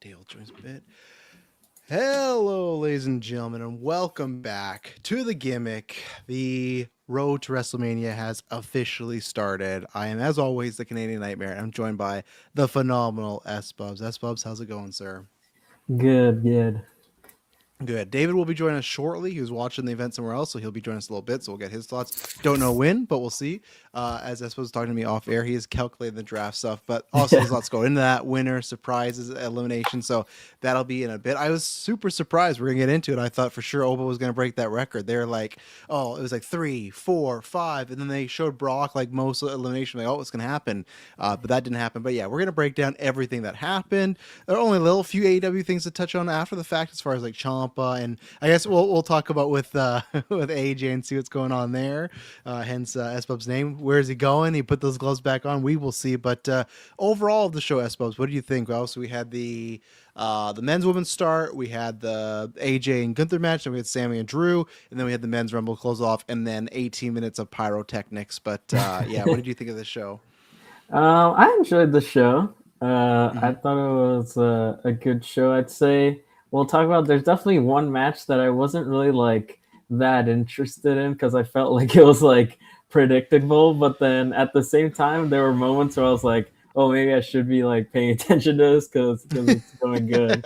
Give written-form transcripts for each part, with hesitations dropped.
Dale joins a bit. Hello, ladies and gentlemen, and welcome back to the Gimmick. The road to WrestleMania has officially started. I am, as always, the Canadian Nightmare, and I'm joined by the phenomenal S-Bubs. S-Bubs, how's it going, sir? Good. Good. David will be joining us shortly. He was watching the event somewhere else, so he'll be joining us a little bit, so we'll get his thoughts. Don't know when, but we'll see. As I suppose talking to me off air, he is calculating the draft stuff, but also there's lots going into that. Winner, surprises, elimination, so that'll be in a bit. I was super surprised we're going to get into it. I thought for sure Oba was going to break that record. They're like, oh, it was like 3, 4, 5, and then they showed Brock like most elimination, like, oh, what's going to happen? But that didn't happen. But yeah, we're going to break down everything that happened. There are only a little few AEW things to touch on after the fact as far as like Ciampa, and I guess we'll talk about with with AJ and see what's going on there. Hence S-Bub's name. Where is he going? He put those gloves back on. We will see. But overall of the show, S-Bubs, what do you think? Also, we had the men's women's start. We had the AJ and Gunther match. Then we had Sammy and Drew, and then we had the men's Rumble close off, and then 18 minutes of pyrotechnics. But yeah, what did you think of the show? I enjoyed the show. I thought it was a good show. I'd say we'll talk about. There's definitely one match that I wasn't really like that interested in because I felt like it was like predictable. But then at the same time, there were moments where I was like, "Oh, maybe I should be like paying attention to this because it's going good."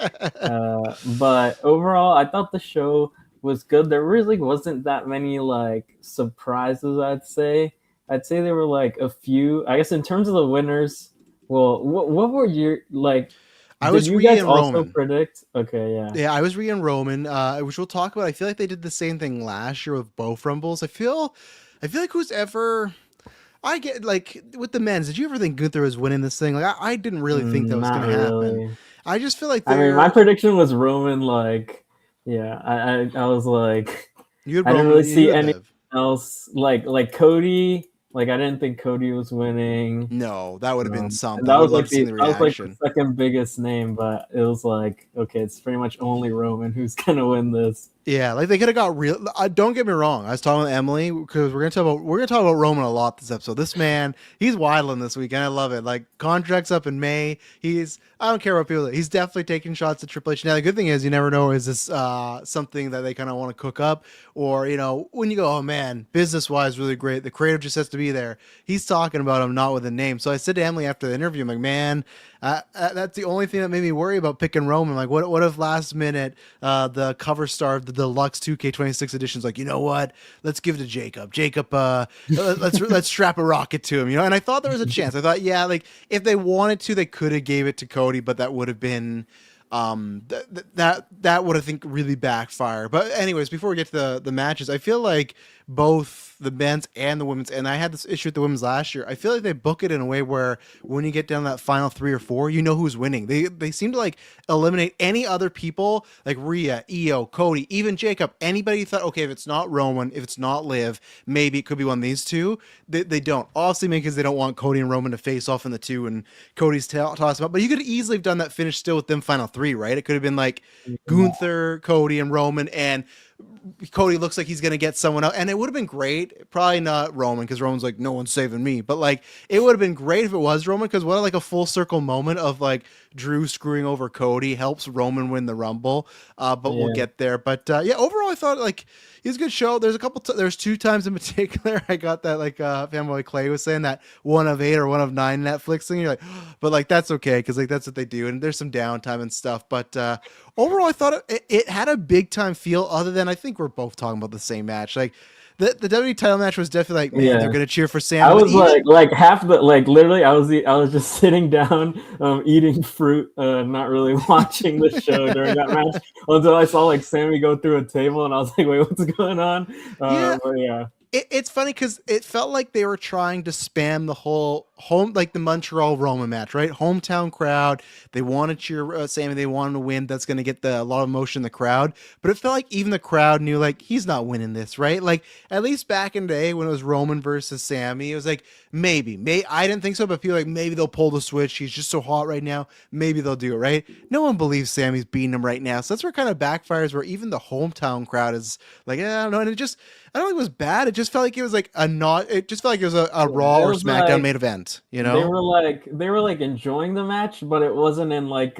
But overall, I thought the show was good. There really wasn't that many like surprises. I'd say there were like a few. I guess in terms of the winners, well, what were your like? I Did was you guys reading also Roman. predict? Okay, yeah. Yeah, I was reading Roman, which we'll talk about. I feel like they did the same thing last year with both Rumbles. I feel like who's ever. I get like with the men's. Did you ever think Gunther was winning this thing? Like I didn't really think that was Not going to happen. really. I just feel like I mean, my they're. prediction was Roman. Like, yeah, I was like, You had I didn't really Roman. You see had anything Liv. else. Like Cody. Like, I didn't think Cody was winning. No, that would have been And something. I that would was love like to see the the that was like the reaction. second biggest name, but it was like, okay, it's pretty much only Roman who's gonna win this. Yeah, like they could have got real. Don't get me wrong. I was talking with Emily because we're gonna talk about Roman a lot this episode. This man, he's wilding this week, and I love it. Like contracts up in May. I don't care what people. He's definitely taking shots at Triple H. Now the good thing is you never know, is this something that they kind of want to cook up, or when you go, oh man, business wise really great. The creative just has to be there. He's talking about him not with a name. So I said to Emily after the interview, I'm like, man, that's the only thing that made me worry about picking Roman. Like, what if last minute the cover star of the deluxe 2K26 edition is like, you know what? Let's give it to Jacob. Jacob, let's strap a rocket to him. And I thought there was a chance. I thought, yeah, like if they wanted to, they could have gave it to Cody, but that would have been that would, I think, really backfire. But anyways, before we get to the matches, I feel like both the men's and the women's, and I had this issue with the women's last year, I feel like they book it in a way where when you get down that final 3 or 4, you know who's winning. They seem to like eliminate any other people, like Rhea, Io, Cody, even Jacob. Anybody thought, okay, if it's not Roman, if it's not Liv, maybe it could be one of these two. They don't. Obviously, because they don't want Cody and Roman to face off in the 2, and Cody's tossed about. But you could easily have done that finish still with them final 3, right? It could have been like Gunther, Cody, and Roman, and Cody looks like he's going to get someone else. And it would have been great. Probably not Roman, because Roman's like, no one's saving me. But like, it would have been great if it was Roman, because what like a full circle moment of like Drew screwing over Cody helps Roman win the Rumble. But we'll get there. But yeah, overall, I thought like it was a good show. There's there's 2 times in particular I got that like Fanboy Clay was saying, that 1 of 8 or 1 of 9 Netflix thing. You're like, but like that's okay, because like that's what they do, and there's some downtime and stuff. But overall, I thought it had a big time feel. Other than, I think we're both talking about the same match. Like the WWE title match was definitely like, man, they're gonna cheer for Sam. I was like half the like literally I was just sitting down eating fruit, not really watching the show during that match until I saw like Sammy go through a table, and I was like, wait, what's going on? But yeah. It's funny because it felt like they were trying to spam the whole like the Montreal Roman match, right? Hometown crowd. They want to cheer Sammy. They want him to win. That's going to get a lot of emotion in the crowd. But it felt like even the crowd knew, like, he's not winning this, right? Like, at least back in the day when it was Roman versus Sammy, it was like, maybe. I didn't think so, but people like, maybe they'll pull the switch. He's just so hot right now. Maybe they'll do it, right? No one believes Sammy's beating him right now. So that's where it kind of backfires, where even the hometown crowd is like, I don't know. And I don't think it was bad. It just felt like it was like it just felt like it was a Raw or SmackDown main event, They were like enjoying the match, but it wasn't in like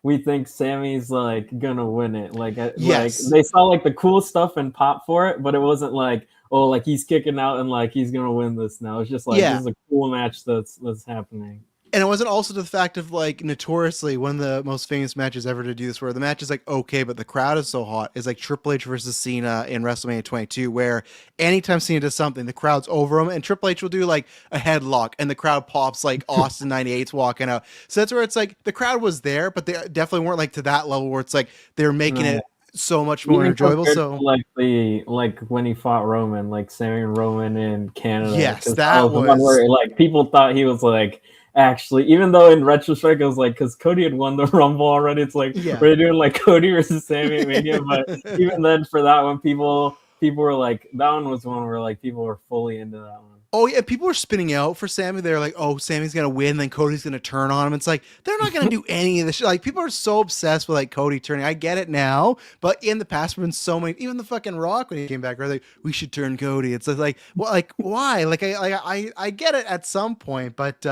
we think Sammy's like gonna win it. Like Yes. they saw like the cool stuff and pop for it, but it wasn't like, oh, like he's kicking out and like he's gonna win this now. It's just like this Yeah. is a cool match that's happening. And it wasn't also the fact of like notoriously one of the most famous matches ever to do this, where the match is like okay, but the crowd is so hot. Is like Triple H versus Cena in WrestleMania 22, where anytime Cena does something, the crowd's over him, and Triple H will do like a headlock, and the crowd pops like Austin '98's walking out. So that's where it's like the crowd was there, but they definitely weren't like to that level where it's like they're making Right. it so much more Even enjoyable. compared So to like when he fought Roman, like Sammy and Roman in Canada, yes, because that that was the one was where like people thought he was like actually, even though in retrospect it was like because Cody had won the Rumble already, it's like yeah. we're doing like Cody versus Sammy at Mania, but even then for that one, people were like that one was one where like people were fully into that one. Oh yeah, people were spinning out for Sammy. They're like, "Oh, Sammy's gonna win, then Cody's gonna turn on him." It's like they're not gonna do any of this shit. Like people are so obsessed with like Cody turning. I get it now, but in the past, there have been so many. Even the fucking Rock when he came back, right? Like we should turn Cody. It's like, well, like why? Like I get it at some point, but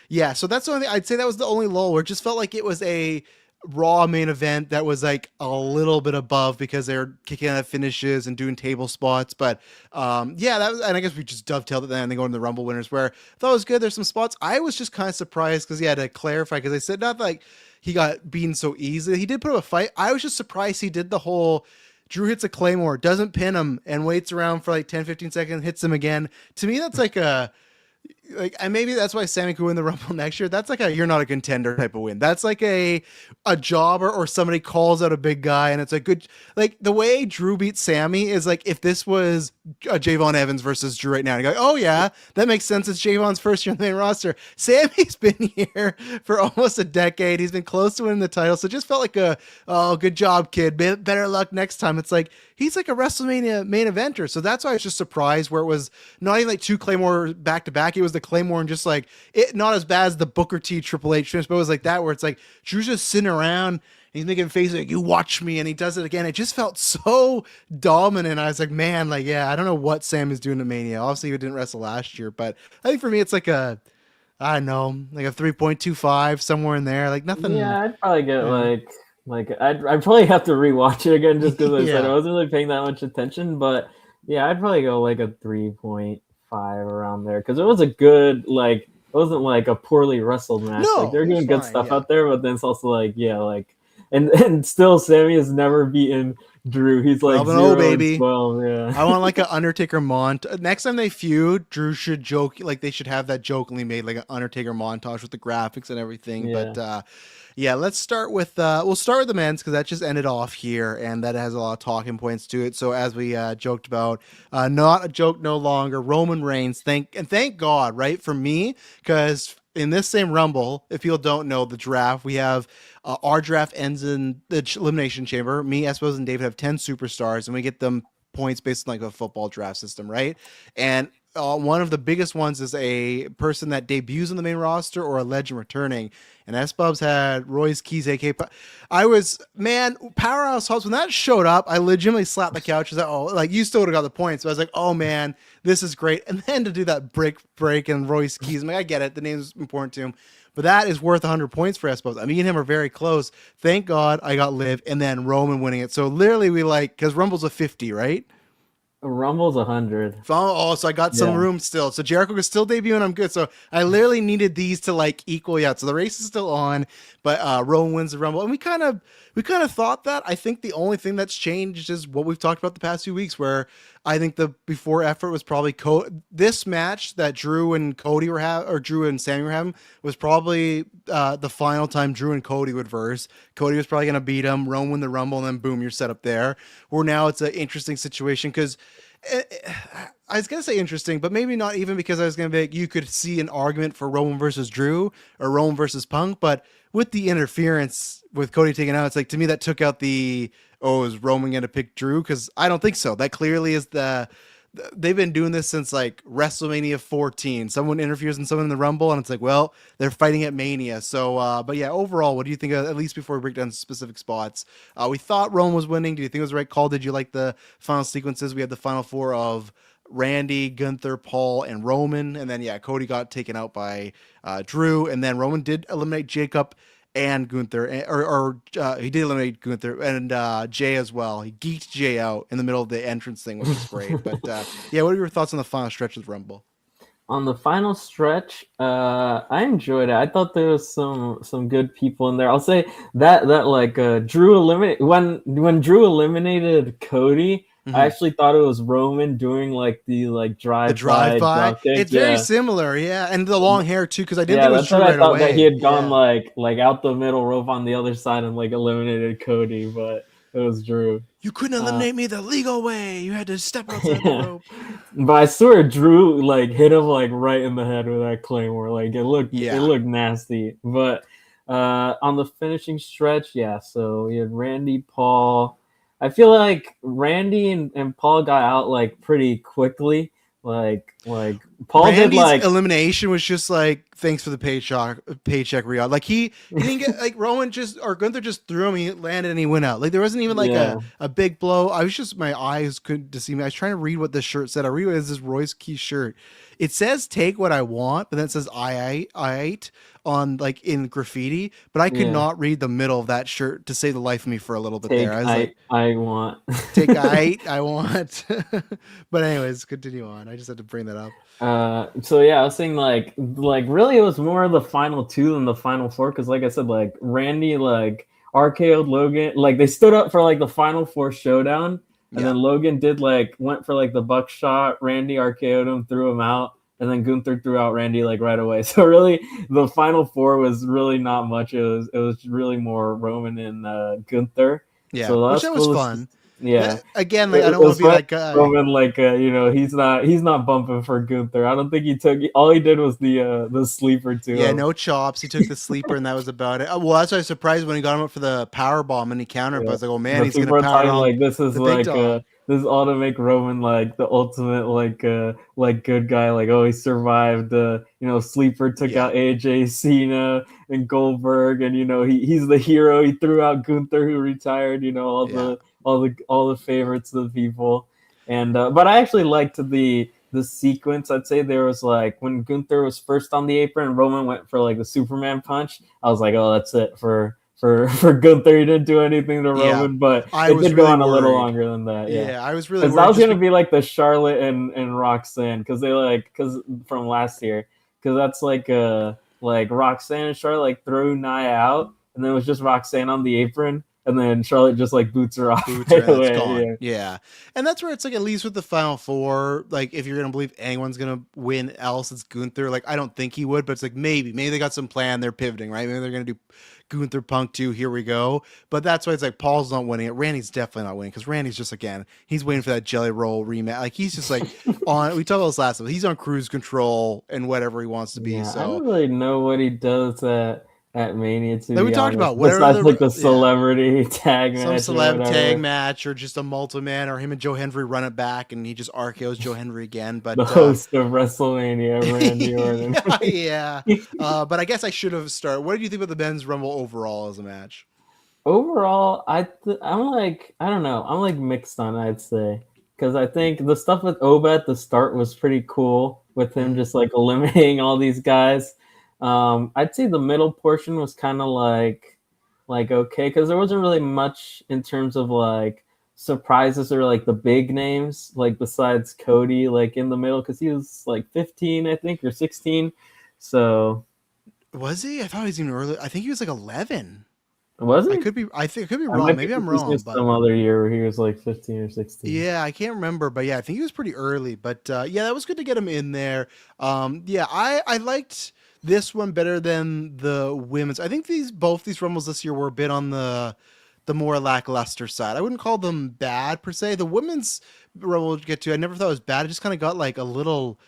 yeah. So that's the only thing I'd say. That was the only lull where it just felt like it was a Raw main event that was like a little bit above because they're kicking out finishes and doing table spots. But yeah, that was, and I guess we just dovetailed it then and then go into the Rumble winners where I thought it was good. There's some spots I was just kind of surprised because to clarify because I said not like he got beaten so easily. He did put up a fight. I was just surprised he did the whole Drew hits a Claymore, doesn't pin him, and waits around for like 10, 15 seconds, hits him again. To me, that's like a and maybe that's why Sammy could win the Rumble next year. That's like a you're not a contender type of win. That's like a jobber or somebody calls out a big guy and it's a good like the way Drew beat Sammy is like if this was Javon Evans versus Drew right now. And you go, oh yeah, that makes sense. It's Javon's first year on the main roster. Sammy's been here for almost a decade. He's been close to winning the title, so it just felt like a oh good job, kid. Better luck next time. It's like he's like a WrestleMania main eventer, so that's why I was just surprised where it was not even like two Claymore back to back. It was the Claymore and just like it not as bad as the Booker T Triple H finish, but it was like that where it's like Drew's just sitting around. He's making faces like you watch me, and he does it again. It just felt so dominant. I was like, man, like yeah, I don't know what Sam is doing to Mania. Obviously, he didn't wrestle last year, but I think for me, it's like a I don't know, like a 3.25 somewhere in there. Like nothing. Yeah, I'd probably get Yeah. I'd probably have to rewatch it again just because I said I Yeah. wasn't really paying that much attention. But yeah, I'd probably go like a 3.5 around there because it was a good like it wasn't like a poorly wrestled match. Like No, they're it was doing good fine. stuff Yeah. out there, but then it's also like yeah, like and still Sammy has never beaten Drew. He's like 12-0, 0 and baby. 12. I Yeah. want like an Undertaker next time they feud, Drew should joke like they should have that jokingly made like an Undertaker montage with the graphics and everything. Yeah. But yeah, let's start with we'll start with the men's because that just ended off here and that has a lot of talking points to it. So as we joked about, not a joke no longer. Roman Reigns, thank God, right? For me, because in this same Rumble, if people don't know the draft, we have our draft ends in the elimination chamber. Me, Espos, and David have 10 superstars, and we get them points based on like a football draft system, right? And one of the biggest ones is a person that debuts on the main roster or a legend returning. And S Bubs had Royce Keys, aka. I was man, Powerhouse Hobbs. When that showed up, I legitimately slapped the couch. I was like, oh, like you still would have got the points. But I was like, oh man, this is great. And then to do that break and Royce Keys, I'm like, I get it. The name's important to him. But that is worth 100 points for Espos. I mean, me and him are very close. Thank God I got Liv and then Roman winning it. So literally, we like because Rumble's a 50, right? Romble's 100. Oh, so I got some Yeah. room still. So Jericho is still debuting. I'm good. So I literally needed these to like equal out. So the race is still on, but Roman wins the Rumble, and we kind of thought that. I think the only thing that's changed is what we've talked about the past few weeks, where I think the before effort was probably this match that Drew and Cody were having, or Drew and Sammy were having, was probably the final time Drew and Cody would verse. Cody was probably going to beat him. Roman win the Rumble, and then boom, you're set up there. Where now it's an interesting situation because. I was gonna say interesting, but maybe not even because I was gonna be like, you could see an argument for Roman versus Drew or Roman versus Punk, but with the interference with Cody taking out, it's like to me that took out the is Roman gonna pick Drew? Because I don't think so. That clearly is they've been doing this since like WrestleMania 14. Someone interferes in someone in the Rumble, and it's like, well, they're fighting at Mania. So, but yeah, overall, what do you think? At least before we break down specific spots, we thought Roman was winning. Do you think it was the right call? Did you like the final sequences? We had the final four of Randy, Gunther, Paul, and Roman, and then yeah, Cody got taken out by Drew, and then Roman did eliminate Jacob and Gunther, or he did eliminate Gunther and Jay as well. He geeked Jay out in the middle of the entrance thing, which was great. But yeah, what are your thoughts on the final stretch of the Rumble? On the final stretch, I enjoyed it. I thought there was some good people in there. I'll say that like Drew eliminate when Drew eliminated Cody. I actually thought it was Roman doing like the drive by. drop kick. It's very similar, yeah, and the long hair too. Because I didn't think it was that's Drew what right I thought away. that he had gone like out the middle rope on the other side and like eliminated Cody, but it was Drew. You couldn't eliminate me the legal way. You had to step outside the rope. But I swear Drew like hit him like right in the head with that claymore. Like it looked nasty. But on the finishing stretch, yeah. So we had Randy, Paul. I feel like Randy and Paul got out like pretty quickly. Like Paul Randy's did like elimination was just like thanks for the paycheck Riyadh. Like he didn't get like Roman just or Gunther just threw him, he landed and he went out. Like there wasn't even like a big blow. I was just my eyes couldn't deceive me. I was trying to read what this shirt said. I read it as this Royce Key shirt. It says take what I want, but then it says I on like in graffiti, but I could not read the middle of that shirt to save the life of me for a little bit there. I was like, I want take I want. But anyways, continue on. I just had to bring that up. So yeah, I was saying like really it was more of the final two than the final four because like I said, like Randy like RKO'd Logan, like they stood up for like the final four showdown. And then Logan went for like the buckshot. Randy RKO'd him, threw him out, and then Gunther threw out Randy like right away. So really, the final four was really not much. It was really more Roman and Gunther. Yeah, so which was fun. Yeah. Again, like I don't want to be that guy. Roman, like he's not bumping for Gunther. I don't think all he did was the sleeper too. Yeah, no chops. He took the sleeper and that was about it. Well, that's why I was surprised when he got him up for the power bomb and he countered. But I was like, oh man, he's gonna power on. Like this is like this is all to make Roman like the ultimate like good guy. Like he survived. Sleeper took out AJ, Cena, and Goldberg, and he's the hero. He threw out Gunther who retired. All the favorites of the people, and but I actually liked the sequence. I'd say there was like when Gunther was first on the apron and Roman went for like the Superman punch. I was like, oh, that's it for Gunther. He didn't do anything to Roman, but it did go on a little longer than that. Yeah, I was really worried. That was gonna be like the Charlotte and Roxanne because from last year because that's like Roxanne and Charlotte like threw Nia out and then it was just Roxanne on the apron. And then Charlotte just like boots her off. Yeah. And that's where it's like, at least with the final four, like if you're going to believe anyone's going to win else, it's Gunther. Like, I don't think he would, but it's like, maybe they got some plan. They're pivoting, right? Maybe they're going to do Gunther Punk 2. Here we go. But that's why it's like, Paul's not winning it. Randy's definitely not winning because Randy's just, again, he's waiting for that jelly roll rematch. Like he's just like we talked about this last time. He's on cruise control and whatever he wants to be. Yeah, so I don't really know what he does at Mania too. Like we talked about besides like the celebrity tag match, some celeb tag match, or just a multi-man, or him and Joe Hendry run it back, and he just RKO's Joe Hendry again. But the host of WrestleMania, Randy Orton. Yeah. But I guess I should have started. What did you think about the men's Rumble overall as a match? Overall, I'm like I don't know. I'm like mixed on it, I'd say, because I think the stuff with Oba at the start was pretty cool with him just like eliminating all these guys. I'd say the middle portion was kind of like okay because there wasn't really much in terms of like surprises or like the big names like besides Cody like in the middle because he was like 15 I think or 16. So was he? I thought he was even early. I think he was like 11. Was he? I could be wrong. Maybe I'm wrong. But some other year where he was like 15 or 16. Yeah, I can't remember, but yeah, I think he was pretty early. But yeah, that was good to get him in there. Yeah, I liked this one better than the women's. I think both these Rumbles this year were a bit on the more lackluster side. I wouldn't call them bad per se. The women's Rumble we'll get to, I never thought it was bad. It just kind of got like a little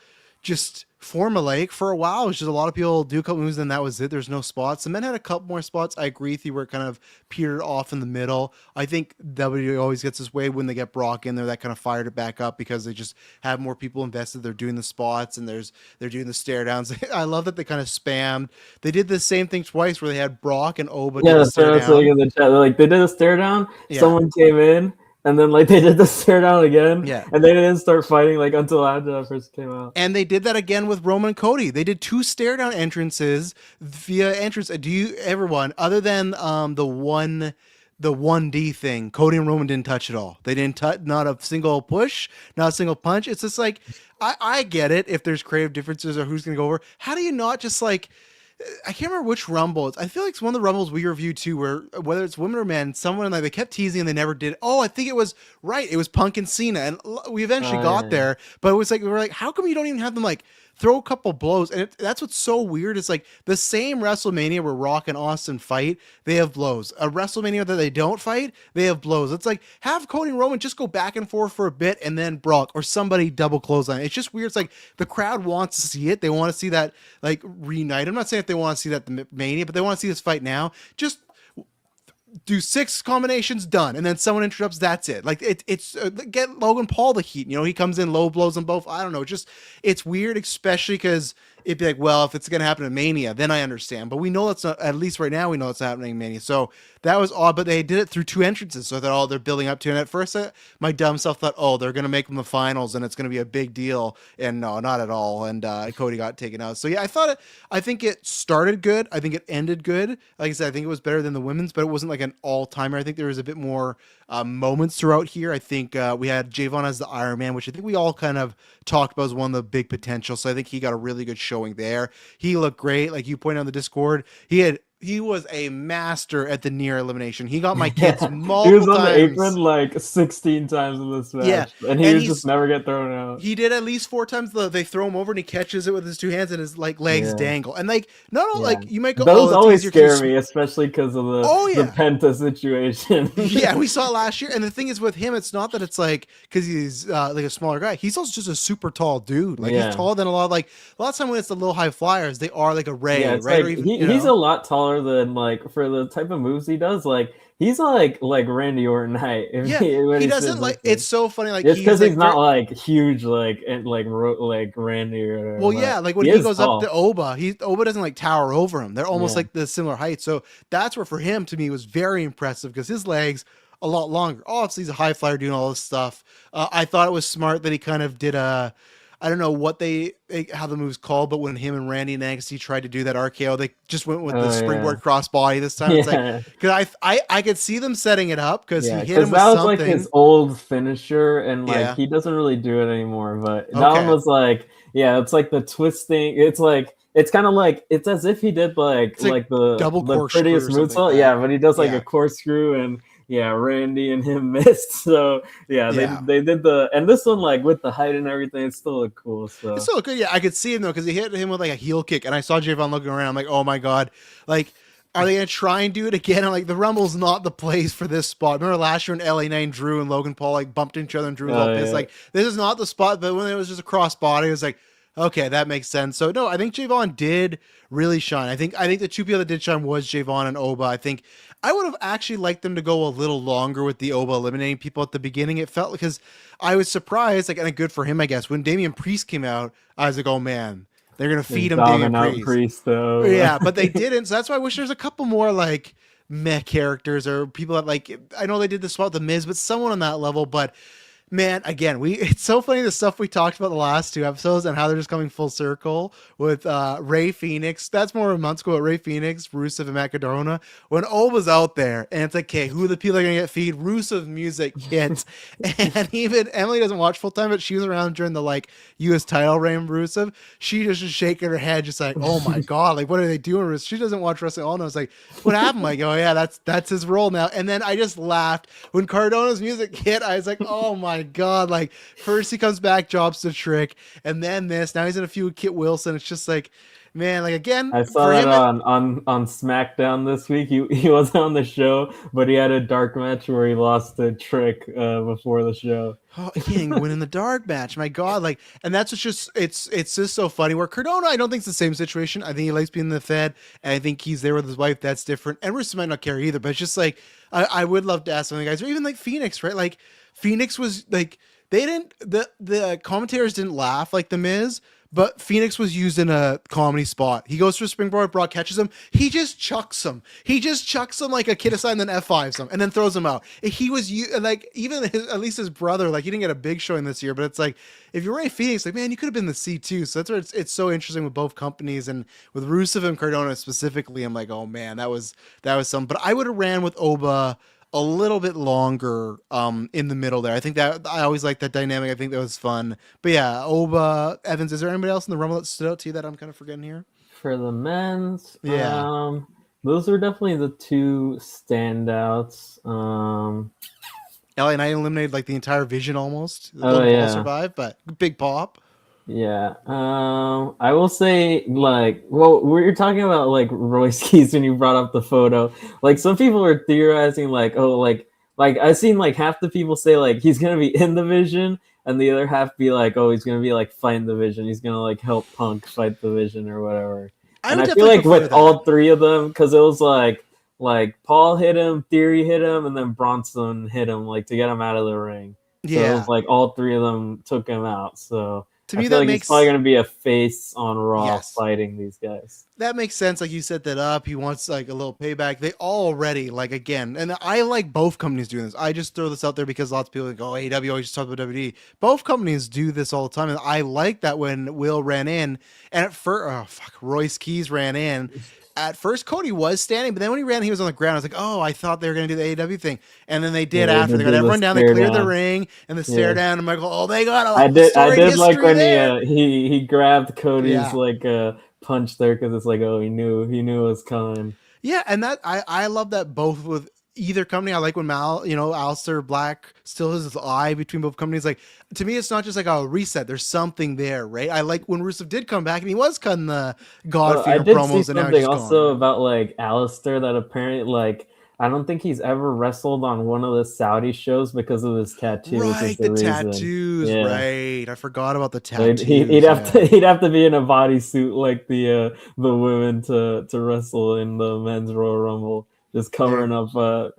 just formulaic for a while. It was just a lot of people do a couple moves and that was it. There's no spots. The men had a couple more spots. I agree with you where it kind of petered off in the middle. I think WWE always gets this way when they get Brock in there, that kind of fired it back up because they just have more people invested. They're doing the spots and they're doing the stare downs. I love that they kind of spammed. They did the same thing twice where they had Brock and Oba. Yeah, that's what I was saying in the chat. Like they did a stare down. Yeah. Someone came in And then like they did the stare down again, Yeah. and they didn't start fighting like until after that first came out. And they did that again with Roman and Cody. They did 2 stare down entrances via entrance. Do you everyone other than the 1D thing, Cody and Roman didn't touch at all. They didn't touch, not a single push, not a single punch. It's just like I get it if there's creative differences or who's gonna go over. How do you not just like I can't remember which Rumble. I feel like it's one of the Rumbles we reviewed too, where whether it's women or men, someone like they kept teasing and they never did. Oh, I think it was right. It was Punk and Cena, and we eventually got there. But it was like we were like, how come you don't even have them like throw a couple blows? And that's what's so weird. It's like the same WrestleMania where Rock and Austin fight, they have blows. A WrestleMania that they don't fight, they have blows. It's like have Cody and Roman just go back and forth for a bit, and then Brock or somebody double close on it. It's just weird. It's like the crowd wants to see it. They want to see that like reunite. I'm not saying if they want to see that the Mania, but they want to see this fight now. Just do 6 combinations, done, and then someone interrupts. That's it. Like it's get Logan Paul the heat. You know, he comes in, low blows them both. I don't know. Just it's weird, especially because it'd be like, well, if it's gonna happen in Mania, then I understand. But we know it's not. At least right now, we know it's happening in Mania. So that was odd. But they did it through 2 entrances, so that all they're building up to. And at first, my dumb self thought, oh, they're gonna make them the finals, and it's gonna be a big deal. And no, not at all. And Cody got taken out. So yeah, I think it started good. I think it ended good. Like I said, I think it was better than the women's, but it wasn't like an all-timer. I think there was a bit more moments throughout here. I think we had Javon as the Iron Man, which I think we all kind of talked about as one of the big potentials. So I think he got a really good showing there. He looked great. Like you pointed out on the Discord, he was a master at the near elimination. He got my kids multiple times. He was on the apron like 16 times in this match. Yeah. And he would just never get thrown out. He did at least 4 times. They throw him over and he catches it with his 2 hands and his like legs dangle. And like, not like you might go, those always scare me, especially because of the Penta situation. Yeah, we saw it last year. And the thing is with him, it's not that it's like, because he's like a smaller guy. He's also just a super tall dude. Like he's taller than a lot of time when it's the little high flyers, they are like a Ray, right? Like, or even, he's a lot taller than like for the type of moves he does. Like he's like Randy Orton height. He doesn't like. It's so funny. Like it's because he's not like huge, like Randy. Or well, yeah, like when he goes up to Oba, Oba doesn't like tower over him. They're almost like the similar height. So that's where for him to me was very impressive because his legs a lot longer. Obviously, he's a high flyer doing all this stuff. I thought it was smart that he kind of did I don't know what how the move's called, but when him and Randy and NXT tried to do that RKO, they just went with the springboard crossbody this time. It's like because I could see them setting it up because he hit him with that was something. Like his old finisher, and like he doesn't really do it anymore. But that one was like, it's like the twisting. It's like it's kind of like it's as if he did like the double the prettiest moonsault. Like but he does like a corkscrew and. Yeah, Randy and him missed. So they did and this one like with the height and everything, it still looked cool. So it's still good. Yeah, I could see him though because he hit him with like a heel kick, and I saw Javon looking around. I'm like, oh my god, like. Are they gonna try and do it again? I'm like, the Rumble's not the place for this spot. Remember last year when LA Knight and Drew and Logan Paul like bumped each other and Drew was all pissed. Like, this is not the spot. But when it was just a cross body, it was like, okay, that makes sense. So no, I think Javon did really shine. I think the 2 people that did shine was Javon and Oba. I think I would have actually liked them to go a little longer with the Oba eliminating people at the beginning. It felt because I was surprised, like, and good for him, I guess. When Damian Priest came out, I was like, oh man, they're gonna feed him Damian Priest though. Yeah, but they didn't. So that's why I wish there's a couple more like meh characters or people that like. I know they did the spot with the Miz, but someone on that level. But man, again, it's so funny the stuff we talked about the last 2 episodes and how they're just coming full circle with Ray Phoenix. That's more months ago. Ray Phoenix, Rusev, and Matt Cardona. When Oba's out there, and it's like, okay, who are the people that are gonna get feed? Rusev music hits, and even Emily doesn't watch full time, but she was around during the like U.S. title reign. Rusev, she just shaking her head, just like, oh my god, like what are they doing? Rusev? She doesn't watch wrestling. All knows like, what happened? Like, oh yeah, that's his role now. And then I just laughed when Cardona's music hit. I was like, oh my god, like first he comes back, jobs the trick, and then this. Now he's in a few with Kit Wilson. It's just like, man, like again, I saw that on SmackDown this week. He wasn't on the show, but he had a dark match where he lost the trick before the show. Oh, he didn't win in the dark match. My god, like, and that's what's just it's just so funny. Where Cardona, I don't think it's the same situation. I think he likes being in the Fed, and I think he's there with his wife. That's different. And Rusev might not care either, but it's just like I would love to ask some of the guys, or even like Phoenix, right? Like Phoenix was like they didn't the commentators didn't laugh like the Miz, but Phoenix was used in a comedy spot. He goes for a springboard, Brock catches him. He just chucks him. He just chucks him like a kid aside and then F5s him and then throws him out. He was like, even at least his brother, like he didn't get a big showing this year, but it's like, if you're Ray Phoenix, like, man, you could have been the C2. So that's where it's so interesting with both companies, and with Rusev and Cardona specifically, I'm like, oh man, that was some, but I would have ran with Oba a little bit longer in the middle there. I think that I always liked that dynamic. I think that was fun. But yeah, Oba, Evans, is there anybody else in the Rumble that stood out to you that I'm kind of forgetting here? For the men's, Yeah. those are definitely the two standouts. LA Knight eliminated like the entire Vision almost. Oh Logan Paul yeah. survived, but big pop. Yeah. I will say, like, well, we were talking about like Royce Keys when you brought up the photo. Like, some people are theorizing, like, oh, like I've seen like half the people say like he's gonna be in the Vision, and the other half be like, oh, he's gonna be like fighting the Vision. He's gonna like help Punk fight the Vision or whatever. And I feel like with all three of them, because it was like Paul hit him, Theory hit him, and then Bronson hit him like to get him out of the ring. So it was like all three of them took him out. So to me, I feel like he's probably going to be a face on Raw fighting these guys. That makes sense. Like, you set that up. He wants like a little payback. They already, like, again, and I like both companies doing this. I just throw this out there because lots of people go, AEW always just talk about WWE. Both companies do this all the time. And I like that when Will ran in, and at first, Royce Keys ran in. At first, Cody was standing, but then when he ran, he was on the ground. I was like, oh, I thought they were going to do the AEW thing. And then they did after. They got everyone down. They cleared the ring and the stare down. And Michael, oh, they got a I did like when he grabbed Cody's like punch there, because it's like, oh, he knew it was coming. Yeah, and that I love that both with either company. I like when Aleister Black still has his eye between both companies. Like, to me, it's not just like a reset. There's something there, right? I like when Rusev did come back and he was cutting the God-fear promos. And something also about like Aleister, that apparently, like, I don't think he's ever wrestled on one of the Saudi shows because of his tattoos. Right, the tattoos. Yeah. Right, I forgot about the tattoos. He'd have to be in a bodysuit like the women to wrestle in the men's Royal Rumble, just covering up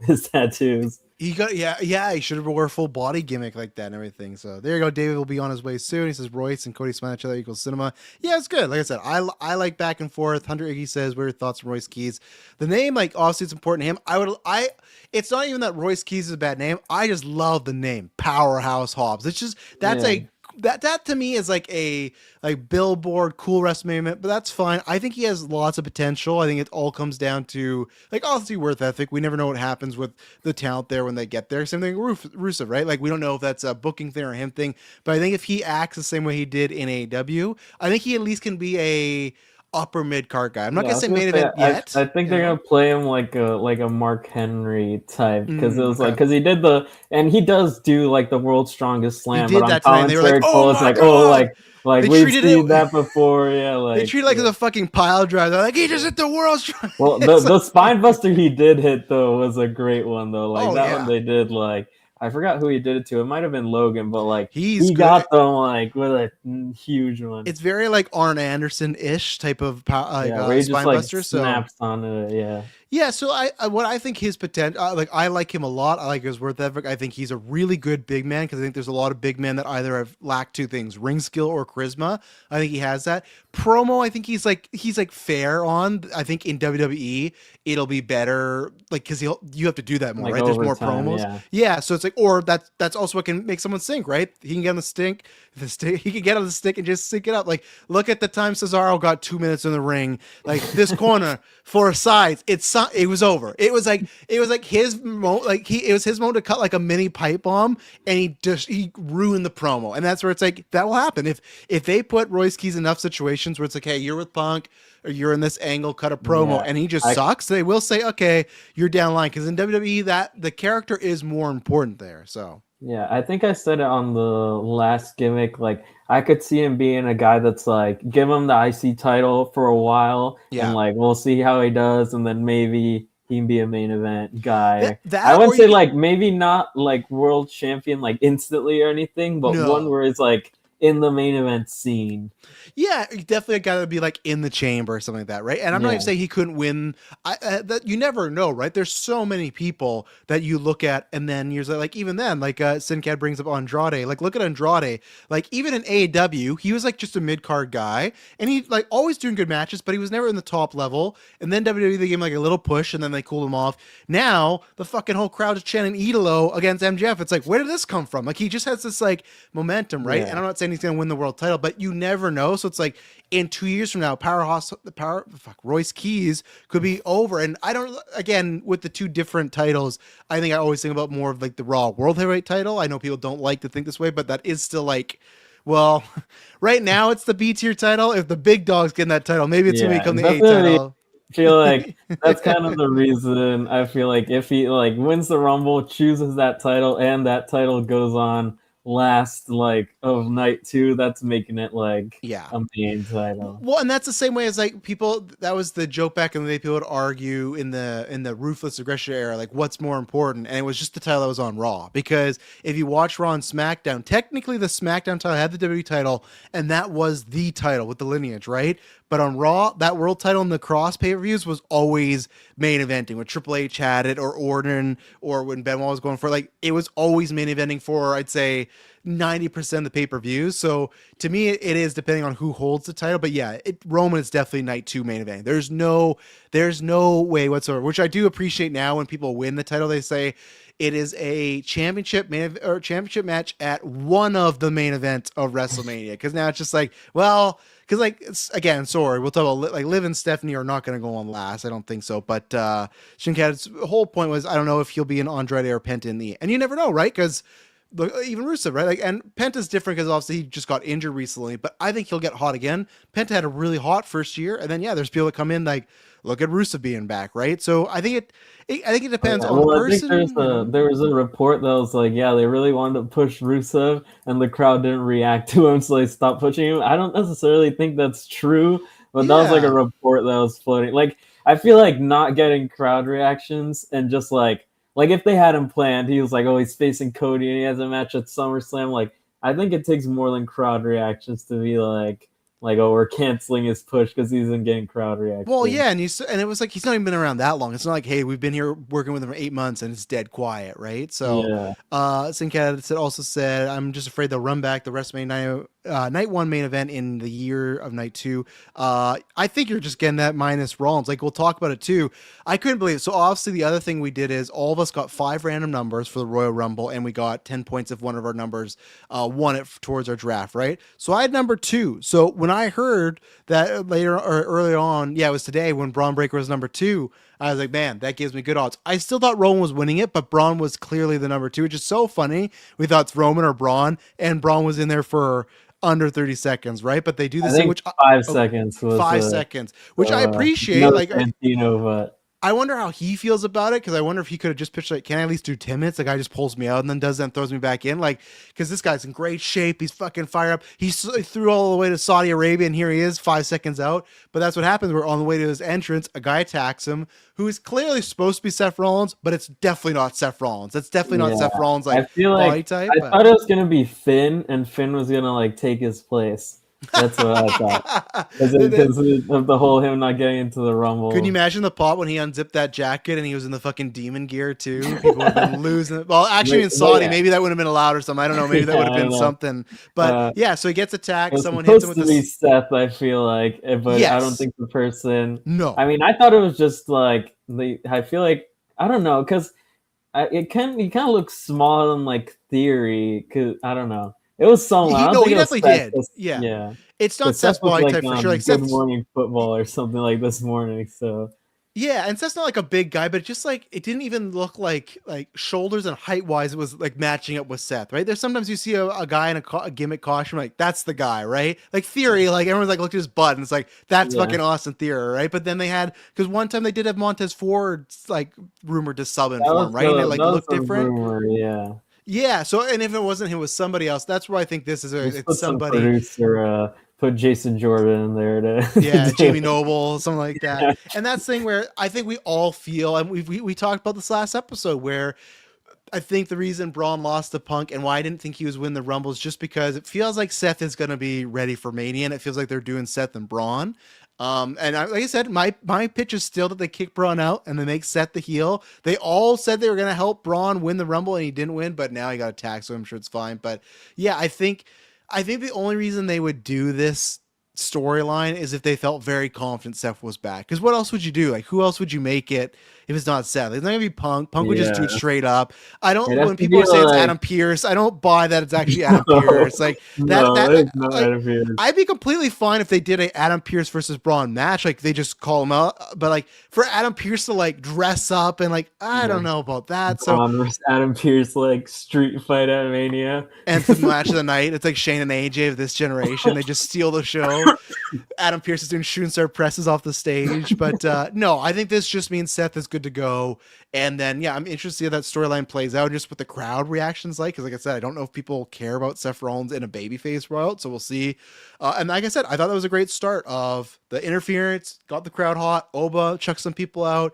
his tattoos. He should have wore a full body gimmick like that and everything. So there you go. David will be on his way soon. He says Royce and Cody smile at each other equals cinema. Yeah, it's good. Like I said, I like back and forth. Hunter Iggy says, what are your thoughts on Royce Keys? The name, like, obviously it's important to him. It's not even that Royce Keys is a bad name. I just love the name Powerhouse Hobbs. It's just, that to me is like a billboard cool wrestling moment, but that's fine. I think he has lots of potential. I think it all comes down to, like, obviously worth ethic. We never know what happens with the talent there when they get there. Same thing with Rusev, right? Like, we don't know if that's a booking thing or a him thing, but I think if he acts the same way he did in AEW, I think he at least can be a upper mid card guy. I'm not gonna say main event yet. I think they're gonna play him like a Mark Henry type, because it was like, because he does do like the world's strongest slam. He did that today. They were like, oh my God. Like we've seen that before. Yeah, like they treat it like it's a fucking pile drive. They're like, he just hit the world's strongest. Well, the spine buster he did hit though was a great one though. Like one they did, like, I forgot who he did it to. It might have been Logan, but like he got them like with a huge one. It's very like Arn Anderson-ish type of where he spine just, buster. So snaps on it. Yeah, so what I think his potential, I like him a lot. I like his worth ethic. I think he's a really good big man, because I think there's a lot of big men that either have lacked two things: ring skill or charisma. I think he has that. Promo, I think he's like fair on. I think in WWE it'll be better, like, because you have to do that more, like, right? There's more promos. Yeah, so it's like, or that's also what can make someone sink, right? He can get on the stick. He can get on the stick and just sync it up. Like, look at the time Cesaro got 2 minutes in the ring. Like, this corner for a side, it was over. It was like his moment. Like, it was his moment to cut like a mini pipe bomb, and he ruined the promo. And that's where it's like, that will happen if they put Royce Keys in enough situations where it's like, hey, you're with Punk, or you're in this angle, cut a promo, and he just sucks. They will say, okay, you're down line, because in WWE that the character is more important there. So. Yeah, I think I said it on the last Gimmick. Like, I could see him being a guy that's like, give him the IC title for a while, and like, we'll see how he does, and then maybe he can be a main event guy. I wouldn't say like maybe not like world champion like instantly or anything, but one where it's like in the main event scene. Yeah, you definitely got to be like in the chamber or something like that, right? And I'm not even saying he couldn't win. That you never know, right? There's so many people that you look at, and then you're like, even then, like Sincat brings up Andrade. Like, look at Andrade. Like, even in AEW, he was like just a mid card guy, and he like always doing good matches, but he was never in the top level. And then WWE they gave him like a little push, and then they cooled him off. Now the fucking whole crowd is chanting Idolo against MJF. It's like, where did this come from? Like, he just has this like momentum, right? Yeah. And I'm not saying he's gonna win the world title, but you never know. So it's like in 2 years from now, Royce Keys could be over. And I don't, again, with the two different titles, I think I always think about more of like the Raw World Heavyweight title. I know people don't like to think this way, but that is still like, well, right now it's the B tier title. If the big dog's getting that title, maybe it's gonna become the A title. I feel like that's kind of the reason. I feel like if he like wins the Rumble, chooses that title, and that title goes on last like of night 2, that's making it like a main title. Well, and that's the same way as like people, that was the joke back in the day, people would argue in the Ruthless Aggression era, like what's more important, and it was just the title that was on Raw, because if you watch Raw and SmackDown, technically the SmackDown title had the WWE title, and that was the title with the lineage, right? But on Raw, that world title in the cross pay-per-views was always main eventing. When Triple H had it, or Orton, or when Benoit was going for it, like it was always main eventing for, I'd say, 90% of the pay-per-views. So to me, it is depending on who holds the title. But yeah, Roman is definitely night 2 main event. There's no way whatsoever, which I do appreciate now when people win the title. They say it is a championship match at one of the main events of WrestleMania. Because now it's just like, well, because like again, sorry, we'll talk about like Liv and Stephanie are not going to go on last. I don't think so. But Shinkat's whole point was, I don't know if he'll be in Andrade or Penta in the, and you never know, right? Because even Rusev, right? Like, and Penta's different because obviously he just got injured recently, but I think he'll get hot again. Penta had a really hot first year, and then there's people that come in like, look at Rusev being back, right? So I think it depends on the person. I think there was a report that was like, they really wanted to push Rusev, and the crowd didn't react to him, so they stopped pushing him. I don't necessarily think that's true, but that was like a report that was floating. Like, I feel like not getting crowd reactions and just like if they had him planned, he was like, oh, he's facing Cody and he has a match at SummerSlam. Like, I think it takes more than crowd reactions to be like, oh, we're canceling his push because he isn't getting crowd reactions. Well, yeah, and it was like he's not even been around that long. It's not like, hey, we've been here working with him for 8 months and it's dead quiet, right? So, Sincat also said, I'm just afraid they'll run back the WrestleMania night 1 main event in the year of night 2. I think you're just getting that minus Rollins. Like, we'll talk about it too. I couldn't believe it. So obviously the other thing we did is all of us got 5 random numbers for the Royal Rumble, and we got 10 points if one of our numbers won it towards our draft, right? So I had number 2. So when I heard that later or earlier on, it was today when Braun Breaker was number 2, I was like, man, that gives me good odds. I still thought Roman was winning it, but Braun was clearly the number 2, which is so funny. We thought it's Roman or Braun, and Braun was in there for under 30 seconds, right? But they do this thing, which 5 seconds was 5 seconds, which I appreciate. Like, but I wonder how he feels about it, because I wonder if he could have just pitched like, can I at least do 10 minutes? The guy just pulls me out and then does that and throws me back in. Like, because this guy's in great shape. He's fucking fired up. He threw all the way to Saudi Arabia, and here he is 5 seconds out. But that's what happens. We're on the way to his entrance. A guy attacks him, who is clearly supposed to be Seth Rollins, but it's definitely not Seth Rollins. That's definitely not Seth Rollins. Like, I feel like type, I thought it was going to be Finn, and Finn was going to like take his place. That's what I thought. Because of the whole him not getting into the Rumble. Can you imagine the pop when he unzipped that jacket and he was in the fucking demon gear too? People would have been losing it. Well, actually in Saudi, maybe that would have been allowed or something. I don't know. Maybe that would have been something. But so he gets attacked. Someone hits him with this. Seth, I feel like, but I don't think the person. No. I mean, I thought it was just like I feel like, I don't know, because he kind of looks small in like theory. Because I don't know. It was someone. He definitely did. Yeah. It's not Seth's body type for sure. Like Good Morning Football or something like this morning. So yeah, and Seth's not like a big guy, but just like it didn't even look like shoulders and height wise it was like matching up with Seth, right? There's sometimes you see a guy in a gimmick costume, like that's the guy, right? Like Theory, like everyone's like look at his butt and it's like that's fucking Austin Theory, right? But then they had, because one time they did have Montez Ford like rumored to sub in for him, right? And it like looked different. Rumor, yeah. So, and if it wasn't him, it was somebody else. That's where I think this is it's somebody. Producer, put Jason Jordan in there to Jamie Noble, something like that. And that's the thing where I think we all feel, and we talked about this last episode, where I think the reason Braun lost to Punk and why I didn't think he was win the Rumble is just because it feels like Seth is going to be ready for Mania, and it feels like they're doing Seth and Braun. Like I said, my pitch is still that they kick Braun out and they make Seth the heel. They all said they were going to help Braun win the Rumble, and he didn't win, but now he got attacked, so I'm sure it's fine. But yeah, I think the only reason they would do this storyline is if they felt very confident Seth was back. Because what else would you do? Like, who else would you make it if it's not Seth? It's not gonna be Punk. Punk would just do it straight up. I don't. When people say it's Adam Pearce, I don't buy that it's actually Adam Pearce. Like Adam Pearce. I'd be completely fine if they did a Adam Pearce versus Braun match. Like they just call him out. But like for Adam Pearce to like dress up and like I don't know about that. Braun versus Adam Pearce like street fight at Mania. And the match of the night, it's like Shane and AJ of this generation. They just steal the show. Adam Pearce is doing shooting star presses off the stage. But no, I think this just means Seth is good to go. And then, yeah, I'm interested to see how that storyline plays out, just what the crowd reactions like. Because like I said, I don't know if people care about Seth Rollins in a babyface route. So we'll see. And like I said, I thought that was a great start of the interference, got the crowd hot. Oba chucked some people out.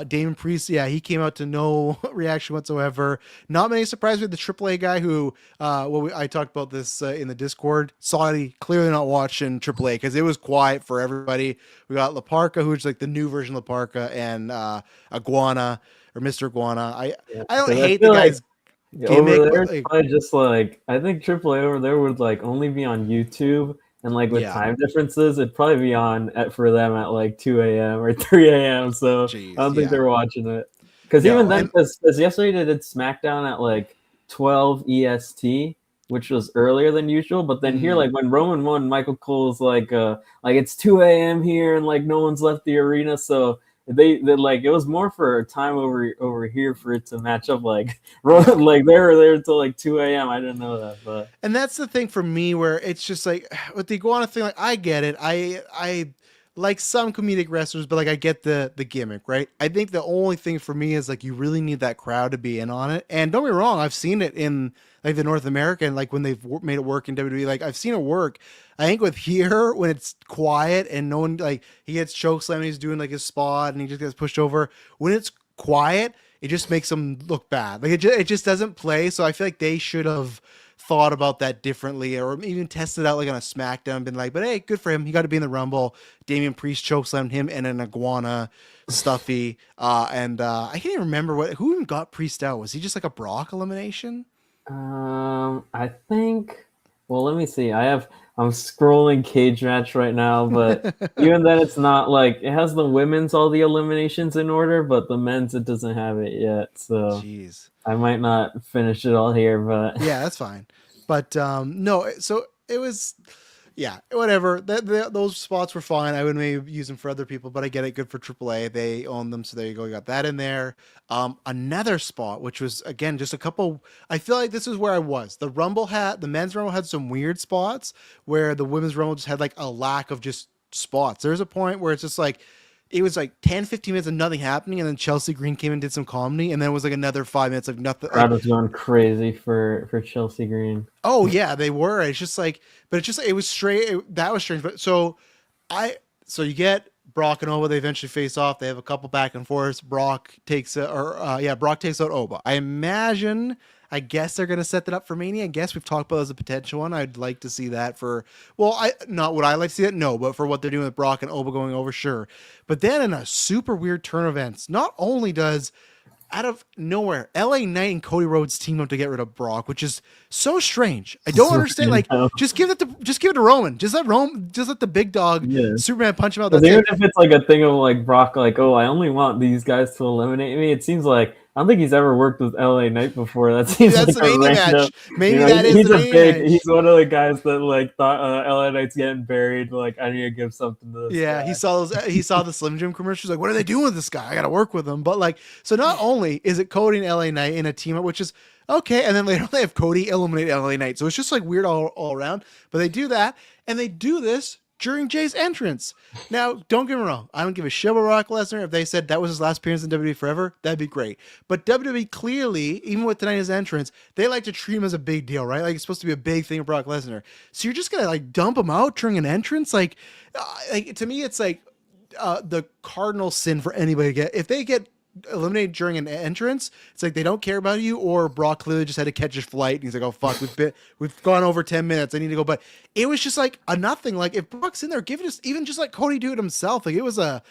Damon Priest, yeah, he came out to no reaction whatsoever. Not many surprises with the AAA guy who, I talked about this in the Discord. Saw he clearly not watching AAA because it was quiet for everybody. We got La Parka, who's like the new version of La Parka, and Iguana or Mr. Iguana. I don't hate the guy's gimmick. Over there, probably just like I think AAA over there would like only be on YouTube. And like with time differences, it'd probably be on for them at like 2 a.m. or 3 a.m. So I don't think they're watching it. Because even then, because yesterday they did SmackDown at like 12 EST, which was earlier than usual. But then here, like when Roman won, Michael Cole's like it's 2 a.m. here and like no one's left the arena. So they like it was more for time over here for it to match up like like they were there until like 2 a.m. I didn't know that, but and that's the thing for me where it's just like with the Iguana thing, like I get it. I like some comedic wrestlers, but like I get the gimmick, right? I think the only thing for me is like you really need that crowd to be in on it. And don't get me wrong, I've seen it in like the North American, like when they've made it work in WWE, like I've seen it work. I think with here when it's quiet and no one like he gets chokeslammed and he's doing like his spot and he just gets pushed over. When it's quiet, it just makes him look bad. Like it just doesn't play. So I feel like they should have thought about that differently or even tested out like on a SmackDown, been like, but hey, good for him. He got to be in the Rumble. Damian Priest chokeslammed him and an Iguana stuffy. I can't even remember who even got Priest out. Was he just like a Brock elimination? I think. Well, let me see. I'm scrolling Cage Match right now, but even then, it's not like it has the women's all the eliminations in order, but the men's it doesn't have it yet. So jeez, I might not finish it all here, but yeah, that's fine. But no, so it was. Yeah, whatever. Those spots were fine. I would maybe use them for other people, but I get it. Good for AAA. They own them, so there you go. You got that in there. Another spot, which was again just a couple. I feel like this is where I was. The men's Rumble had some weird spots where the women's Rumble just had like a lack of just spots. There's a point where it's just like it was like 10, 15 minutes of nothing happening, and then Chelsea Green came and did some comedy, and then it was like another 5 minutes of nothing. Crowd was going crazy for Chelsea Green. Oh yeah, they were. It's just like, but it was straight. That was strange. But so you get Brock and Oba. They eventually face off. They have a couple back and forths. Brock takes out Oba. I guess they're going to set that up for Mania. I guess we've talked about it as a potential one. I'd like to see that not what I like to see that, no, but for what they're doing with Brock and Oba going over, sure. But then in a super weird turn of events, not only does out of nowhere, LA Knight and Cody Rhodes team up to get rid of Brock, which is so strange. I don't understand. Like, just give it to Roman. Just let the big dog Superman punch him out. Even if it's like a thing of like Brock, like, oh, I only want these guys to eliminate me. It seems like I don't think he's ever worked with LA Knight before. That's like the main match. Maybe that is the main match. He's one of the guys that like thought LA Knight's getting buried. Like, I need to give something to this guy. He saw the Slim Jim commercials. Like, what are they doing with this guy? I got to work with him. But like, so not only is it Cody and LA Knight in a team up, which is okay, and then later on they have Cody eliminate LA Knight. So it's just like weird all around. But they do that, and they do this during Jay's entrance. Now, don't get me wrong. I don't give a shit about Brock Lesnar. If they said that was his last appearance in WWE forever, that'd be great. But WWE clearly, even with tonight's entrance, they like to treat him as a big deal, right? Like it's supposed to be a big thing with Brock Lesnar. So you're just going to like dump him out during an entrance? Like to me, it's like the cardinal sin for anybody to get. If they get eliminated during an entrance, it's like they don't care about you, or Brock clearly just had to catch his flight and he's like, oh fuck, we've gone over 10 minutes, I need to go. But it was just like a nothing. Like if Brock's in there, give it just even just like Cody do it himself. Like it was a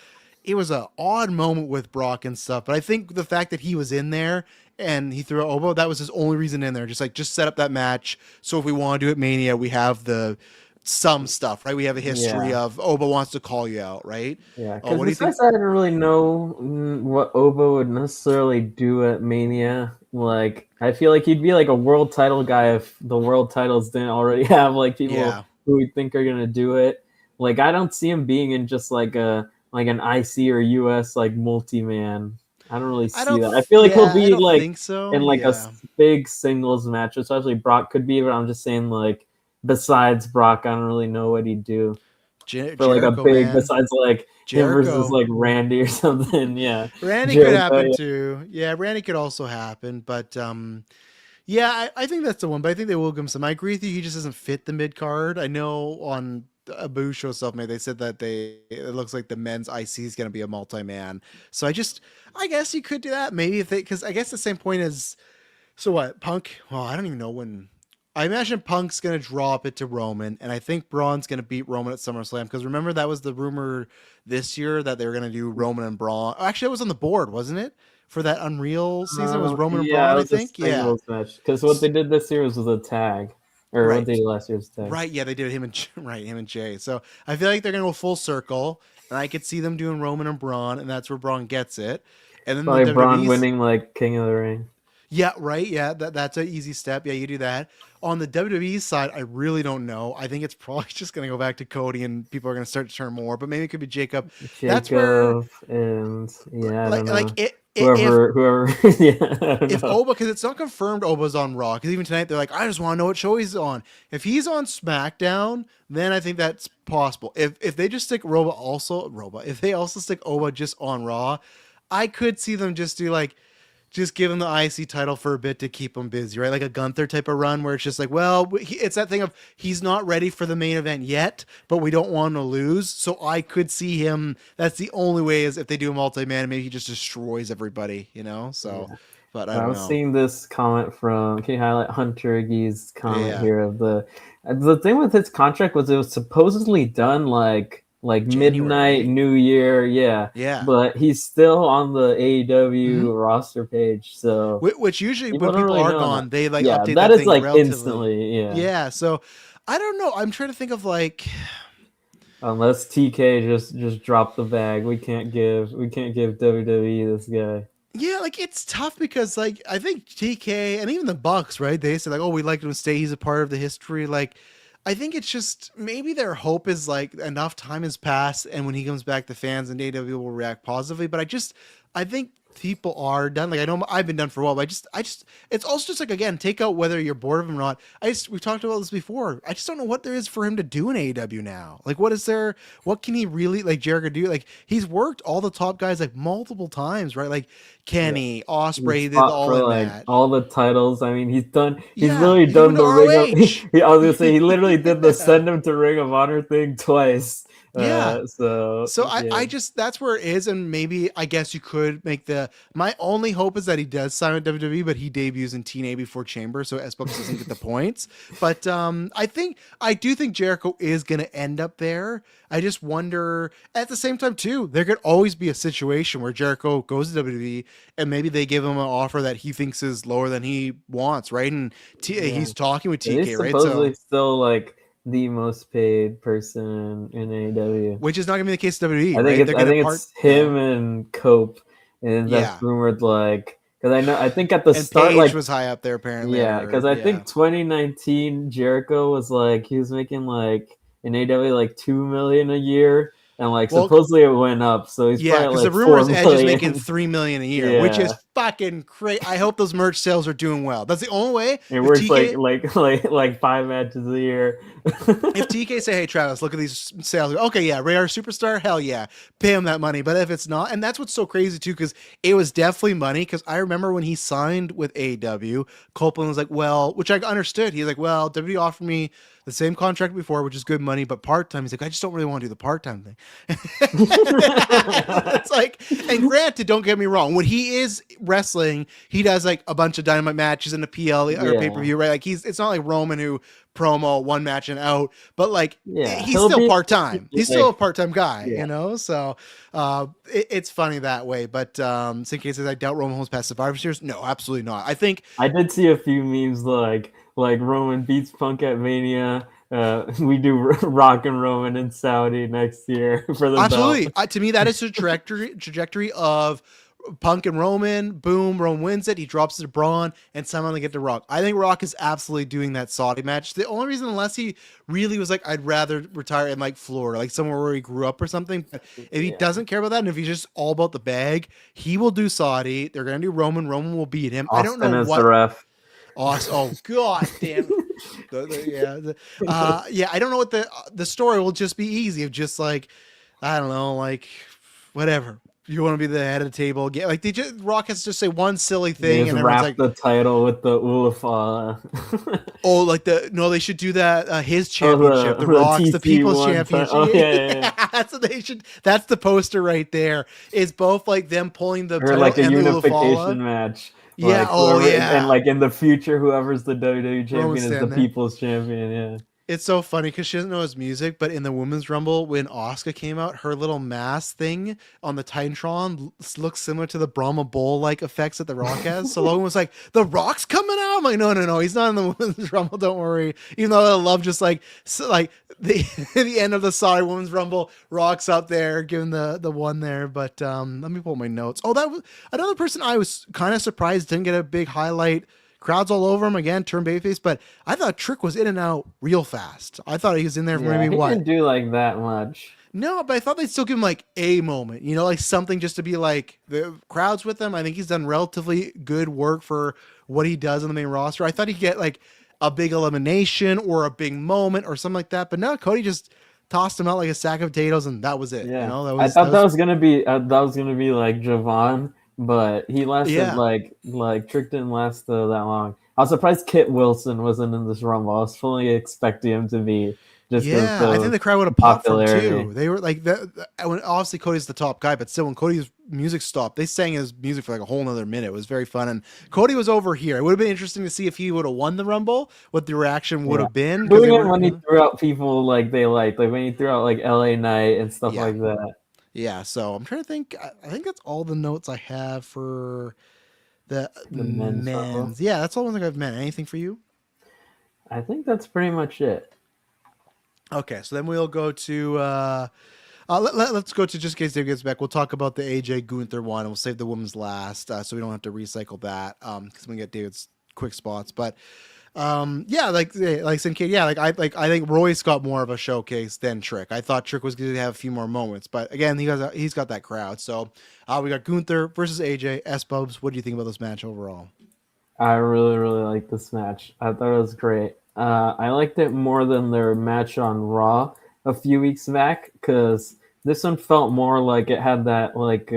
odd moment with Brock and stuff. But I think the fact that he was in there and he threw an elbow, that was his only reason in there. Just set up that match. So if we want to do it Mania, we have some stuff, right? We have a history of Oba wants to call you out, right? Yeah, because besides, I didn't really know what Oba would necessarily do at Mania. Like, I feel like he'd be like a world title guy if the world titles didn't already have like people who we think are gonna do it. Like, I don't see him being in just like an IC or US like multi-man. I don't really see that. I feel like he'll be like in like a big singles match, especially Brock could be, but I'm just saying like. Besides Brock, I don't really know what he'd do for like a big. Man. Besides like Jericho. Him versus like Randy or something. Yeah, Randy could happen too. Yeah, Randy could also happen. But yeah, I think that's the one. But I think they will give him some. I agree with you. He just doesn't fit the mid card. I know on Abu Show Self-Made they said that it looks like the men's IC is going to be a multi-man. So I guess you could do that maybe because I guess the same point is. So what Punk? Well, I don't even know when. I imagine Punk's going to drop it to Roman, and I think Braun's going to beat Roman at SummerSlam, because remember that was the rumor this year that they were going to do Roman and Braun. Actually, it was on the board, wasn't it? For that Unreal season, it was Roman and Braun, I think. Yeah, because what they did this year was a tag, or what they did last year was tag. Right, yeah, they did him and Jay. So I feel like they're going to go full circle, and I could see them doing Roman and Braun, and that's where Braun gets it. And then probably Braun winning like King of the Ring. Yeah, right. Yeah, that's an easy step. Yeah, you do that. On the WWE side, I really don't know. I think it's probably just going to go back to Cody, and people are going to start to turn more. But maybe it could be Jacob. That's where, and yeah, whoever. Yeah, if Oba, because it's not confirmed Oba's on Raw. Because even tonight they're like, I just want to know what show he's on. If he's on SmackDown, then I think that's possible. If they just stick if they also stick Oba just on Raw, I could see them just do like. Just give him the IC title for a bit to keep him busy, right? Like a Gunther type of run where it's just like, well, it's that thing of he's not ready for the main event yet, but we don't want him to lose. So I could see him. That's the only way is if they do a multi-man, maybe he just destroys everybody, you know? So, but I don't know. I was seeing this comment from, can you highlight Hunter Iggy's comment here of the thing with his contract was it was supposedly done like January. Midnight New Year, yeah. But he's still on the AEW roster page, so which usually when people really are gone, they like update that is thing like relatively. Instantly, yeah. So I don't know. I'm trying to think of like unless TK just dropped the bag, we can't give WWE this guy. Yeah, like it's tough because like I think TK and even the Bucks, right? They said like, oh, we'd like him to stay. He's a part of the history, like. I think it's just maybe their hope is like enough time has passed, and when he comes back, the fans and AEW will react positively. But I think people are done. Like I know I've been done for a while, but I just it's also just like again, take out whether you're bored of him or not. We've talked about this before. I just don't know what there is for him to do in AEW now. Like what is there? What can he really like Jericho do? Like he's worked all the top guys like multiple times, right? Like Kenny, Ospreay, they did all in like that. All the titles. I mean, he's literally done the Ring of. I was gonna say he literally did the send him to Ring of Honor thing twice. Yeah. So I just that's where it is, and maybe I guess you could make my only hope is that he does sign with WWE, but he debuts in TNA before Chamber, so S-Bucks doesn't get the points. But I do think Jericho is gonna end up there. I just wonder at the same time too, there could always be a situation where Jericho goes to WWE and maybe they give him an offer that he thinks is lower than he wants, right? And he's talking with TK, right? So still like the most paid person in AEW, which is not gonna be the case with WWE. I think it's him and Cope, and that's rumored like because I think at the start Paige was high up there apparently. Yeah, because I think 2019 Jericho was like he was making like in AEW like $2 million a year. And supposedly it went up, so he's probably because like the rumor is $4 Edge is making $3 million a year, which is fucking crazy. I hope those merch sales are doing well. That's the only way. It If works TK, like 5 matches a year. if TK say, "Hey Travis, look at these sales," okay, yeah, rare superstar, hell yeah, pay him that money. But if it's not, and that's what's so crazy too, because it was definitely money. Because I remember when he signed with AEW, Copeland was like, "Well," which I understood. He's like, "Well, WWE offered me the same contract before, which is good money, but part time." He's like, "I just don't really want to do the part time thing." It's like, and granted, don't get me wrong, when he is wrestling, he does like a bunch of Dynamite matches in the PL or pay per view, right? Like it's not like Roman who promo one match and out, but like he's still part time. He's still a part time guy, you know. So it's funny that way. But in case I doubt Roman holds past Survivor Series. No, absolutely not. I think I did see a few memes like Roman beats Punk at Mania. We do Rock and Roman in Saudi next year for the absolutely. belt. To me, that is the trajectory of Punk and Roman. Boom, Roman wins it. He drops it to Braun, and somehow they get to Rock. I think Rock is absolutely doing that Saudi match. The only reason, unless he really was like, I'd rather retire in like Florida, like somewhere where he grew up or something. But if he doesn't care about that, and if he's just all about the bag, he will do Saudi. They're gonna do Roman. Roman will beat him. Austin I don't know as what. The ref. Oh god damn. I don't know what the story will just be easy of just like, I don't know, like whatever. You want to be the head of the table? Get like Rock has to just say one silly thing, and everyone's like, the title with the Ulafa. oh, like they should do that. His championship, the Rock's the People's Championship. Oh, yeah. That's what they should. That's the poster right there. Is both like them pulling the or title like a and unification match. Yeah. And like in the future, whoever's the WWE champion is the People's Champion. Yeah. It's so funny because she doesn't know his music, but in the Women's Rumble, when Asuka came out, her little mask thing on the Titantron looks similar to the Brahma Bull like effects that The Rock has. So Logan was like, "The Rock's coming out." I'm like, no, he's not in the Women's Rumble. Don't worry. Even though I love just like the end of the Saudi Women's Rumble, Rock's up there giving the one there. But let me pull my notes. Oh, that was another person I was kind of surprised didn't get a big highlight. Crowds all over him again, turn babyface, but I thought Trick was in and out real fast. I thought he was in there for maybe he didn't do like that much. No, but I thought they'd still give him like a moment, like something just to be like the crowds with him. I think he's done relatively good work for what he does on the main roster. I thought he'd get like a big elimination or a big moment or something like that, but no, Cody just tossed him out like a sack of potatoes, and that was it. Yeah, I thought that was gonna be like Javon. But he lasted like Trick didn't last that long. I was surprised Kit Wilson wasn't in this Rumble. I was fully expecting him to be. I think the crowd would have popped for him too. They were like when obviously Cody's the top guy, but still when Cody's music stopped, they sang his music for like a whole nother minute. It was very fun, and Cody was over here. It would have been interesting to see if he would have won the Rumble, what the reaction would have been. When he threw out people like when he threw out like LA Knight and stuff like that. Yeah, so I'm trying to think. I think that's all the notes I have for the men's. Yeah, that's all the ones I've meant. Anything for you? I think that's pretty much it. Okay, so then we'll go to let's go to, just in case Dave gets back, we'll talk about the AJ Gunther one, and we'll save the women's last, so we don't have to recycle that because we get David's quick spots. But like Sinclair, I think Royce got more of a showcase than Trick. I thought Trick was going to have a few more moments, but again, he's got that crowd. So we got Gunther versus AJ. S-Bubs, what do you think about this match overall? I really, really like this match. I thought it was great. I liked it more than their match on Raw a few weeks back, because this one felt more like it had that like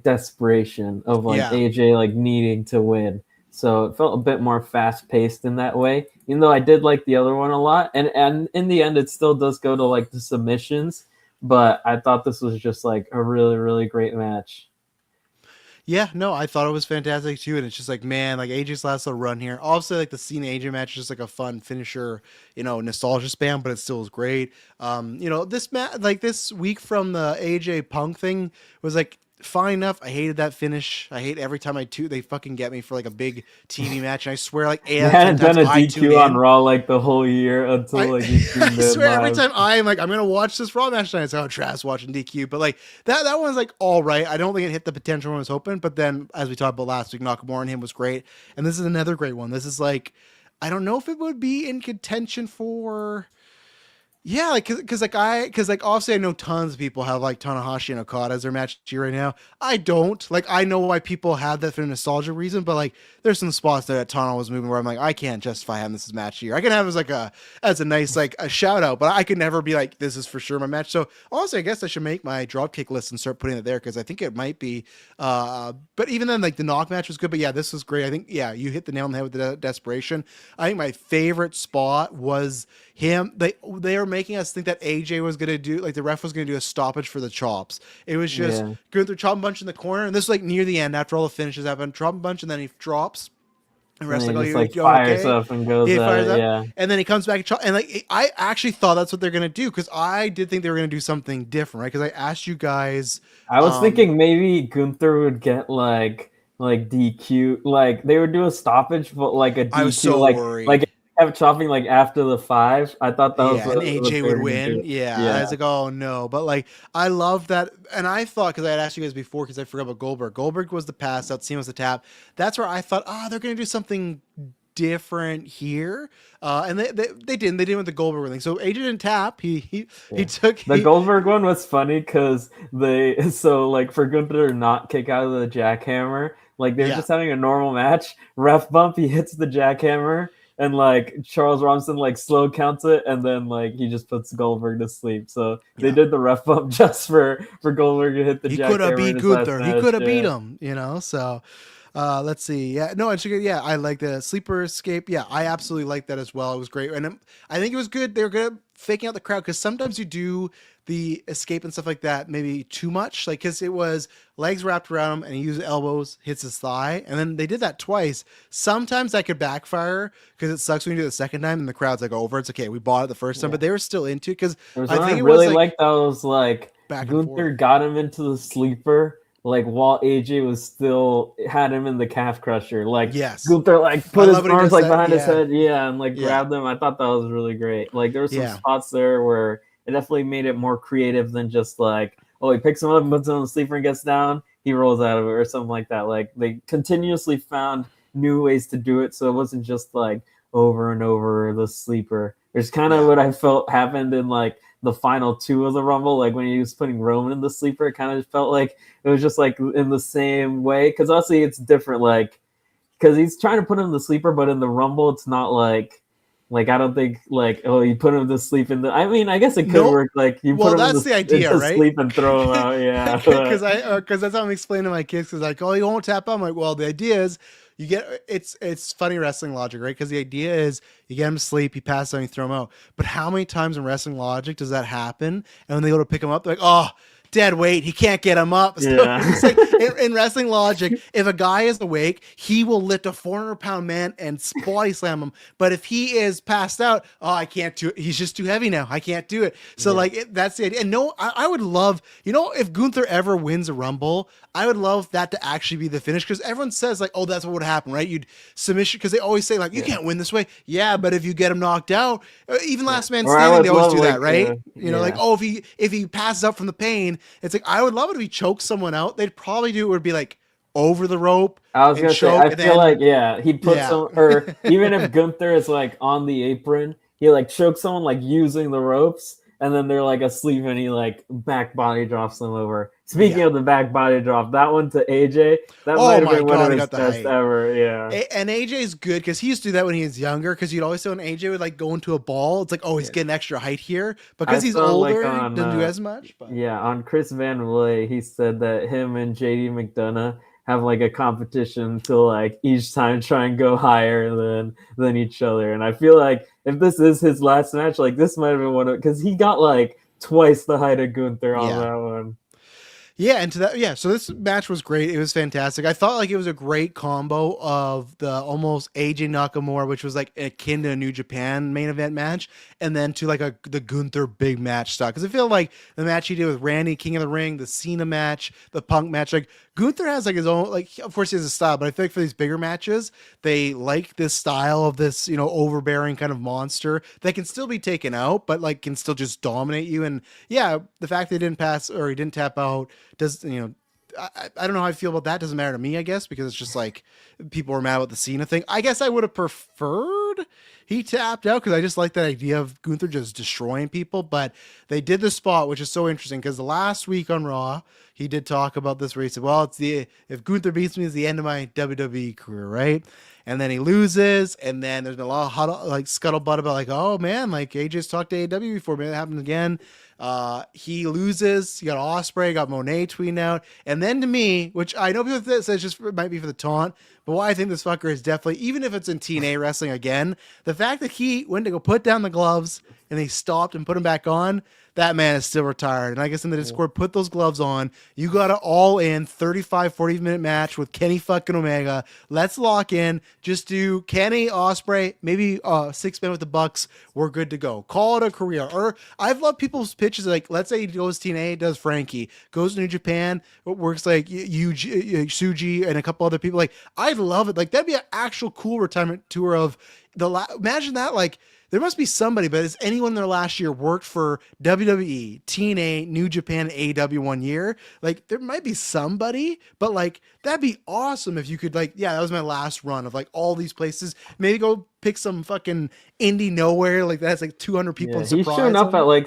desperation of AJ like needing to win. So it felt a bit more fast-paced in that way, even though I did like the other one a lot. And in the end, it still does go to like the submissions, but I thought this was just like a really, really great match. Yeah, no, I thought it was fantastic too, and it's just like, man, like AJ's last little run here. Obviously, like the Cena AJ match is just like a fun finisher, nostalgia spam, but it still is great. This this week from the AJ Punk thing was like fine enough. I hated that finish. I hate every time they fucking get me for like a big TV match, and I swear like I hadn't done a DQ on Raw like the whole year until I swear every time I'm like, I'm gonna watch this Raw match tonight. It's how Travis watching DQ, but like that one's like all right. I don't think it hit the potential I was hoping, but then as we talked about last week, Nakamura and him was great, and this is another great one. This is like, I don't know if it would be in contention for Yeah, like because like obviously I know tons of people have like Tanahashi and Okada as their match here right now. I don't like I know why people have that for a nostalgia reason, but like there's some spots that Tana was moving where I'm like I can't justify having this as match here. I can have it as like a nice like a shout out, but I could never be like this is for sure my match. So honestly, I guess I should make my dropkick list and start putting it there because I think it might be. But even then, like the knock match was good, but yeah, this was great. I think yeah, you hit the nail on the head with the desperation. I think my favorite spot was him. They were making us think that AJ was gonna do like the ref was gonna do a stoppage for the chops. It was just Yeah. going through chop and bunch in the corner, and this is like near the end after all the finishes happen. Chop and bunch, and then he drops. And the And ref's he like, "Oh, just you like doing fires okay?" up and goes He at fires it. up, Yeah. and then he comes back and chop. And like I actually thought that's what they're gonna do because I did think they were gonna do something different, right? Because I asked you guys. I was Um, thinking maybe Gunther would get like DQ, like they would do a stoppage, but like a I was DQ, so like worried. have chopping like after the 5. I thought that was Yeah, and what AJ they would were gonna win. do. Yeah, I Yeah, was like, oh no, but like I love that, and I thought because I had asked you guys before because I forgot about Goldberg. Goldberg was the pass out, Cena was the tap. That's where I thought, they're gonna do something different here, and they didn't. They didn't with the Goldberg thing. So AJ didn't tap. He yeah. took The he Goldberg one was funny because they so like for Gunther to not kick out of the jackhammer, like they're yeah just having a normal match. Ref bump, he hits the jackhammer, and like Charles Robinson like slow counts it, and then like he just puts Goldberg to sleep. So they yeah. did the ref bump just for Goldberg to hit the He could have jackhammer in beat his last Gunther. He match. could have beat Yeah. him. So let's see. Yeah, no, it's good. Yeah, I like the sleeper escape. Yeah, I absolutely like that as well. It was great, and I think it was good. They were good at faking out the crowd because sometimes you do the escape and stuff like that maybe too much. Like because it was legs wrapped around him and he used elbows, hits his thigh, and then they did that twice. Sometimes that could backfire because it sucks when you do it the second time and the crowd's like over. It's okay, we bought it the first time, Yeah. but they were still into it because There was I one I think it was really like liked that was like back and Gunther forth. got him into the sleeper like while AJ was still had him in the calf crusher. Like Yes, Gunther like I put his love when he arms does like that. behind his Yeah, head, yeah, and like yeah, grabbed him. I thought that was really great. Like there were some yeah. spots there where it definitely made it more creative than just like, oh, he picks him up and puts him on the sleeper and gets down, he rolls out of it or something like that. Like they continuously found new ways to do it, so it wasn't just like over and over the sleeper. There's kind of Yeah. what I felt happened in like the final 2 of the Rumble, like when he was putting Roman in the sleeper, it kind of felt like it was just like in the same way. Because obviously it's different, like because he's trying to put him to sleeper, but in the Rumble, it's not like I don't think like oh you put him to sleep in the. I mean, I guess it could No, work. Like you put well, him that's the idea, into right? sleep and throw him out. Yeah, Because because that's how I'm explaining to my kids. Because like, oh, you won't tap out. I'm like, well, the idea is you get it's funny wrestling logic, right? Because the idea is you get him to sleep, he passes out, you throw him out. But how many times in wrestling logic does that happen? And when they go to pick him up, they're like, oh, dead weight, he can't get him up. So yeah, it's like in wrestling logic, if a guy is awake, he will lift a 400-pound man and body slam him. But if he is passed out, oh, I can't do it. He's just too heavy now. I can't do it. So yeah. like that's the idea. And no, I would love, if Gunther ever wins a Rumble, I would love that to actually be the finish because everyone says like, oh, that's what would happen, right? You'd submission because they always say like, you Yeah. can't win this way. Yeah, but if you get him knocked out, even Yeah. Last Man Or I Standing, would they always love do like that, right? Like, yeah. oh, if he passes up from the pain, it's like I would love it if he chokes someone out. They'd probably do it would be like over the rope I was and gonna say, choke, I and feel like then yeah, he puts yeah, some, or even if Gunther is like on the apron, he like chokes someone like using the ropes, and then they're like asleep, and he like back body drops them over. Speaking yeah. of the back body drop, that one to AJ, that Oh might have my been one of god, he his got the best height. ever. Yeah, And AJ's good because he used to do that when he was younger. Because you'd always say when AJ would like go into a ball, it's like, oh, he's yeah. getting extra height here. I Because he's saw like older, he on doesn't do as much. But yeah on Chris Van Vliet, he said that him and JD McDonough have like a competition to like each time try and go higher than each other. And I feel like if this is his last match, like this might have been one of because he got like twice the height of Gunther on yeah, that one. yeah, and to that, yeah. So this match was great. It was fantastic. I thought like it was a great combo of the almost AJ Nakamura, which was like akin to a New Japan main event match, and then to like the Gunther big match style. Because I feel like the match he did with Randy, King of the Ring, the Cena match, the Punk match, like Gunther has like his own, like of course he has a style, but I feel like for these bigger matches, they like this style of this overbearing kind of monster that can still be taken out, but like can still just dominate you. And yeah, the fact they didn't pass or he didn't tap out does I don't know how I feel about that. Doesn't matter to me, I guess, because it's just like people were mad about the Cena thing. I guess I would have preferred he tapped out because I just like that idea of Gunther just destroying people. But they did the spot, which is so interesting because the last week on Raw, he did talk about this where he said, well, if Gunther beats me, it's the end of my WWE career, right? And then he loses, and then there's been a lot of scuttlebutt about like, oh man, like AJ's talked to AEW before, maybe that happens again. He loses. You got Ospreay, got Monet tweeting out, and then to me, which I know people say just it might be for the taunt, but why I think this fucker is definitely, even if it's in TNA wrestling again, the fact that he went to go put down the gloves and they stopped and put him back on. That man is still retired. And I guess in the Discord, put those gloves on. You got an all-in 35, 40-minute match with Kenny fucking Omega. Let's lock in. Just do Kenny, Ospreay, maybe 6 men with the Bucks. We're good to go. Call it a career. Or I've loved people's pitches like, let's say he goes TNA, does Frankie, goes to New Japan, works like Suji and a couple other people. Like, I'd love it. Like, that'd be an actual cool retirement tour of imagine that, like, there must be somebody, but has anyone in their last year worked for WWE, TNA, New Japan, AEW 1 year? Like, there might be somebody, but like, that'd be awesome if you could, like, yeah, that was my last run of like all these places. Maybe go pick some fucking indie nowhere, like that's like 200 people. Yeah, he's showing up at like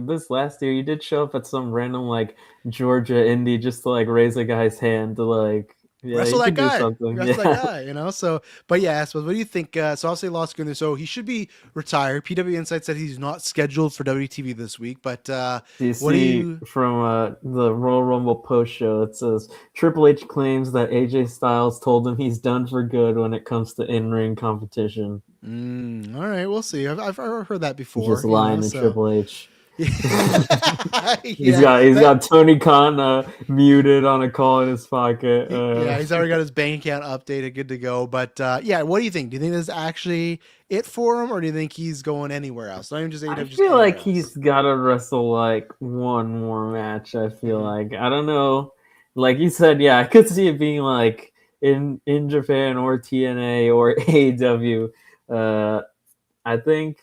this last year. He did show up at some random like Georgia indie just to like raise a guy's hand to like. Yeah, wrestle that guy. Wrestle that guy, you know? So, but yeah, I suppose, what do you think? So I'll say Lost Gunther. So he should be retired. PW Insight said he's not scheduled for WTV this week, but from the Royal Rumble post show, it says Triple H claims that AJ Styles told him he's done for good when it comes to in-ring competition. All right, we'll see. I've heard that before. He's just lying to Triple H. He's yeah, got Tony Khan muted on a call in his pocket. Yeah, he's already got his bank account updated, good to go. But yeah, what do you think? Do you think this is actually it for him, or do you think he's going anywhere else? Not even just AEW. I feel like he's got to wrestle like one more match. I feel like, I don't know. Like you said, yeah, I could see it being like in Japan or TNA or AEW. I think,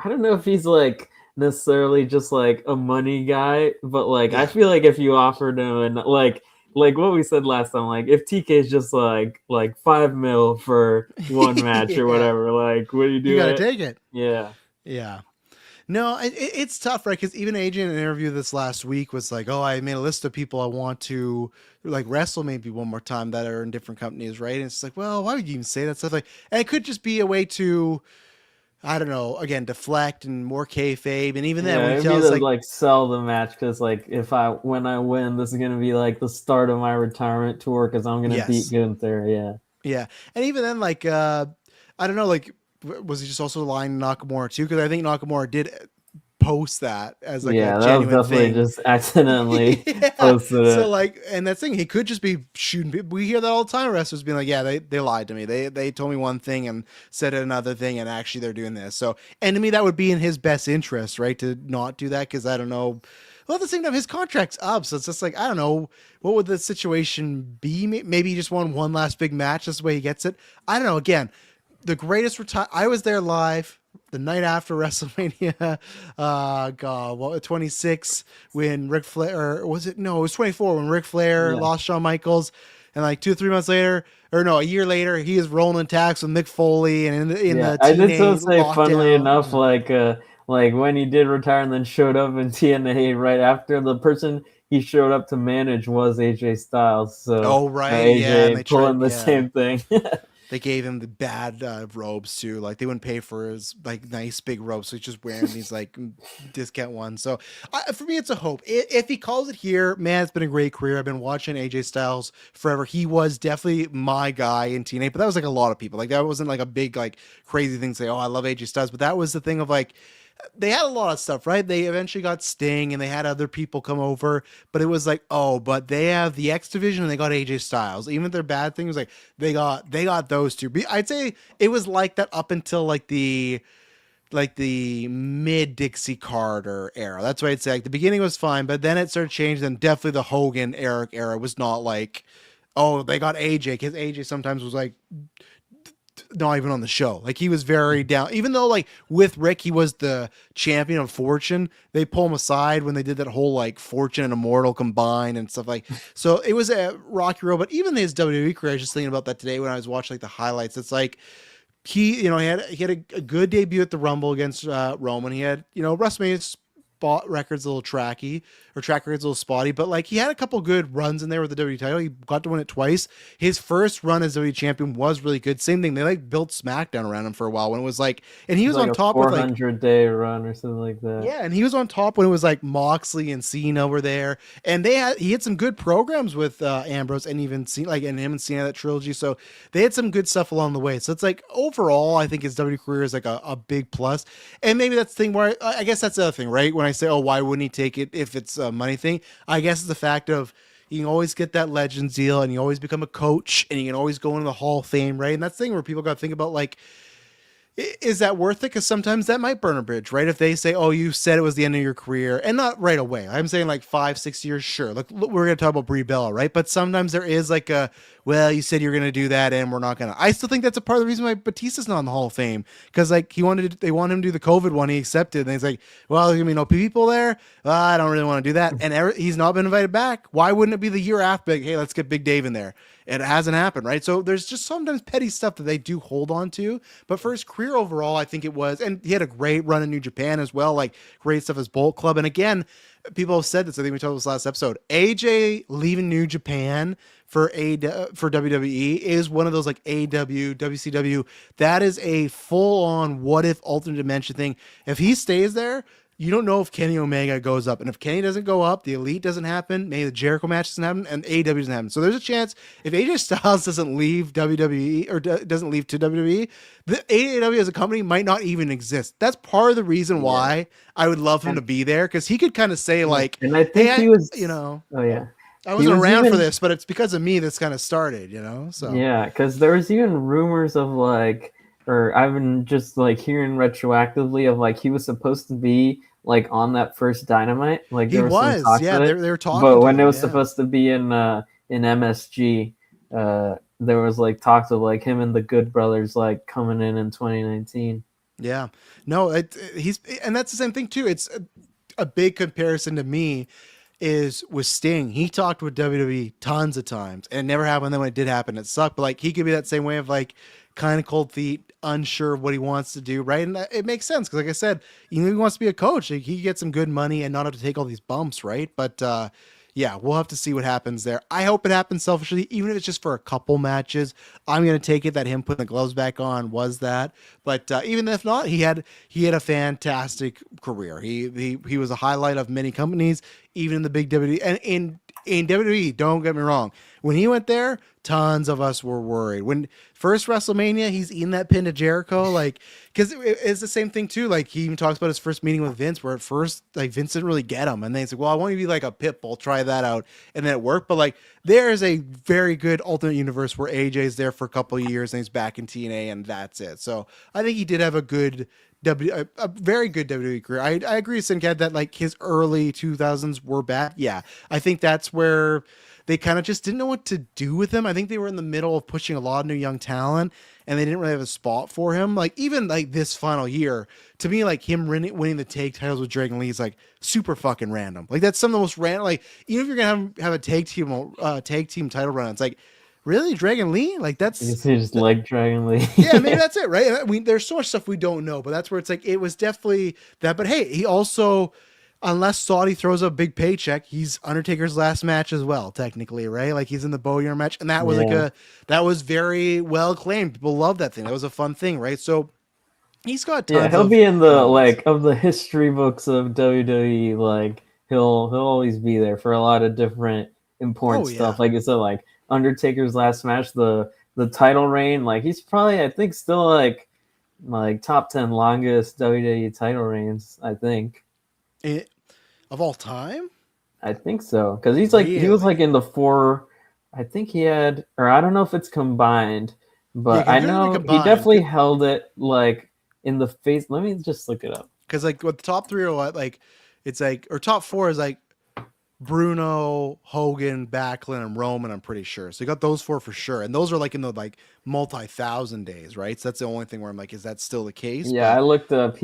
I don't know if he's like necessarily just like a money guy, but like I feel like if you offered him and like what we said last time, like if TK is just like $5 million for one match or whatever, like what do you do? You gotta take it. Yeah. No, it's tough, right? Because even AJ in an interview this last week was like, "Oh, I made a list of people I want to like wrestle maybe one more time that are in different companies, right?" And it's like, well, why would you even say that stuff? Like, and it could just be a way to, I don't know, again, deflect and more kayfabe, and even then, when he tells like sell the match because like when I win, this is gonna be like the start of my retirement tour because I'm gonna beat Gunther. Yeah, and even then, like I don't know, like was he just also lying to Nakamura too? Because I think Nakamura did post that as like a genuine that was definitely thing. Just accidentally posted it. So like, and that's thing, he could just be shooting people. We hear that all the time. Wrestlers being like, yeah, they lied to me. They told me one thing and said another thing, and actually they're doing this. So, and to me, that would be in his best interest, right, to not do that, because I don't know. Well, at the same time, his contract's up, so it's just like, I don't know, what would the situation be? Maybe he just won one last big match. That's the way he gets it. I don't know. Again, the greatest I was there live the night after WrestleMania. God, what, 26 when Ric Flair, or was it? No, it was 24 when Ric Flair lost Shawn Michaels, and like 2 or 3 months later, or no, a year later, he is rolling attacks with Mick Foley, and in the I did TNA say, lockdown. funnily enough, like when he did retire and then showed up in TNA right after, the person he showed up to manage was AJ Styles. So AJ pulling the same thing. They gave him the bad robes too. Like they wouldn't pay for his like nice big robes, so he's just wearing these like discount ones. So for me, it's a hope. If he calls it here, man, it's been a great career. I've been watching AJ Styles forever. He was definitely my guy in TNA, but that was like a lot of people. Like that wasn't like a big like crazy thing to say, "Oh, I love AJ Styles," but that was the thing of like, they had a lot of stuff, right? They eventually got Sting and they had other people come over, but it was like, oh, but they have the X division and they got AJ Styles. Even if they're bad things, like they got those two. I'd say it was like that up until like the mid Dixie Carter era. That's what I'd say. Like the beginning was fine, but then it started changing. And definitely the Hogan Eric era was not like, oh, they got AJ, because AJ sometimes was like not even on the show. Like he was very down, even though like with Rick, he was the champion of Fortune. They pull him aside when they did that whole like Fortune and Immortal combined and stuff like, so it was a rocky road. But even his WWE career, I was just thinking about that today when I was watching like the highlights. It's like, he had a good debut at the Rumble against Roman. He had, WrestleMania spot records a little track records a little spotty, but like he had a couple good runs in there with the WWE title. He got to win it twice. His first run as WWE champion was really good. Same thing. They like built SmackDown around him for a while when it was like, and he was like on top with like 400-day run or something like that. yeah, and he was on top when it was like Moxley and Cena were there, and he had some good programs with Ambrose and even Cena, like and him and Cena, that trilogy. So they had some good stuff along the way. So it's like overall, I think his WWE career is like a big plus. And maybe that's the thing where I guess that's the other thing, right? When I say, oh, why wouldn't he take it if it's a money thing? I guess it's the fact of you can always get that Legends deal, and you always become a coach, and you can always go into the Hall of Fame, right? And that's the thing where people got to think about like, is that worth it? Because sometimes that might burn a bridge, right? If they say, oh, you said it was the end of your career, and not right away. I'm saying like 5-6 years, sure. Look, we're going to talk about Brie Bella, right? But sometimes there is like well, you said you're going to do that, and we're not going to. I still think that's a part of the reason why Batista's not in the Hall of Fame. Because like they wanted him to do the COVID one, he accepted, and he's like, well, there's going to be no people there. I don't really want to do that. And he's not been invited back. Why wouldn't it be the year after? Like, hey, let's get Big Dave in there. It hasn't happened, right? So there's just sometimes petty stuff that they do hold on to. But for his career overall, I think it was, and he had a great run in New Japan as well, like great stuff as Bullet Club. And again, people have said this, I think we told this last episode, AJ leaving New Japan for WWE is one of those like AW, WCW. That is a full-on what-if alternate dimension thing. If he stays there, you don't know if Kenny Omega goes up. And if Kenny doesn't go up, the Elite doesn't happen, maybe the Jericho match doesn't happen, and AEW doesn't happen. So there's a chance if AJ Styles doesn't leave WWE or doesn't leave to WWE, the AEW as a company might not even exist. That's part of the reason why I would love him to be there, because he could kind of say like, and I think hey, he was, oh yeah, I wasn't around for this, but it's because of me that's kind of started, So yeah, because there was even rumors of like, or I've been just like hearing retroactively of like he was supposed to be like on that first Dynamite, like he was, yeah, they were talking. But when it was supposed to be in MSG, there was like talks of like him and the Good Brothers like coming in 2019. Yeah, no, he's, and that's the same thing too. It's a big comparison to me is with Sting. He talked with WWE tons of times, and it never happened. Then when it did happen, it sucked. But like he could be that same way of like kind of cold feet, unsure of what he wants to do, right? And it makes sense because, like I said, he wants to be a coach. Like, he can get some good money and not have to take all these bumps, right? But yeah, we'll have to see what happens there. I hope it happens selfishly, even if it's just for a couple matches. I'm gonna take it that him putting the gloves back on was that. But even if not, he had a fantastic career. He was a highlight of many companies, even in the big WWE and in WWE. Don't get me wrong. When he went there, tons of us were worried. When first WrestleMania, he's eating that pin to Jericho, like, because it's the same thing too. Like he even talks about his first meeting with Vince, where at first like Vince didn't really get him, and then he's like, "Well, I want you to be like a pit bull. Try that out," and then it worked. But like, there is a very good alternate universe where AJ's there for a couple of years and he's back in TNA, and that's it. So I think he did have a very good WWE career. I agree with Sincad that like his early 2000s were bad. Yeah, I think that's where they kind of just didn't know what to do with him. I think they were in the middle of pushing a lot of new young talent, and they didn't really have a spot for him. Like even like this final year, to me, like him winning the tag titles with Dragon Lee is like super fucking random. Like that's some of the most random. Like even if you're gonna have a tag team title run, it's like, really, Dragon Lee? Like that's just like Dragon Lee. Yeah, maybe that's it, right? There's so much stuff we don't know, but that's where it's like it was definitely that. But hey, he also, unless Saudi throws a big paycheck, he's Undertaker's last match as well, technically, right? Like he's in the Bowyern match, and that was that was very well acclaimed. People love that thing. That was a fun thing, right? So he's got tons he'll be in the like of the history books of WWE. Like he'll always be there for a lot of different important stuff. Like I said, like Undertaker's last match, the title reign, like he's probably, I think, still like top 10 longest WWE title reigns, I think. Of all time? I think so, because he's like he was like in the 4. I think he had, or I don't know if it's combined, but I know he definitely held it like in the face. Let me just look it up. Because like what the top 3 are, what, like it's like, or top 4 is like Bruno, Hogan, Backlund, and Roman, I'm pretty sure. So you got those 4 for sure. And those are like in the like multi-thousand days, right? So that's the only thing where I'm like, is that still the case? Yeah, I looked up.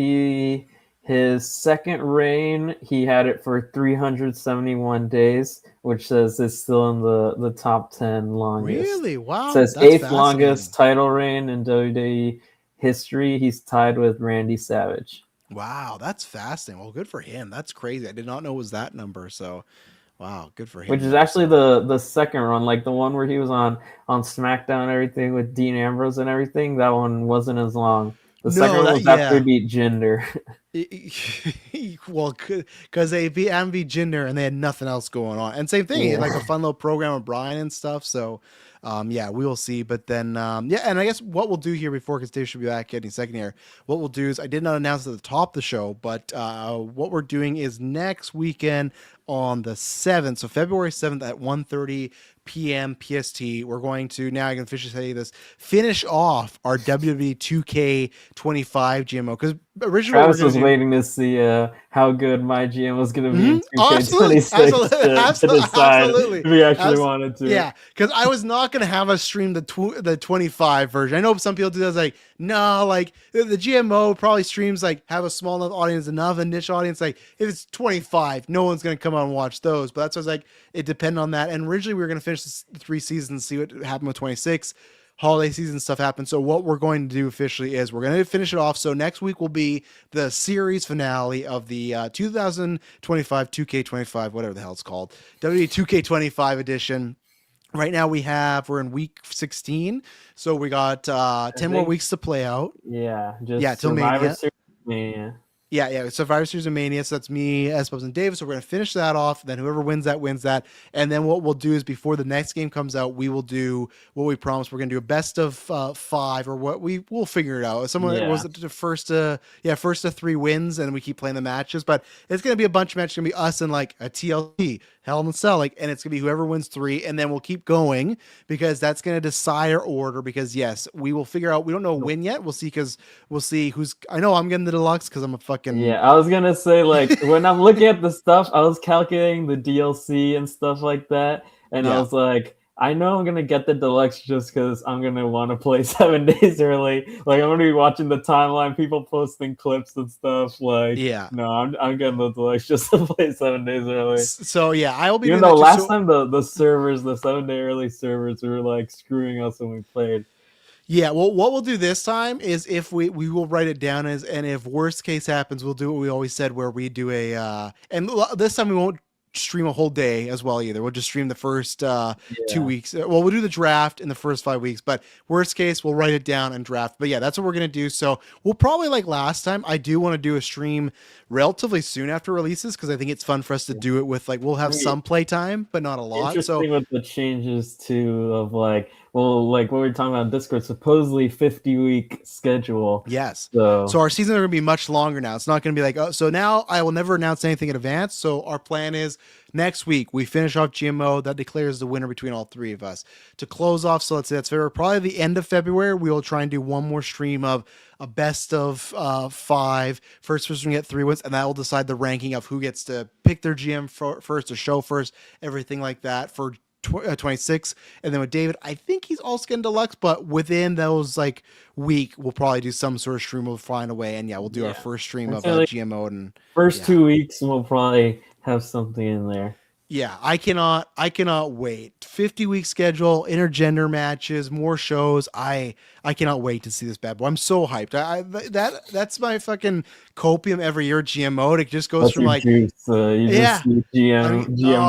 His second reign, he had it for 371 days, which says it's still in the top 10 longest. Really? Wow. It says 8th longest title reign in WWE. history, he's tied with Randy Savage. Wow, that's fascinating. Well, good for him. That's crazy. I did not know it was that number. So, wow, good for Which him is there. actually So, the second run, like the one where he was on SmackDown and everything with Dean Ambrose and everything. That one wasn't as long. The second no, one that was after he yeah. beat Jinder. Well, because they beat Ambi Jinder and they had nothing else going on. And same thing, he had like a Yeah, fun little program with Brian and stuff. So, yeah, we will see. But then, yeah, and I guess what we'll do here before, because Dave should be back any second here, what we'll do is I did not announce at the top of the show, but what we're doing is next weekend on the 7th, so February 7th at 1:30 p.m. PST, we're going to, now I can officially say this, finish off our WWE 2K25 GMO. Because originally what we're Travis going was to do, waiting to see how good my GM was going to be in oh, absolutely, 2K26 absolutely, to decide absolutely, if he actually absolutely. wanted to. Yeah, because I was not gonna have us stream the 25 version. I know some people do that. Like, no, like the GMO probably streams like have a small enough audience, enough a niche audience. Like if it's 25, no one's gonna come out and watch those. But that's what I was like. It depended on that. And originally we were gonna finish the 3 seasons, see what happened with 26. Holiday season stuff happened. So what we're going to do officially is we're going to finish it off. So next week will be the series finale of the 2025 2K25, whatever the hell it's called, WWE 2K25 edition. Right now we're in week 16, so we got I 10 more think, weeks to play out. yeah, Yeah, just till Survivor Mania. Series Mania. Yeah, Survivor Series of Mania. So that's me, Espos, and Davis. So we're gonna finish that off. Then whoever wins that wins that. And then what we'll do is before the next game comes out, we will do what we promised. We're gonna do a best of 5, or what we'll figure it out. Someone was Yeah, it the first to 3 wins, and we keep playing the matches. But it's gonna be a bunch of matches. It's gonna be us and like a TLC, Hell in a Cell, like, and it's gonna be whoever wins 3, and then we'll keep going because that's gonna decide our order. Because yes, we will figure out. We don't know when yet. We'll see because we'll see who's. I know I'm getting the deluxe because I'm a fucking. yeah. I was gonna say, like, when I'm looking at the stuff, I was calculating the DLC and stuff like that, and I Yeah. was like, I know I'm gonna get the deluxe just because I'm gonna want to play 7 days early. Like, I'm gonna be watching the timeline, people posting clips and stuff. Like, Yeah. no, I'm getting the deluxe just to play 7 days early. So yeah, I will be Even doing though that just last so. time the servers, the 7 day early servers, were like screwing us when we played. Yeah, well, what we'll do this time is if we will write it down as, and if worst case happens, we'll do what we always said, where we do a this time we won't stream a whole day as well either. We'll just stream the first 2 weeks. Well, we'll do the draft in the first 5 weeks, but worst case we'll write it down and draft. But yeah, that's what we're gonna do. So we'll probably, like last time, I do want to do a stream relatively soon after releases because I think it's fun for us to do it with, like, we'll have some play time, but not a lot. So Interesting with the changes too of like, well, like what we were talking about in Discord, supposedly 50-week schedule. yes. So So our seasons are going to be much longer now. It's not going to be like, oh, so now I will never announce anything in advance. So our plan is next week we finish off GMO. That declares the winner between all 3 of us. To close off, so let's say that's February, probably the end of February, we will try and do one more stream of a best of 5. First person to get 3 wins, and that will decide the ranking of who gets to pick their GM first, or show first, everything like that for 26. And then with David, I think he's also getting deluxe, but within those like week we'll probably do some sort of stream. We'll find a way, and yeah, we'll do our first stream of like GMO. And first yeah. 2 weeks we'll probably have something in there. Yeah, I cannot wait. 50-week schedule, intergender matches, more shows. I cannot wait to see this bad boy. I'm so hyped. That's my fucking copium every year. GMO. It just goes That's from your like, juice. You yeah, just see GM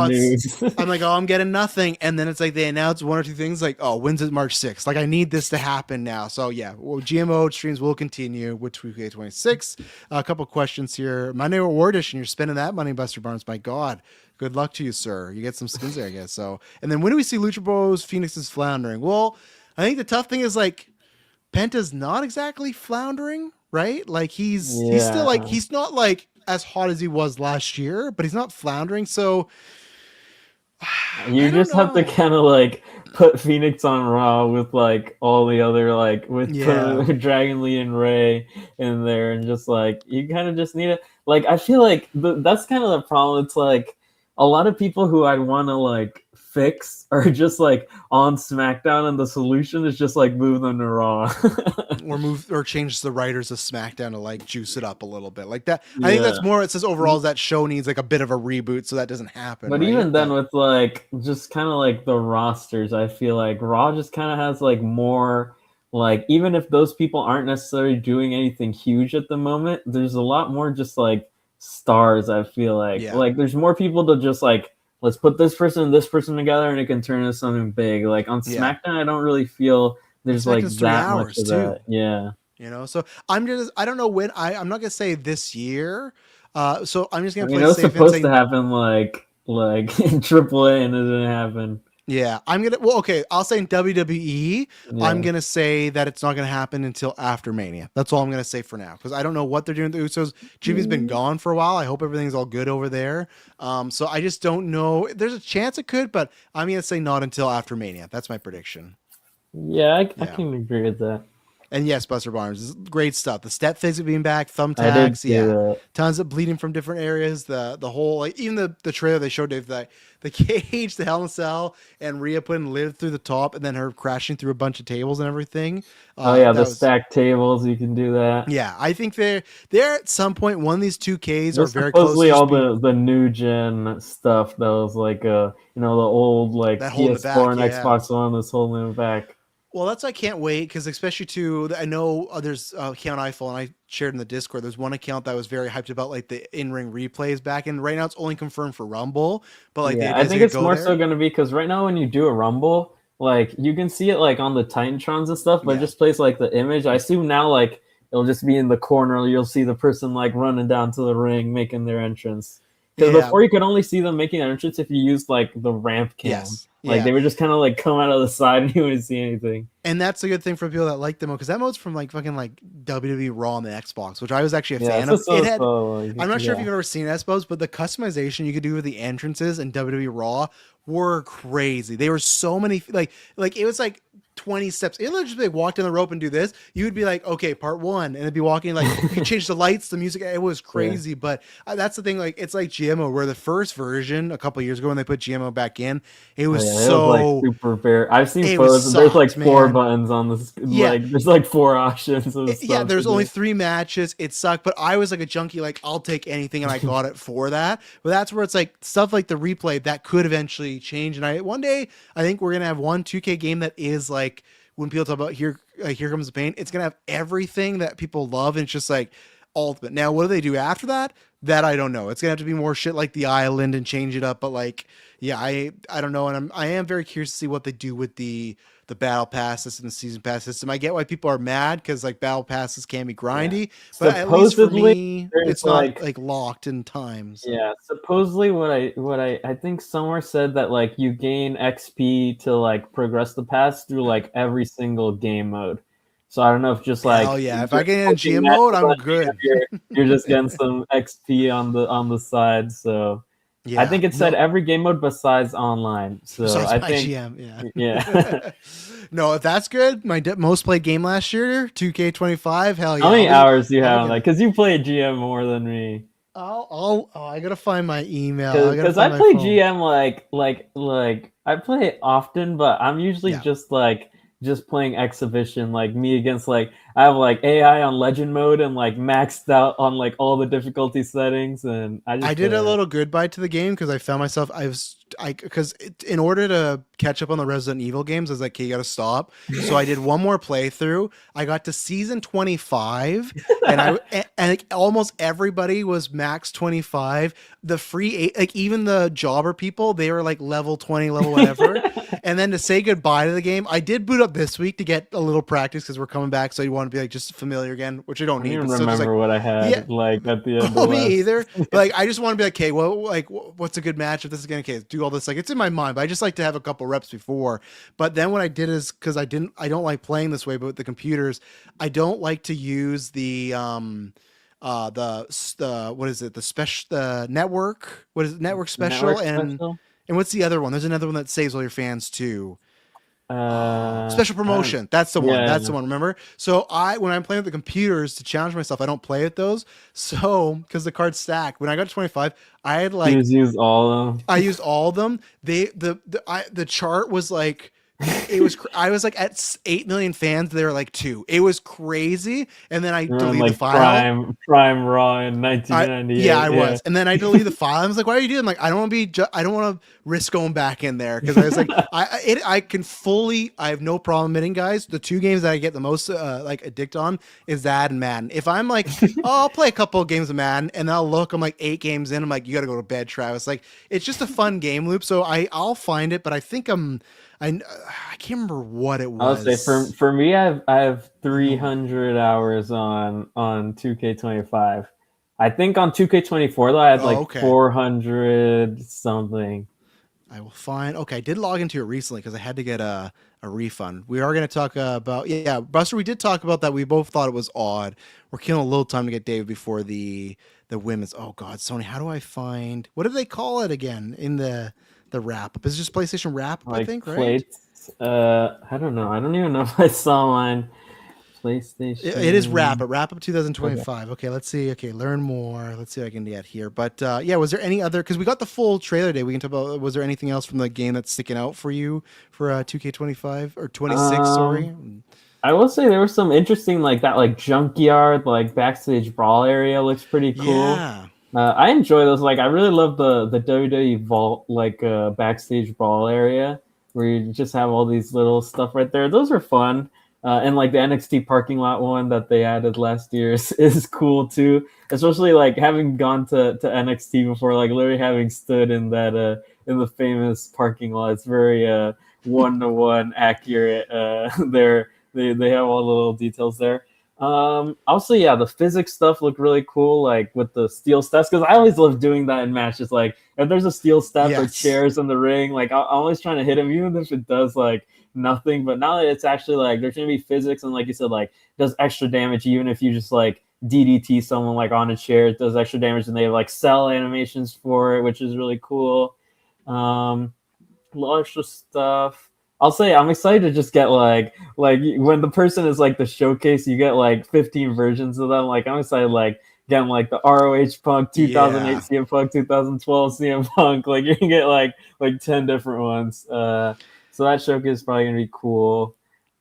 news. I'm like, oh, I'm getting nothing. And then it's like they announce 1 or 2 things like, oh, when's it March 6th? Like, I need this to happen now. So yeah, well, GMO streams will continue with 2K26. A couple questions here. Monday Reward Edition, you're spending that money, Buster Barnes. My God. Good luck to you, sir. You get some skins there, I guess. So, and then when do we see Lucha Bros Phoenix is floundering? Well, I think the tough thing is like Penta's not exactly floundering, right? Like he's still like, he's not like as hot as he was last year, but he's not floundering. So you just have to kind of like put Phoenix on Raw with like all the other, like with Dragon Lee and Ray in there, and just like you kind of just need it. Like I feel like that's kind of the problem. It's like a lot of people who I want to like fix are just like on SmackDown, and the solution is just like move them to Raw. or change the writers of SmackDown to like juice it up a little bit like that. I think that's more, it says overall that show needs like a bit of a reboot, so that doesn't happen. But right? even then, with like just kind of like the rosters, I feel like Raw just kind of has like more like even if those people aren't necessarily doing anything huge at the moment, there's a lot more just like stars. I feel Yeah. like there's more people to just like let's put this person and this person together and it can turn into something big. Like on Yeah. SmackDown, I don't really feel And there's like SmackDown's 3 that much hours of too. that. Yeah. You know, so I don't know when I'm not gonna say this year. So I'm just I gonna mean, play it it was safe and supposed to say happen like in AAA and it didn't happen. yeah. I'll say in WWE, I'm Yeah. gonna say that it's not gonna happen until after Mania. That's all I'm gonna say for now because I don't know what they're doing with the Usos. Jimmy's been gone for a while. I hope everything's all good over there. So I just don't know. There's a chance it could, but I'm gonna say not until after Mania. That's my prediction. Yeah, I Yeah. can agree with that. And yes, Buster Barnes is great stuff. The step physics being back, I did thumbtacks, see yeah, that. tons of bleeding from different areas. The whole like even the trailer they showed Dave the cage, the Hell in a Cell, and Rhea putting lid through the top, and then her crashing through a bunch of tables and everything. Oh yeah, That the was stacked tables, you can do that. yeah. I think they're at some point. One of these 2Ks are There's very close to supposedly all just being the new gen stuff that was like you know, the old like that hole in the PS4 back. and Yeah. Xbox One that's holding it back. Well, that's why I can't wait because especially too, I know there's account I follow and I shared in the Discord. There's one account that was very hyped about like the in-ring replays back, and right now it's only confirmed for Rumble. But like the Yeah, idea I is they think could it's go more there. so going to be because right now when you do a Rumble, like you can see it like on the Titantrons and stuff, but Yeah. it just plays like the image. I assume now like it'll just be in the corner. You'll see the person like running down to the ring making their entrance. Because Yeah. before you could only see them making their entrance if you used like the ramp cam. Yes. Like Yeah. they would just kind of like come out of the side and you wouldn't see anything. And that's a good thing for people that like the mode because that mode's from like fucking like WWE Raw on the Xbox, which I was actually a Yeah, fan so, of. so, It had. so, I'm not sure if yeah. you've ever seen it, I suppose, but the customization you could do with the entrances in WWE Raw were crazy. They were so many like it was like 20 steps. It would just be like walk down the rope and do this. You would be like, okay, part one, and it'd be walking like you change the lights, the music. It was crazy, yeah. But that's the thing. Like it's like GMO, where the first version a couple years ago when they put GMO back in, it was so it was like super fair. I've seen it photos. Sucked, there's like 4 man. buttons on this. Yeah. Like there's like 4 options. Yeah, there's only 3 matches. It sucked, but I was like a junkie. Like I'll take anything, and I got it for that. But that's where it's like stuff like the replay that could eventually change. And one day I think we're gonna have one 2K game that is like. When people talk about here comes the pain, it's gonna have everything that people love, and it's just like ultimate. Now, what do they do after that? That I don't know. It's gonna have to be more shit like the island and change it up. But like, yeah, I don't know, and I am very curious to see what they do with the battle pass system, the season pass system. I get why people are mad because like battle passes can be grindy, but at least for me, it's not like locked in times. So. Yeah, supposedly what I think somewhere said that like you gain XP to like progress the pass through like every single game mode. So I don't know if just like hell yeah, if I get in GM mode, I'm good. You're just getting some XP on the side. So yeah, I think it said every game mode besides online. So besides I think GM, yeah. No, if that's good, my most played game last year, 2K25. Hell yeah! How many hours do you have on that? Because you played GM more than me. I gotta find my email. Because I play GM like I play it often, but I'm usually just playing exhibition, like me against like I have like AI on legend mode and like maxed out on like all the difficulty settings, and I did a little goodbye to the game because I found myself because in order to catch up on the Resident Evil games, I was like, okay, you gotta stop. So I did one more playthrough. I got to season 25, and like almost everybody was max 25. The free like even the jobber people, they were like level 20, level whatever. And then to say goodbye to the game, I did boot up this week to get a little practice because we're coming back. So you want to be like just familiar again, which I don't need. I don't remember what I had like at the end. Me either. But, like I just want to be like, okay, well, like what's a good match if this is gonna do all this? Like it's in my mind, but I just like to have a couple reps before. But then what I did is because I don't like playing this way, but with the computers, I don't like to use the what is it? The network. What is it? Network special and what's the other one? There's another one that saves all your fans too. Special promotion. That's the one. That's the one. Remember? So when I'm playing with the computers to challenge myself, I don't play with those. So because the cards stack. When I got to 25, I had like used all of them. I used all of them. The chart was like It was I was like at 8 million fans. They were like 2. It was crazy. And then I You're in deleted the like file. prime Raw in Yeah, 1998. I Yeah. was, and then I deleted the file. I was like, "Why are you doing?" Like, I don't want to be. I don't want to risk going back in there because I was like, I can fully. I have no problem admitting, guys. The 2 games that I get the most like addict on is that and Madden. If I'm like, oh, I'll play a couple of games of Madden, and I'll look. I'm like 8 games in. I'm like, you got to go to bed, Travis. Like, it's just a fun game loop. So I'll find it, but I think I can't remember what it I'll say was. for me, I have No. 300 hours on 2K25. I think on 2K24 though I had Oh, like okay. 400 something. I will find. Okay, I did log into it recently because I had to get a refund. We are going to talk about yeah, Buster. We did talk about that. We both thought it was odd. We're killing a little time to get Dave before the women's. Oh God, Sony, how do I find what do they call it again in the wrap up? It's just PlayStation wrap up, I Like think, right? plates. I don't know. I don't even know if I saw mine. It is PlayStation. wrap up Okay. 2025. Okay, let's see. Okay, learn more. Let's see what I can get here. But yeah, was there any other? Because we got the full trailer day. We can talk about. Was there anything else from the game that's sticking out for you for 2K25 or 26? Um, Sorry. I will say there was some interesting like that like junkyard like backstage brawl area looks pretty cool. Yeah. I enjoy those. Like I really love the WWE Vault like backstage brawl area where you just have all these little stuff right there. Those are fun. And like the NXT parking lot one that they added last year is cool too. Especially like having gone to NXT before, like literally having stood in that in the famous parking lot. It's very 1-to-1 accurate. They have all the little details there. Also, yeah, the physics stuff looked really cool, like with the steel steps, because I always love doing that in matches. Like, if there's a steel step or Yes. chairs in the ring, like I'm always trying to hit him, even if it does like nothing. But now that it's actually like there's gonna be physics, and like you said, like does extra damage, even if you just like DDT someone like on a chair, it does extra damage, and they have like cell animations for it, which is really cool. Um, Launch of stuff. I'll say I'm excited to just get like when the person is like the showcase, you get like 15 versions of them. Like I'm excited like getting like the ROH Punk 2008 Yeah. CM Punk 2012 CM Punk. Like you can get like 10 different ones. So that showcase is probably gonna be cool.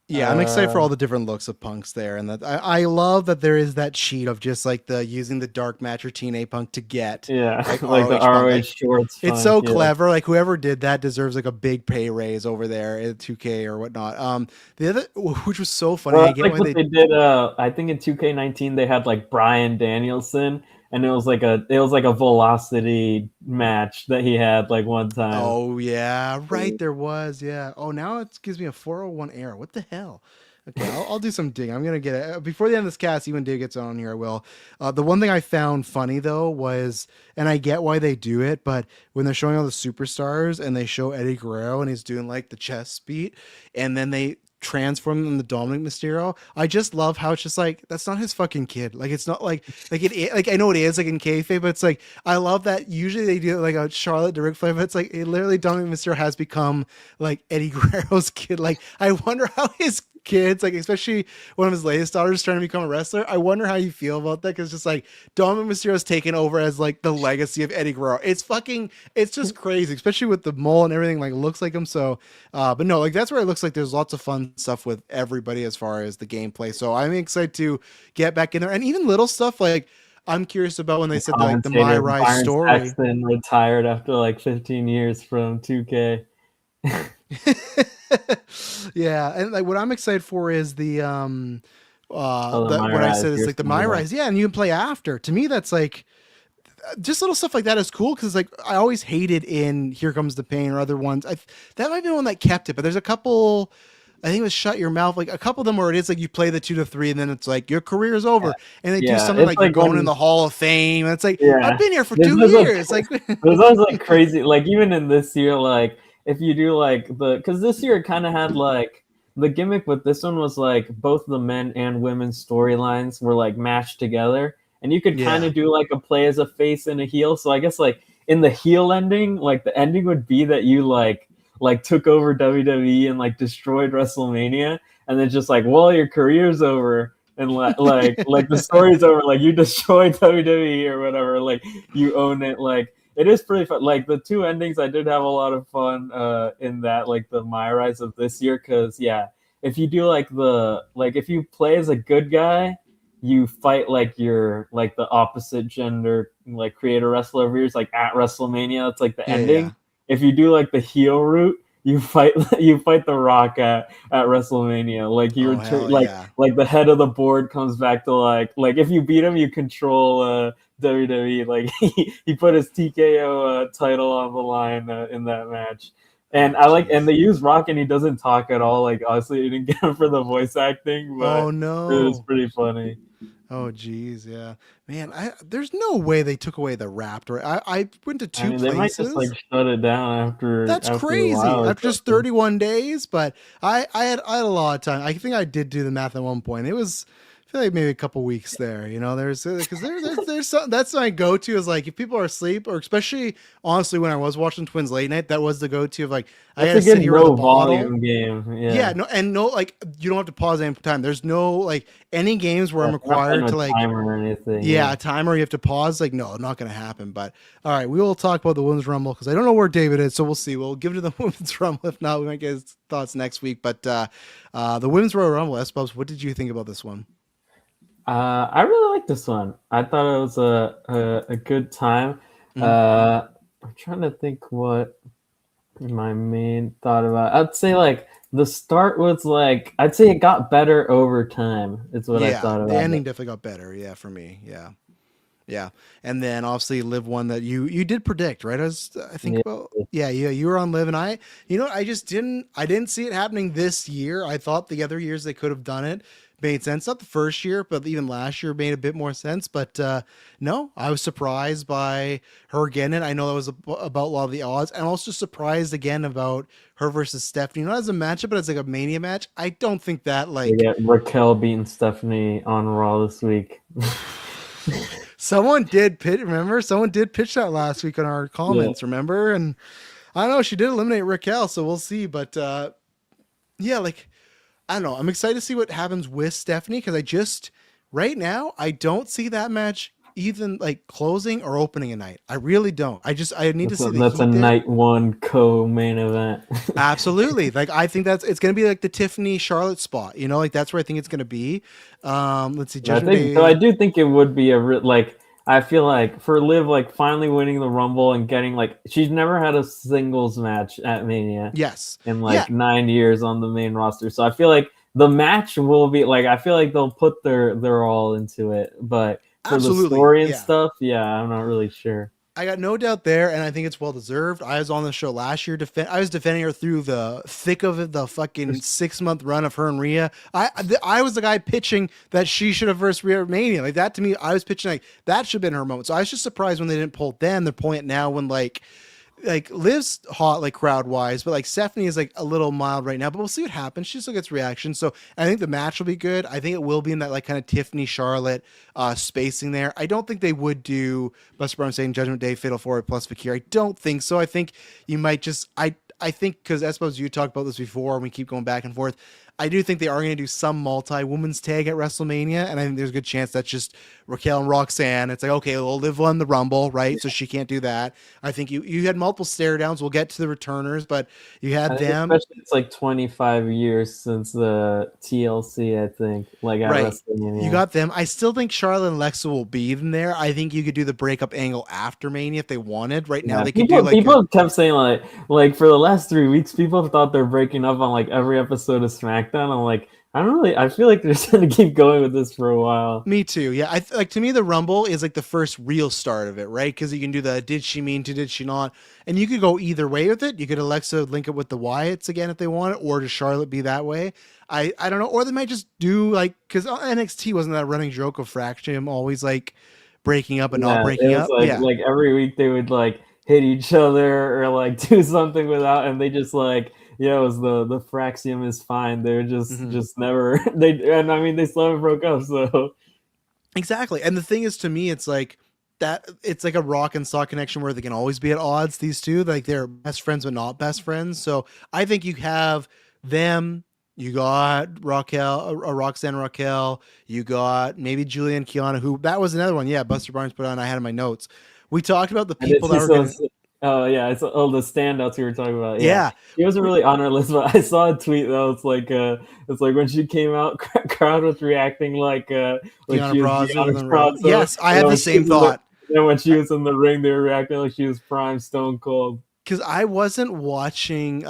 Yeah, I'm excited Uh, for all the different looks of punks there, and that I love that there is that sheet of just like the using the dark match or TNA punk to get yeah, like like the ROH punk. ROH Like shorts it's Punk. so Yeah. clever. Like whoever did that deserves like a big pay raise over there at 2K or whatnot. The other, which was so funny, Well, I that's get like why what they. they did. I think in 2K19 they had like Brian Danielson, and it was like a velocity match that he had like one time. Oh yeah, right. There was yeah. Oh, now it gives me a 401 error. What the hell? Okay, I'll do some digging. I'm gonna get it before the end of this cast. Even Dave gets on here, I will. The one thing I found funny though was, and I get why they do it, but when they're showing all the superstars and they show Eddie Guerrero and he's doing like the chest beat, and then they transform him into Dominic Mysterio. I just love how it's just like that's not his fucking kid. Like it's not like like I know it is like in kayfabe, but it's like I love that usually they do like a Charlotte to Ric Flair, but it's like it literally Dominic Mysterio has become like Eddie Guerrero's kid. Like I wonder how his kids, like especially one of his latest daughters trying to become a wrestler. I wonder how you feel about that because just like Dominic Mysterio's taken over as like the legacy of Eddie Guerrero. It's just crazy, especially with the mole and everything. Like looks like him. So, but no, like that's where it looks like there's lots of fun stuff with everybody as far as the gameplay. So I'm excited to get back in there, and even little stuff like I'm curious about when they The said like the My commentator Rise Byron story. Saxton retired after like 15 years from 2K. Yeah, and like what I'm excited for is Oh, the that My what I Rise. said is You're like the saying My that. Rise. Yeah, and you can play after. To me, that's like just little stuff like that is cool because like I always hated in Here Comes the Pain or other ones. That might be the one that kept it, but there's a couple. I think it was Shut Your Mouth. Like a couple of them where it is like you play the 2 to 3 and then it's like your career is over, and they do Yeah, something it's like you're like going in when the Hall of Fame, and it's like I've yeah. been here for There's two always like years. Like there's always like crazy like even in this year like if you do like the because this year it kind of had like the gimmick with this one was like both the men and women's storylines were like mashed together and you could kind yeah, of do like a play as a face and a heel. So I guess like in the heel ending, like the ending would be that you like took over WWE and like destroyed WrestleMania and then just like well your career's over and like the story's over like you destroyed WWE or whatever like you own it like it is pretty fun. Like the two endings, I did have a lot of fun in that, like the My Rise of this year, because yeah, if you do if you play as a good guy, you fight like your like the opposite gender like creator wrestler of yours like at WrestleMania. That's like the Yeah, yeah. ending. If you do like the heel route, you fight you fight The Rock at WrestleMania. Like you Oh return hell yeah. like the head of the board comes back to like if you beat him, you control WWE. Like he put his TKO title on the line in that match. And Oh I like, and jeez. they use Rock, and he doesn't talk at all. Like, honestly, he didn't get him for the voice acting, Oh but it was no. pretty funny. Oh geez, yeah. Man, there's no way they took away the Raptor. I went to I two mean, they might just like places. shut it down That's after a crazy. while or After just something. 31 days, but I had a lot of time. I think I did do the math at one point. It was I feel like maybe a couple weeks there. You know, there's because there's some, that's my go-to is like if people are asleep or especially honestly when I was watching Twins late night, that was the go-to of like I That's gotta a sit good here with a no bottle. volume game. Yeah, Yeah, no, and no, like you don't have to pause any time. There's no like any games where I'm if you're not playing required to with like timer or anything. yeah, Yeah, a timer you have to pause. Like, no, not going to happen. But all right, we will talk about the women's rumble because I don't know where David is, so we'll see. We'll give it to the women's rumble. If not, we might get his thoughts next week. But the women's Royal Rumble, S Bubs, what did you think about this one? I really like this one. I thought it was a good time. Mhm. I'm trying to think what my main thought about. I'd say like the start was like I'd say it got better over time. Is what I Yeah, thought the about ending it. definitely got better. Yeah, for me. Yeah, yeah, and then obviously Liv one that you did predict, right? I think Yeah. about yeah you were on Liv and I just didn't see it happening this year. I thought the other years they could have done it made sense. Not the first year, but even last year made a bit more sense. But no, I was surprised by her getting it. I know that was about a lot of the odds. And also surprised again about her versus Stephanie, not as a matchup, but as like a Mania match. I don't think that They like get Raquel beating Stephanie on Raw this week. someone did pitch. Remember, someone did pitch that last week on our Yeah. comments. Remember, and I don't know she did eliminate Raquel, so we'll see. But yeah, like I don't know. I'm excited to see what happens with Stephanie because I just right now I don't see that match even like closing or opening a night. I really don't. I need to see the That's a heat there. night one co-main event. Absolutely. Like I think that's it's gonna be like the Tiffany Charlotte spot. You know, like that's where I think it's gonna be. Let's see, I Judgment think so. I Day. do think it would be like I feel like for Liv like finally winning the Rumble and getting like she's never had a singles match at Mania Yes. in Yeah. like 9 years on the main roster. So I feel like the match will be like I feel like they'll put their all into it. But for the Absolutely. story and Yeah. stuff, yeah, I'm not really sure. I got no doubt there, and I think it's well deserved. I was on the show last year. I was defending her through the thick of it, the fucking 6 month run of her and Rhea. I was the guy pitching that she should have versed Rhea at Mania. Like that to me, I was pitching like that should have been her moment. So I was just surprised when they didn't pull it then. They're pulling it now when like Liv's hot like crowd wise, but like Stephanie is like a little mild right now. But we'll see what happens. She still gets reaction, so I think the match will be good. I think it will be in that like kind of Tiffany Charlotte spacing there. I don't think they would do Buster Brown saying Judgment Day Fatal Four plus Fakir. I don't think so. I think you might just I think because I suppose you talked about this before and we keep going back and forth. I do think they are going to do some multi-women's tag at WrestleMania, and I think there's a good chance that's just Raquel and Roxanne. It's like, okay, we'll Liv won the Rumble, right? So she can't do that. I think you had multiple stare downs. We'll get to the returners, but you had I think them. especially it's like 25 years since the TLC, I think, like at Right. You WrestleMania. got them. I still think Charlotte and Lexa will be in there. I think you could do the breakup angle after Mania if they wanted. Right now, Yeah, they could do like a people kept saying like for the last 3 weeks, people have thought they're breaking up on like every episode of SmackDown. I'm like, I don't really. I feel like they're just gonna keep going with this for a while. me too. Yeah, like to me, the Rumble is like the first real start of it, right? Because you can do the did she mean to, did she not, and you could go either way with it. You could Alexa link it with the Wyatts again if they want it, or does Charlotte be that way? I don't know, or they might just do like because NXT wasn't that running joke of Fraction always like breaking up and not Yeah, it breaking was up. Yeah, like every week they would like hit each other or like do something without, and they just like yeah, it was the Fraxium is fine. They're hmm just never they and I mean they still haven't broke up. So exactly. And the thing is, to me, it's like that. It's like a rock and sock connection where they can always be at odds. These two, like they're best friends but not best friends. So I think you have them. You got Raquel, Roxanne Raquel. You got maybe Julian Kiana, who that was another one. Yeah, Buster Barnes put on. I had in my notes. We talked about the I did people see that were going to. oh yeah, I saw the standouts you were talking about. Yeah, Yeah, she wasn't really on our list, but I saw a tweet that was it's like when she came out, crowd was reacting like Deanna she was Praza and Deanna then Raw. Praza, Yes, I and had then the when she same was in the thought. then when she was in the ring, they were reacting like she was prime Stone Cold. Because I wasn't watching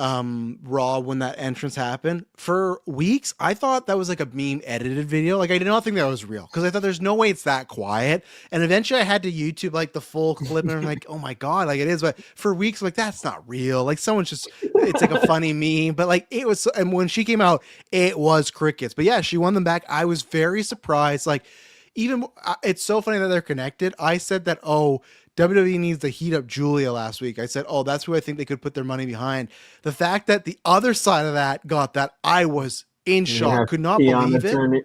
Raw when that entrance happened for weeks. I thought that was like a meme edited video. Like I did not think that was real because I thought there's no way it's that quiet. And eventually I had to YouTube like the full clip and I'm like, oh my god, like it is. But for weeks, like that's not real. Like someone's just, it's like a funny meme. But like it was, and when she came out, it was crickets. But yeah, she won them back. I was very surprised. Like even it's so funny that they're connected. I said that WWE needs to heat up Julia last week. I said, that's who I think they could put their money behind. The fact that the other side of that got that, I was in shock. Could not believe it.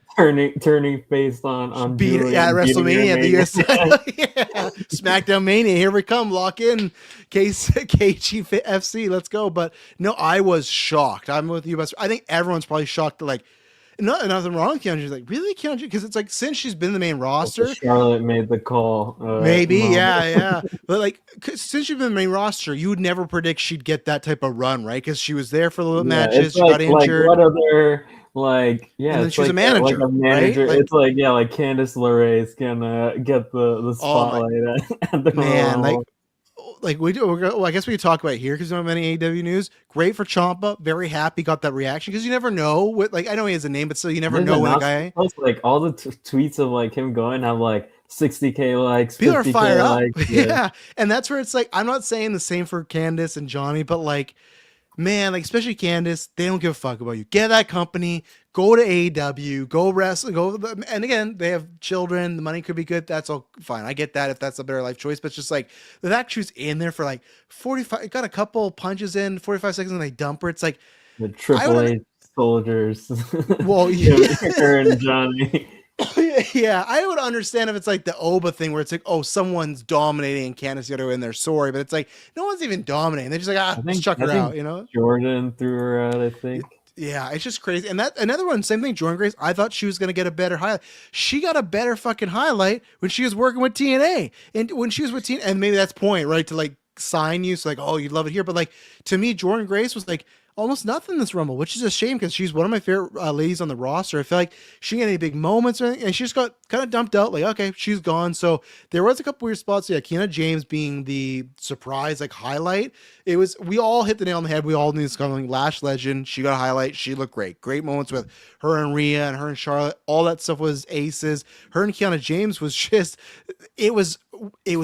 Turning face on Julia. Yeah, WrestleMania, the US yeah. SmackDown Mania. Here we come. Lock in. KGFC. Let's go. But no, I was shocked. I'm with you, Buster. I think everyone's probably shocked. Like, nothing wrong with Keanu. Like, really, Keanu? Because it's like since she's been the main roster, Charlotte made the call. Maybe, yeah. But like, since she's been the main roster, you would never predict she'd get that type of run, right? Because she was there for the little matches, she got injured. Like what other, yeah, and then she was a manager, like a manager. Right? It's like Candice LeRae is gonna get the spotlight at the man. Like we do. Well, I guess we could talk about it here because we don't have any AEW news. Great for Ciampa. Very happy got that reaction because you never know what. Like I know he has a name, but still you never know when a guy. Like all the tweets of like him going have like 60K likes. People are fired up. Likes, yeah, and that's where it's like I'm not saying the same for Candice and Johnny, but like. Man, like especially Candice, they don't give a fuck about you. Get that company, go to AEW, go wrestle, and again, they have children. The money could be good. That's all fine. I get that if that's a better life choice. But it's just like the fact she's in there for like 45, got a couple punches in, 45 seconds, and they dump her. It's like the Triple H soldiers. Well, yeah, her and Johnny. Yeah, I would understand if it's like the Oba thing where it's like, someone's dominating and Candice got to win their story, but it's like no one's even dominating. They're just like, let's chuck her out, Jordan threw her out, I think. Yeah, it's just crazy. And that another one, same thing, Jordan Grace. I thought she was gonna get a better highlight. She got a better fucking highlight when she was working with TNA. And when she was with TNA, and maybe that's point, right? To like sign you, so like, you'd love it here. But like to me, Jordan Grace was like almost nothing in this Rumble, which is a shame because she's one of my favorite ladies on the roster. I feel like she didn't get any big moments or anything, and she just got kind of dumped out. Like, okay, she's gone. So there was a couple weird spots. Yeah, Kiana James being the surprise like highlight. It was, we all hit the nail on the head. We all knew this coming. Lash Legend, she got a highlight. She looked great. Great moments with her and Rhea and her and Charlotte. All that stuff was aces. Her and Kiana James was just, it was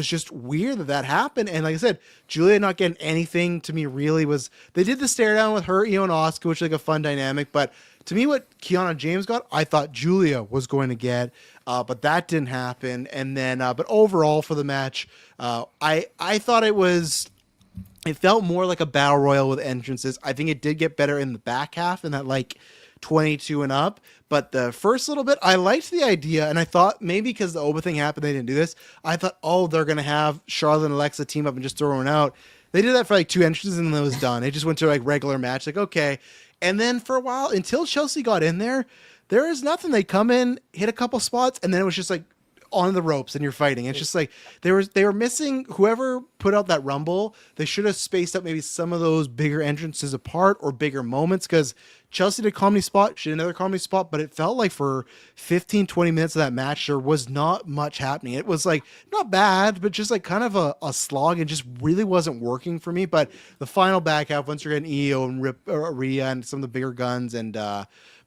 just weird that happened. And like I said, Julia not getting anything to me really was, they did the stare down with her, Io and Asuka, which is like a fun dynamic. But to me, what Kiana James got, I thought Julia was going to get, but that didn't happen. And then, but overall for the match, I thought it felt more like a battle royal with entrances. I think it did get better in the back half in that like 22 and up. But the first little bit, I liked the idea, and I thought maybe because the Oba thing happened, they didn't do this. I thought, they're going to have Charlotte and Alexa team up and just throw one out. They did that for like 2 entrances, and then it was done. It just went to like regular match, like, okay. And then for a while, until Chelsea got in there is nothing. They come in, hit a couple spots, and then it was just like on the ropes and you're fighting. It's just like they were missing, whoever put out that Rumble, they should have spaced out maybe some of those bigger entrances apart or bigger moments, because Chelsea did a comedy spot, she did another comedy spot, but it felt like for 15, 20 minutes of that match, there was not much happening. It was like not bad, but just like kind of a slog, and just really wasn't working for me. But the final back half, once you're getting EO and Rhea and some of the bigger guns, and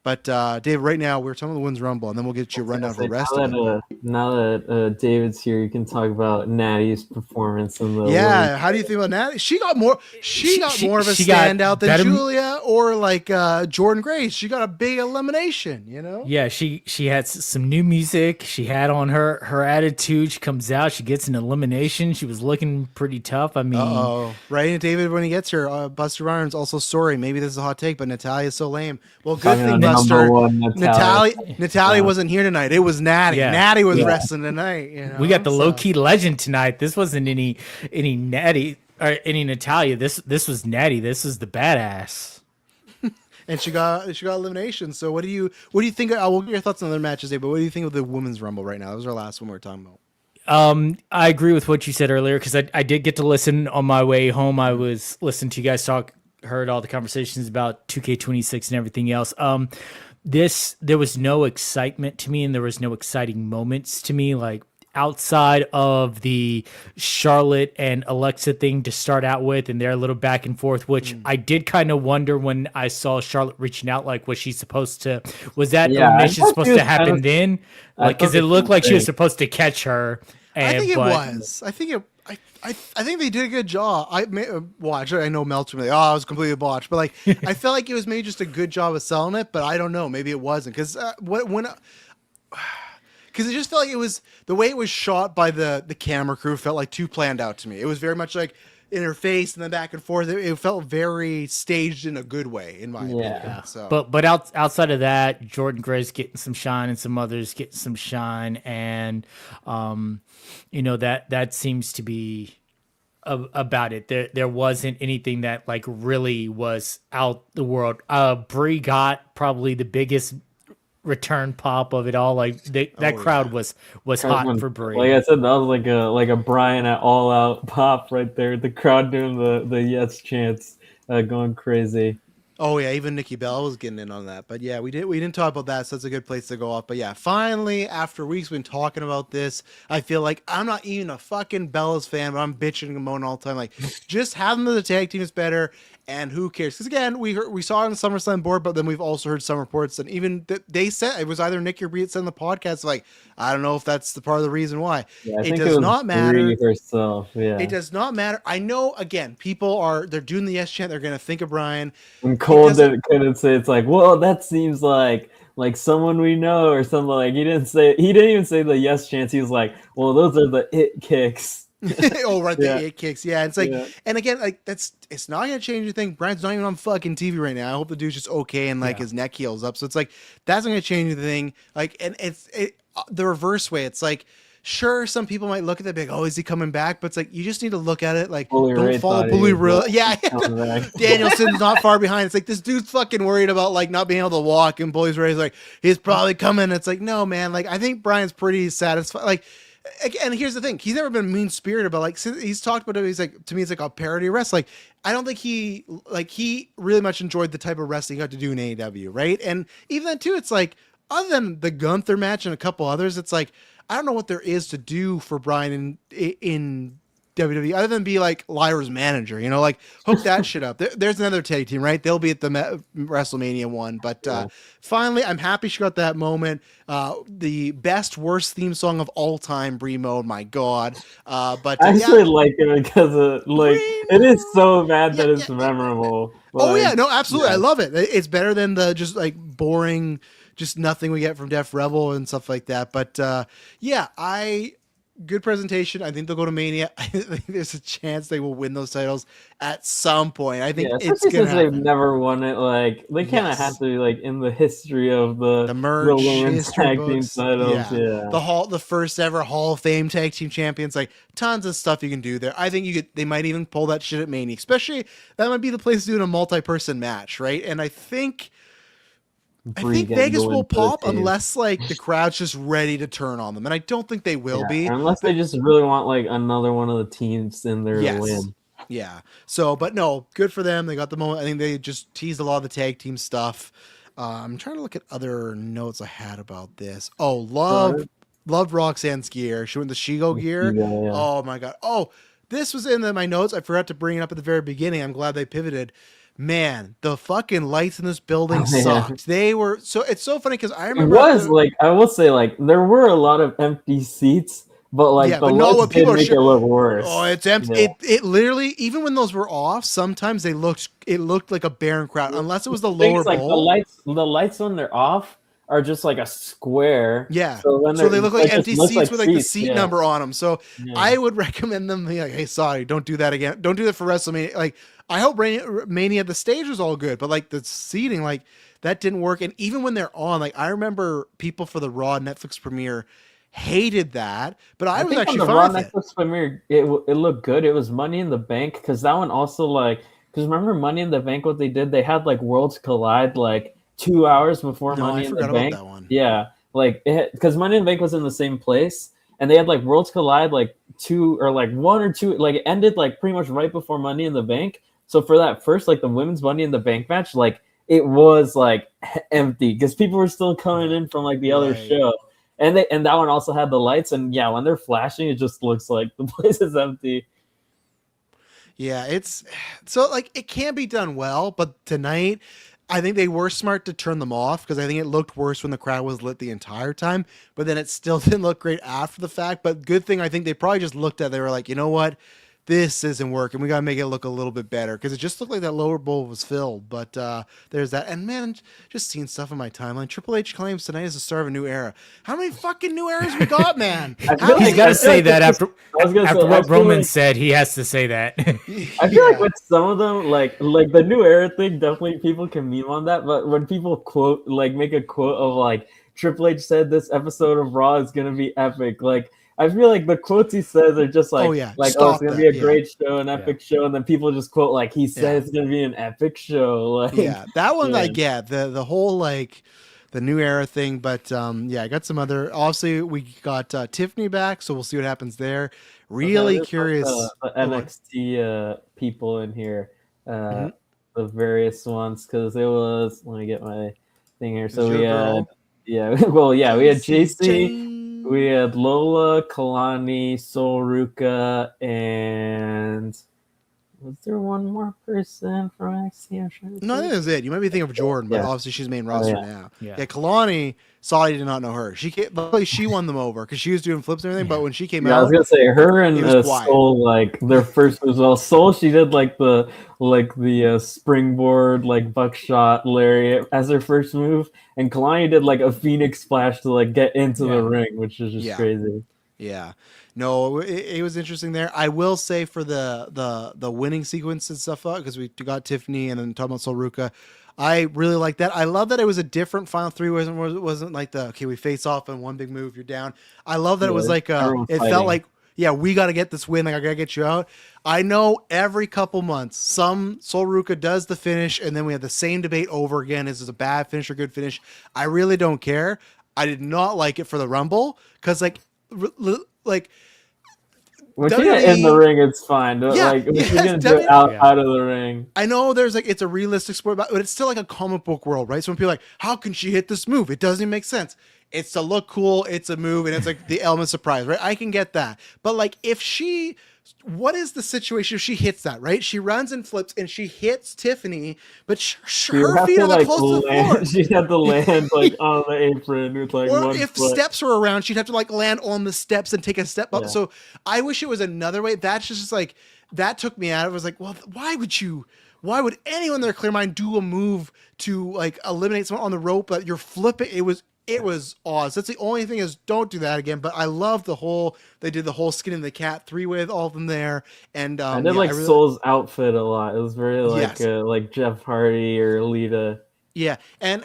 but Dave, right now we're talking about the Women's Rumble, and then we'll get you a rundown for the rest of it. Now that David's here, you can talk about Natty's performance in the. Yeah, how do you think about Natty? She got more. She got more of a standout than Julia or like Jordan Grace. She got a big elimination. Yeah, she had some new music. She had on her attitude. She comes out. She gets an elimination. She was looking pretty tough. I mean, right? And David, when he gets here, Buster Ryan's also sorry. Maybe this is a hot take, but Natalia's so lame. Well, good thing. Buster. Natalia wasn't here tonight. It was Natty. Yeah. Natty was wrestling tonight. We got the low key legend tonight. This wasn't any Natty or any Natalia. This was Natty. This is the badass. And she got elimination. So what do you think? We'll get your thoughts on other matches, Dave. But what do you think of the Women's Rumble right now? That was our last one we were talking about. I agree with what you said earlier because I did get to listen on my way home. I was listening to you guys talk, heard all the conversations about 2K26 and everything else. There was no excitement to me, and there was no exciting moments to me, like outside of the Charlotte and Alexa thing to start out with, and their little back and forth, which I did kind of wonder when I saw Charlotte reaching out, like, was that elimination supposed to happen then? Like, because it looked like she was supposed to catch her. I think it was. I think they did a good job. Actually, I know Meltzer. Like, I was completely botched, but like, I felt like it was maybe just a good job of selling it. But I don't know. Maybe it wasn't because because it just felt like it was the way it was shot by the camera crew felt like too planned out to me. It was very much like in her face and then back and forth. It felt very staged in a good way, in my opinion. So, but outside of that, Jordan Gray's getting some shine and some others getting some shine, and that seems to be about it. There wasn't anything that like really was out the world. Brie got probably the biggest return pop of it all. Like that crowd was hot for Brie. Like I said, that was like a Brian at All Out pop right there. The crowd doing the yes chants, going crazy. Oh yeah, even Nikki Bella was getting in on that. But yeah, we didn't talk about that, so that's a good place to go off. But yeah, finally, after weeks we've been talking about this, I feel like I'm not even a fucking Bella's fan, but I'm bitching and moaning all the time. Like, just have them as a tag team is better. And who cares? Because again, we saw it on the SummerSlam board, but then we've also heard some reports, and even they said it was either Nick or Brie that said in the podcast, like, I don't know if that's the part of the reason why. Yeah, it does not matter. Herself. Yeah. It does not matter. I know. Again, they're doing the yes chant. They're gonna think of Brian. And Cole couldn't say it's like, well, that seems like someone we know or something. Like he didn't even say the yes chants. He was like, well, those are the it kicks. Oh right, the it kicks. Yeah, it's like, and again, like it's not gonna change anything. Brian's not even on fucking TV right now. I hope the dude's just okay and like his neck heals up. So it's like that's not gonna change anything. Like, and it's the reverse way. It's like, sure, some people might look at that big, oh, is he coming back? But it's like you just need to look at it like, don't follow Bully real. Yeah, Danielson's not far behind. It's like this dude's fucking worried about like not being able to walk, and Bully's ready. Like he's probably coming. It's like, no, man. Like I think Brian's pretty satisfied. Like. And here's the thing: he's never been mean spirited about like he's talked about it. He's like, to me, it's like a parody of wrestling. Like, I don't think he really much enjoyed the type of wrestling he got to do in AEW, right? And even then too, it's like other than the Gunther match and a couple others, it's like I don't know what there is to do for Brian in WWE other than be like Lyra's manager, like hook that shit up. There's another tag team, right? They'll be at the WrestleMania one, but finally, I'm happy she got that moment. The best worst theme song of all time, Brie mode. My God, but I actually like it because it is so bad that it's memorable. Oh yeah, no, absolutely, I love it. It's better than the just like boring, just nothing we get from Def Rebel and stuff like that. But good presentation. I think they'll go to Mania. I think there's a chance they will win those titles at some point. I think it's gonna happen. They've never won it. Like they kind of have to be like in the history of the merge women's tag team titles. The first ever Hall of Fame tag team champions. Like tons of stuff you can do there. I think they might even pull that shit at Mania. Especially that might be the place to do in a multi-person match, right? And I think Vegas will pop unless like the crowd's just ready to turn on them, and I don't think they will be unless they just really want like another one of the teams in there to win. Yeah. So, but no, good for them. They got the moment. I think they just teased a lot of the tag team stuff. I'm trying to look at other notes I had about this. Oh, loved Roxanne's gear. She went the Shigo gear. Yeah. Oh my God. Oh, this was in my notes. I forgot to bring it up at the very beginning. I'm glad they pivoted. Man, the fucking lights in this building sucked. They were it's so funny because I remember I will say like there were a lot of empty seats, but like the lights did make it look worse. Oh, it's empty. Yeah. It literally, even when those were off, sometimes it looked like a barren crowd, unless it was the lower bowl. The lights when they're off are just like a square. Yeah. So they look like empty seats with like the seat number on them. So I would recommend them being like, hey, sorry, don't do that again. Don't do that for WrestleMania. Like, I hope Mania, the stage was all good, but like the seating, like that didn't work. And even when they're on, like I remember people for the Raw Netflix premiere hated that, but I was actually fine with it. Netflix premiere, it looked good. It was Money in the Bank because that one also because remember Money in the Bank, what they did? They had like Worlds Collide like 2 hours before Money in the Bank. That one. Yeah, like because Money in the Bank was in the same place. and they had like Worlds Collide like two or like one or two, like it ended like pretty much right before Money in the Bank. So for that first, like the women's Money in the Bank match, like it was like empty because people were still coming in from like the other show. And that one also had the lights, and yeah, when they're flashing, it just looks like the place is empty. Yeah, it's so like it can be done well, but tonight I think they were smart to turn them off because I think it looked worse when the crowd was lit the entire time, but then it still didn't look great after the fact. But good thing, I think they probably just looked at it, they were like, you know what? This isn't working. We got to make it look a little bit better because it just looked like that lower bowl was filled. But there's that. And man, just seeing stuff on my timeline. Triple H claims tonight is the start of a new era. How many fucking new eras we got, man? He's got to say that after what Roman said. He has to say that. I feel like with some of them, like the new era thing, definitely people can meme on that. But when people quote, like make a quote of like Triple H said this episode of Raw is gonna be epic, like. I feel like the quotes he says are just like, it's gonna be a great show, an epic show, and then people just quote like he said it's gonna be an epic show. Like, that one I get the whole like the new era thing, but I got some other. Obviously, we got Tiffany back, so we'll see what happens there. Really curious. The NXT people in here, the various ones, because it was. Let me get my thing here. So we had, we had JC. We had Lola, Kalani, Sol Ruka, and was there one more person from NXT? No, I think that's it. You might be thinking of Jordan, but obviously she's main roster now. Yeah, Kalani, Saudi did not know her. She won them over because she was doing flips and everything. But when she came out, I was gonna say her and Sol, like their first as well. Sol, she did like the springboard, like buckshot lariat as her first move, and Kalani did like a Phoenix splash to like get into the ring, which is just crazy. Yeah. No, it was interesting there. I will say for the winning sequence and stuff, because we got Tiffany and then talking about Sol Ruka, I really like that. I love that it was a different final three. It wasn't like we face off and one big move, you're down. I love that it was like it felt like we got to get this win. Like I got to get you out. I know every couple months, some Sol Ruka does the finish, and then we have the same debate over again. Is this a bad finish or good finish? I really don't care. I did not like it for the Rumble because like. When you get in the ring, it's fine. Like when you're gonna do out of the ring. I know there's like it's a realistic sport, but it's still like a comic book world, right? So when people are like, how can she hit this move? It doesn't even make sense. It's to look cool, it's a move, and it's like the element of surprise, right? I can get that. But like what is the situation if she hits that, right? She runs and flips and she hits Tiffany, but her feet are like close to the floor. She'd have to land like on the apron with like or if steps were around, she'd have to like land on the steps and take a step up. So I wish it was another way. That's just like, that took me out. It was like, well, why would anyone in their clear mind do a move to like eliminate someone on the rope that you're flipping? It was awesome. That's the only thing is don't do that again. But I love they did the whole skin in the cat 3-way with all of them there. And I did Sol's outfit a lot. It was very like Jeff Hardy or Lita. Yeah. And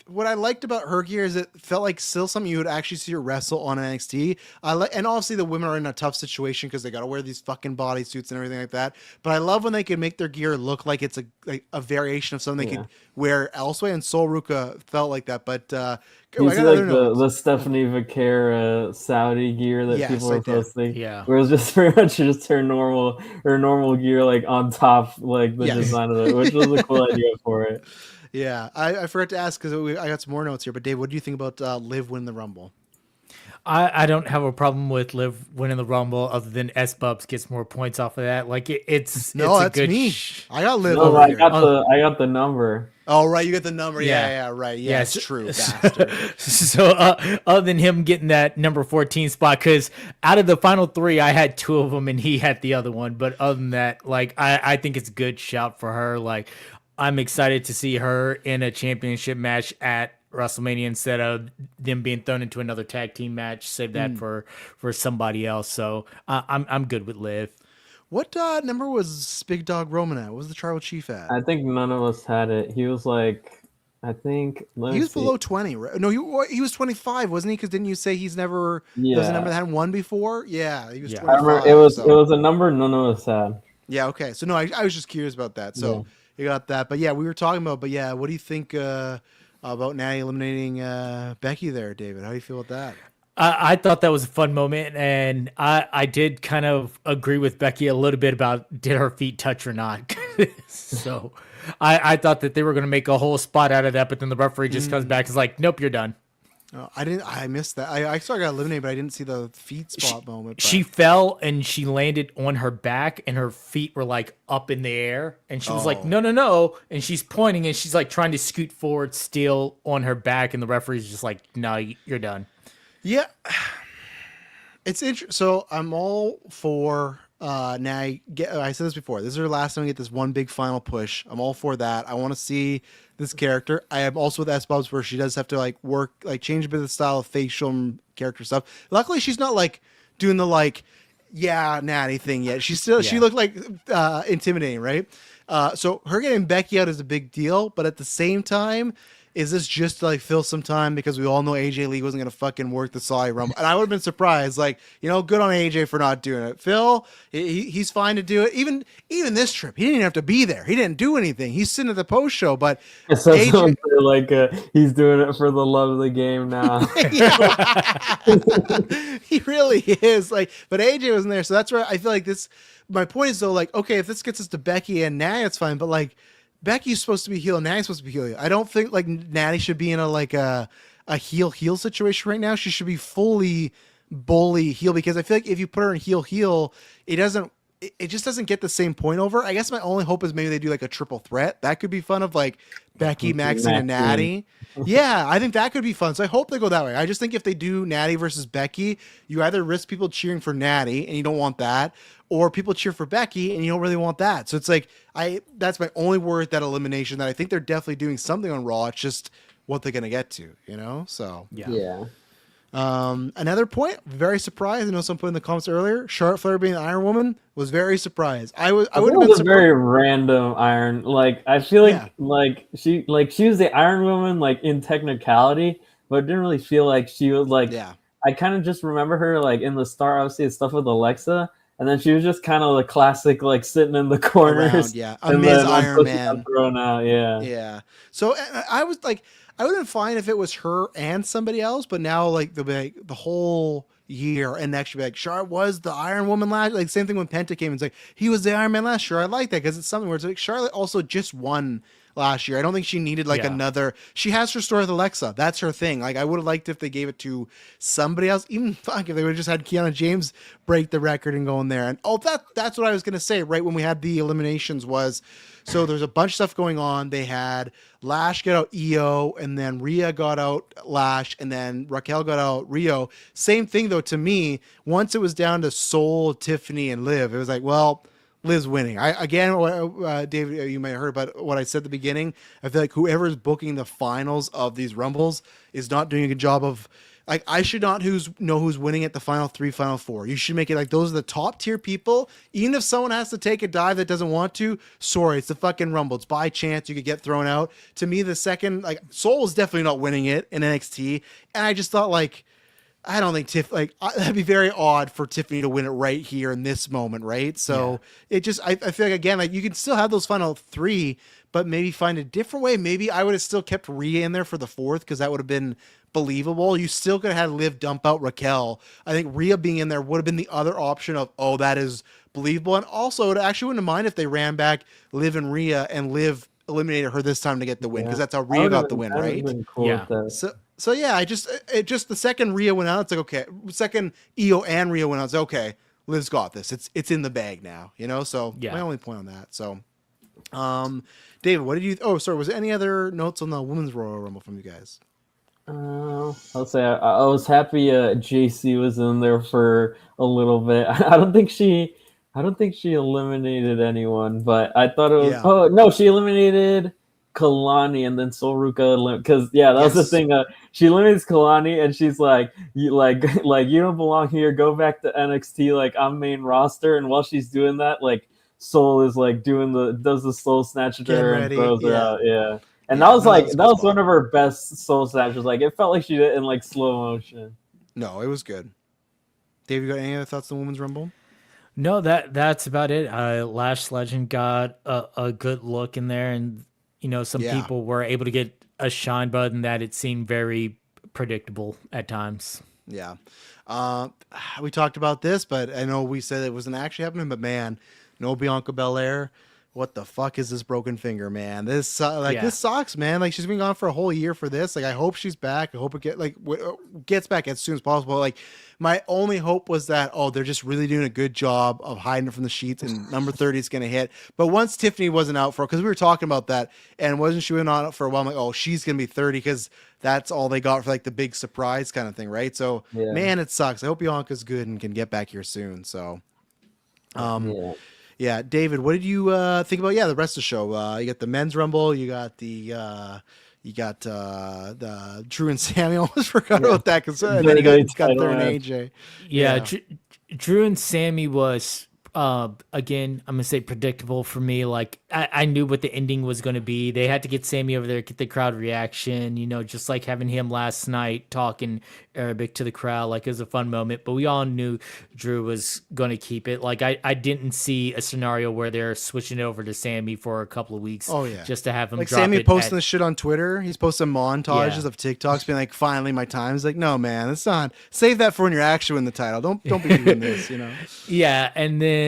what I liked about her gear is it felt like still something you would actually see her wrestle on NXT. And obviously the women are in a tough situation because they got to wear these fucking bodysuits and everything like that. But I love when they can make their gear look like it's a variation of something they could wear elsewhere. And Sol Ruka felt like that. But you see like the Stephanie Vaquera Saudi gear that people were posting. Yeah, where it was just pretty much just her normal gear like on top like the design of it, which was a cool idea for it. Yeah, I forgot to ask because I got some more notes here. But Dave, what do you think about Liv winning the Rumble? I don't have a problem with Liv winning the Rumble, other than S-Bubs gets more points off of that. Like that's me. I got Liv. No, I got the number. Oh right, you got the number. Yeah, right. Yeah, it's true. So other than him getting that number 14 spot, because out of the final three, I had two of them and he had the other one. But other than that, like I think it's a good shout for her. Like I'm excited to see her in a championship match at WrestleMania instead of them being thrown into another tag team match. Save that for somebody else. So I'm good with Liv. What number was Big Dog Roman at? What was the Tribal Chief at? I think none of us had it. He was like, he was below 20, right? No, he was 25, wasn't he? Because didn't you say he's never was a number that hadn't won before? Yeah, he was 25. I remember it was a number none of us had. Yeah, okay. So no, I was just curious about that. So you got that. But yeah, we were talking about. But yeah, what do you think about Natty eliminating Becky there, David? How do you feel with that? I thought that was a fun moment, and I did kind of agree with Becky a little bit about did her feet touch or not. So I thought that they were going to make a whole spot out of that, but then the referee just comes back and is like, nope, you're done. Oh, I didn't. I missed that. I saw her got eliminated, but I didn't see the feet spot moment. But. She fell and she landed on her back, and her feet were like up in the air, and she was like, "No, no, no!" And she's pointing, and she's like trying to scoot forward, still on her back, and the referee's just like, "No, you're done." Yeah, it's interesting. So I'm all for. Now I said this before. This is her last time we get this one big final push. I'm all for that. I want to see this character. I am also with S-Bubs where she does have to like work, like change a bit of the style of facial and character stuff. Luckily, she's not like doing the like, yeah, natty thing yet. She's still, she looked like intimidating, right? So her getting Becky out is a big deal, but at the same time, is this just to like fill some time because we all know AJ Lee wasn't going to fucking work the Saudi Rumble? And I would have been surprised. Like, good on AJ for not doing it. Phil, he's fine to do it. Even this trip, he didn't even have to be there. He didn't do anything. He's sitting at the post show, but AJ, like he's doing it for the love of the game now. He really is. Like, but AJ wasn't there, so that's where I feel like this. My point is though, like, okay, if this gets us to Becky and Nia, it's fine. But like, Becky's supposed to be heel, Natty's supposed to be heel. I don't think like Natty should be in a heel situation right now. She should be fully bully heel because I feel like if you put her in heel, it just doesn't get the same point over. I guess my only hope is maybe they do like a triple threat. That could be fun of like Becky, Maxine, and Natty. Yeah, I think that could be fun. So I hope they go that way. I just think if they do Natty versus Becky, you either risk people cheering for Natty and you don't want that, or people cheer for Becky and you don't really want that. So it's like that's my only worry with that elimination, that I think they're definitely doing something on Raw. It's just what they're gonna get to, So yeah. Another point, very surprised. I know someone put in the comments earlier, Charlotte Flair being the Iron Woman, was very surprised. I would have been a very random Iron. Like I feel like she was the Iron Woman like in technicality, but it didn't really feel like she was like. Yeah. I kind of just remember her like in the start, obviously stuff with Alexa, and then she was just kind of the classic like sitting in the corners. Around, a Ms. Iron Man thrown out. Yeah. So I was like. I would have been fine if it was her and somebody else, but now like the whole year and next year, like Charlotte was the Iron Woman last. Like same thing when Penta came. It's like he was the Iron Man last year. I like that because it's something where it's like Charlotte also just won last year. I don't think she needed like another. She has her story with Alexa. That's her thing. Like I would have liked if they gave it to somebody else. Even fuck if they would have just had Kiana James break the record and go in there. And that's what I was gonna say right when we had the eliminations was. So there's a bunch of stuff going on. They had Lash get out Io, and then Rhea got out Lash, and then Raquel got out Rio. Same thing, though, to me. Once it was down to Soul, Tiffany, and Liv, it was like, well, Liv's winning. David, you may have heard about what I said at the beginning. I feel like whoever's booking the finals of these Rumbles is not doing a good job of... Like, I should not know who's winning at the final 3, final 4. You should make it like those are the top tier people. Even if someone has to take a dive that doesn't want to, sorry, it's the fucking Rumble. It's by chance you could get thrown out. To me, the second, like, Soul is definitely not winning it in NXT. And I just thought, like, I don't think that'd be very odd for Tiffany to win it right here in this moment, right? So it just, I feel like, again, like, you can still have those final 3, but maybe find a different way. Maybe I would have still kept Rhea in there for the 4th because that would have been believable. You still could have had Liv dump out Raquel. I think Rhea being in there would have been the other option of, oh, that is believable. And also, it actually wouldn't mind if they ran back Liv and Rhea and Liv eliminated her this time to get the win because that's how Rhea got the win, right? Cool So yeah, it just the second Rhea went out, it's like, okay. Second Io and Rhea went out, it's like, okay, Liv's got this. It's in the bag now, So my only point on that. So, David, what did you? Oh, sorry. Was there any other notes on the Women's Royal Rumble from you guys? I'll say I was happy JC was in there for a little bit. I don't think she eliminated anyone, but I thought it was. Yeah. Oh no, she eliminated Kalani and then Sol Ruka because that was the thing. She eliminates Kalani and she's like, you don't belong here. Go back to NXT. Like I'm main roster. And while she's doing that, like Sol is like does the Soul Snatch to her and throws her out. Yeah. And that was one of her best Soul Snatches. Like it felt like she did it in like slow motion. No, it was good. Dave, you got any other thoughts on the Women's Rumble? No, that's about it. Lash Legend got a good look in there, and some people were able to get a shine, but in that it seemed very predictable at times. Yeah. We talked about this, but I know we said it wasn't actually happening, but man, no Bianca Belair. What the fuck is this broken finger, man? This this sucks, man. Like she's been gone for a whole year for this. Like I hope she's back. I hope it gets back as soon as possible. Like my only hope was that they're just really doing a good job of hiding it from the sheets, and number 30 is gonna hit. But once Tiffany wasn't out because we were talking about that, and wasn't she went on for a while? I'm like, she's gonna be 30 because that's all they got for like the big surprise kind of thing, right? So man, it sucks. I hope Bianca's good and can get back here soon. So, yeah, David, what did you think about the rest of the show? You got the men's rumble, you got the Drew and Sammy. I almost forgot about that because then you got there and AJ. Yeah. Drew and Sammy was again, I'm gonna say predictable for me. Like I knew what the ending was gonna be. They had to get Sammy over there, get the crowd reaction, just like having him last night talking Arabic to the crowd. Like it was a fun moment, but we all knew Drew was gonna keep it. Like I didn't see a scenario where they're switching it over to Sammy for a couple of weeks. Just to have him like drop Sammy it posting this shit on Twitter. He's posting montages of TikToks being like, finally my time. It's like, no man, it's not. Save that for when you're actually win the title. Don't be doing this, Yeah, and then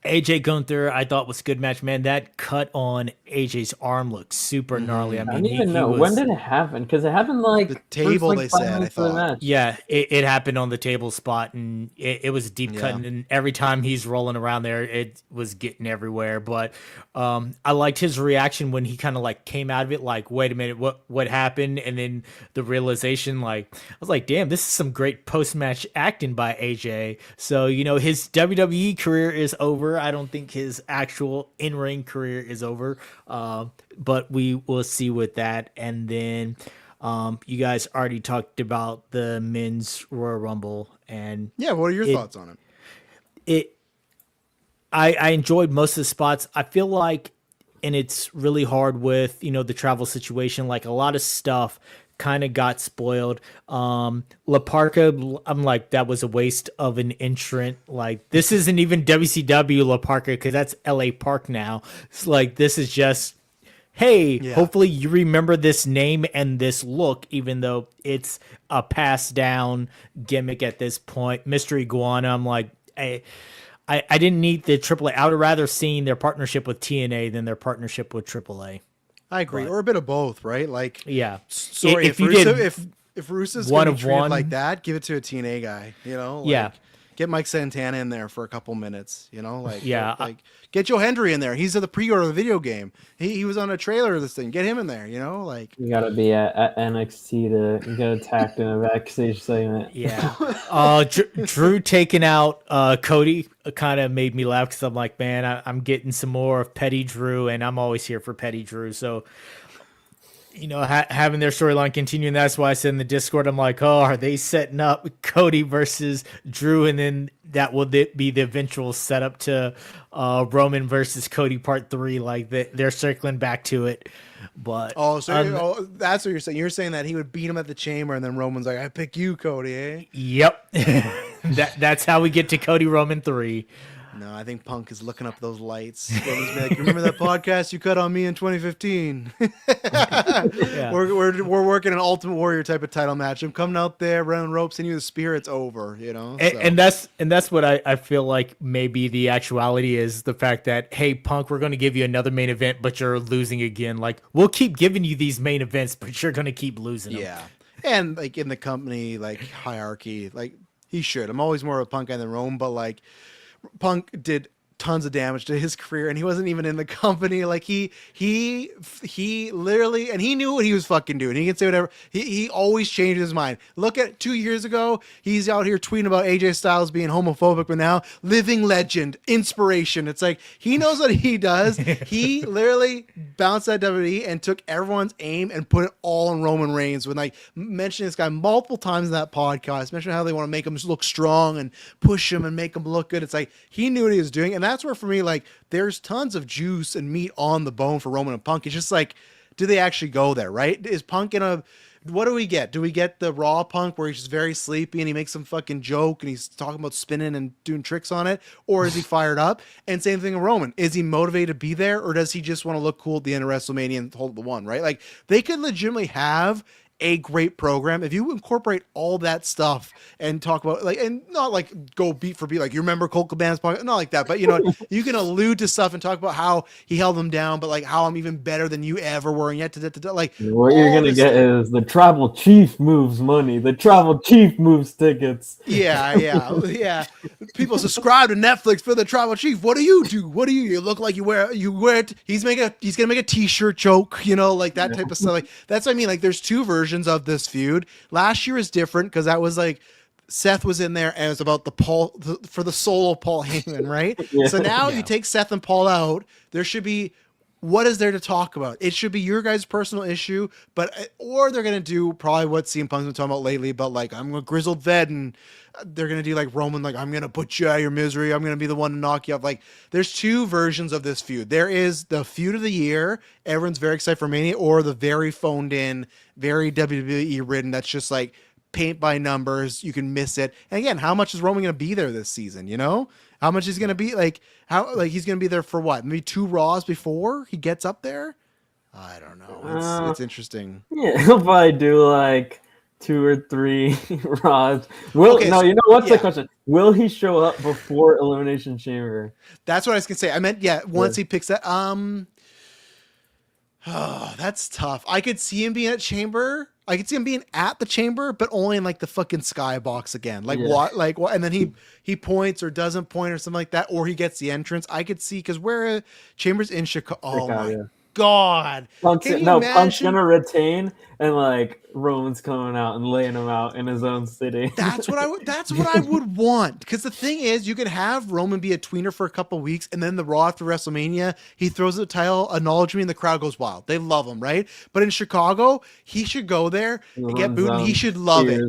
AJ Gunther, I thought was a good match, man. That cut on AJ's arm looked super gnarly. I mean, I don't even know when did it happen because it happened like the table. They said I thought, yeah, it happened on the table spot, and it was deep cutting. And every time he's rolling around there, it was getting everywhere. But I liked his reaction when he kind of like came out of it, like, wait a minute, what happened? And then the realization, like, I was like, damn, this is some great post match acting by AJ. So his WWE career is over. I don't think his actual in-ring career is over, but we will see with that. And then you guys already talked about the men's Royal Rumble, and what are your thoughts on it? I enjoyed most of the spots. I feel like, and it's really hard with the travel situation. Like a lot of stuff kind of got spoiled. La Parka, I'm like, that was a waste of an entrant. Like this isn't even WCW La Parka because that's LA Park now. It's like this is just, hey, hopefully you remember this name and this look, even though it's a passed down gimmick at this point. Mystery Iguana, I'm like, I didn't need the AAA. I would rather seen their partnership with TNA than their partnership with AAA. I agree, or a bit of both, right? Like, sorry, if Rusev's one gonna of be treated one like that, give it to a TNA guy. Like, get Mike Santana in there for a couple minutes. Like, get Joe Hendry in there. He's at the pre-order of the video game. He was on a trailer of this thing. Get him in there. Like you gotta be at NXT to get attacked in a backstage segment. Yeah. Drew taking out Cody kind of made me laugh because I'm like, man, I'm getting some more of Petty Drew, and I'm always here for Petty Drew. So having their storyline continuing. That's why I said in the Discord, I'm like, are they setting up Cody versus Drew? And then that will be the eventual setup to Roman versus Cody part 3. Like they're circling back to it. But that's what you're saying. You're saying that he would beat him at the Chamber, and then Roman's like, I pick you, Cody, eh? Yep. That's how we get to Cody Roman 3. No, I think Punk is looking up those lights. Roman's like, remember that podcast you cut on me in 2015? We're working an Ultimate Warrior type of title match. I'm coming out there, running ropes, and the spirit's over. And that's what I feel like maybe the actuality is, the fact that, hey, Punk, we're going to give you another main event, but you're losing again. Like, we'll keep giving you these main events, but you're going to keep losing them. Yeah, and like in the company hierarchy, like he should. I'm always more of a Punk guy than Rome, but like. Punk did tons of damage to his career, and he wasn't even in the company. Like he literally, and he knew what he was fucking doing. He can say whatever. He always changed his mind. Look at 2 years ago, he's out here tweeting about AJ Styles being homophobic, but now living legend, inspiration. It's like he knows what he does. He literally bounced at WWE and took everyone's aim and put it all on Roman Reigns. When like mentioning this guy multiple times in that podcast, mentioning how they want to make him look strong and push him and make him look good. It's like he knew what he was doing, and that's where for me, like, there's tons of juice and meat on the bone for Roman and Punk. It's just like, do they actually go there, right? Is Punk what do we get? Do we get the raw Punk where he's just very sleepy and he makes some fucking joke and he's talking about spinning and doing tricks on it? Or is he fired up? And same thing with Roman. Is he motivated to be there, or does he just want to look cool at the end of WrestleMania and hold the one, right? Like, they could legitimately have a great program, if you incorporate all that stuff and talk about like, and not like go beat for beat, like you remember Colt Cabana's podcast, not like that, but you know, you can allude to stuff and talk about how he held them down, but like how I'm even better than you ever were, and yet like what you're gonna get is the tribal chief moves money, the tribal chief moves tickets. Yeah. People subscribe to Netflix for the tribal chief. What do? You look like you wear it. He's gonna make a t-shirt joke, you know, like that type of stuff. Like that's what I mean. Like there's two versions of this feud. Last year is different because that was like Seth was in there and it was about for the soul of Paul Heyman, right? So now you take Seth and Paul out, there should be, what is there to talk about? It should be your guys' personal issue, or they're gonna do probably what CM Punk's been talking about lately, but like I'm a grizzled vet, and they're gonna do like Roman, like I'm gonna put you out of your misery, I'm gonna be the one to knock you up. Like there's two versions of this feud. There is the feud of the year, everyone's very excited for Mania, or the very phoned in, very WWE ridden. That's just like paint by numbers. You can miss it. And again, how much is Roman gonna be there this season? You know, how much is gonna be like? How like he's gonna be there for what? Maybe 2 Raws before he gets up there. I don't know. It's interesting. Yeah, he'll probably do like 2 or 3 Raws. You know what's the question? Will he show up before Elimination Chamber? That's what I was gonna say. I meant once he picks that. Oh, that's tough. I could see him being at Chamber. I could see him being at the Chamber, but only in like the fucking skybox again. Like what? Like what? And then he points or doesn't point or something like that, or he gets the entrance. I could see because where Chamber's in Chicago. Oh my God! Punk's gonna retain, and like Roman's coming out and laying him out in his own city. That's what I would want. Because the thing is, you could have Roman be a tweener for a couple weeks, and then the Raw after WrestleMania, he throws the title, acknowledge me, and the crowd goes wild. They love him, right? But in Chicago, he should go there and get booed, and he should love it.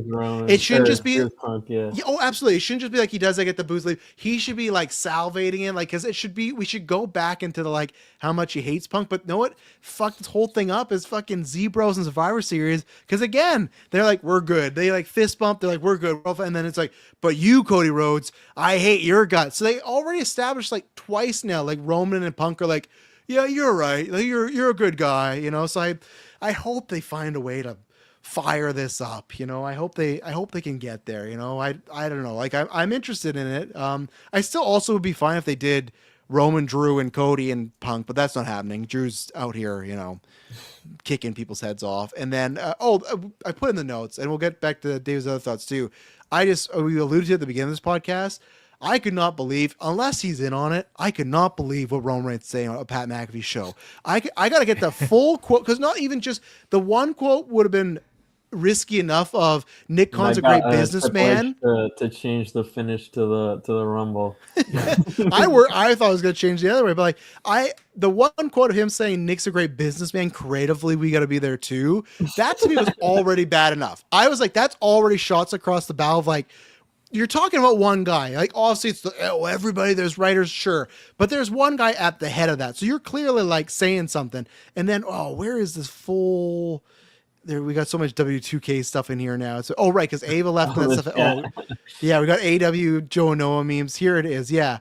It shouldn't just be Punk, yeah. Oh, absolutely. It shouldn't just be like he does. I get the booze leave. He should be like salivating it, like because it should be. We should go back into the like how much he hates Punk, but know what? Fuck this whole thing up is fucking Z-Bros and Survivor Series. Because again, they're like, we're good. They like fist bump. They're like, we're good. And then it's like, but you, Cody Rhodes, I hate your guts. So they already established like twice now, like Roman and Punk are like, yeah, you're right. Like, you're a good guy, you know? So I hope they find a way to fire this up, you know. I hope they can get there, you know. I don't know. Like I'm interested in it. I still also would be fine if they did Roman, Drew, and Cody and Punk, but that's not happening. Drew's out here, you know, kicking people's heads off. And then, I put in the notes, and we'll get back to Dave's other thoughts too. We alluded to at the beginning of this podcast, I could not believe, unless he's in on it, I could not believe what Roman Reigns saying on a Pat McAfee show. I got to get the full quote, because not even just the one quote would have been risky enough of Nick Khan's a great businessman to change the finish to the Rumble. I thought I was going to change the other way, but like the one quote of him saying Nick's a great businessman, creatively we got to be there too. That to me was already bad enough. I was like, that's already shots across the bow of like, you're talking about one guy. Like obviously it's everybody, there's writers, sure, but there's one guy at the head of that. So you're clearly like saying something, and then where is this full? There, we got so much W2K stuff in here now. So, right, because Ava left that stuff. Yeah, we got AW Joe Noah memes. Here it is. Yeah.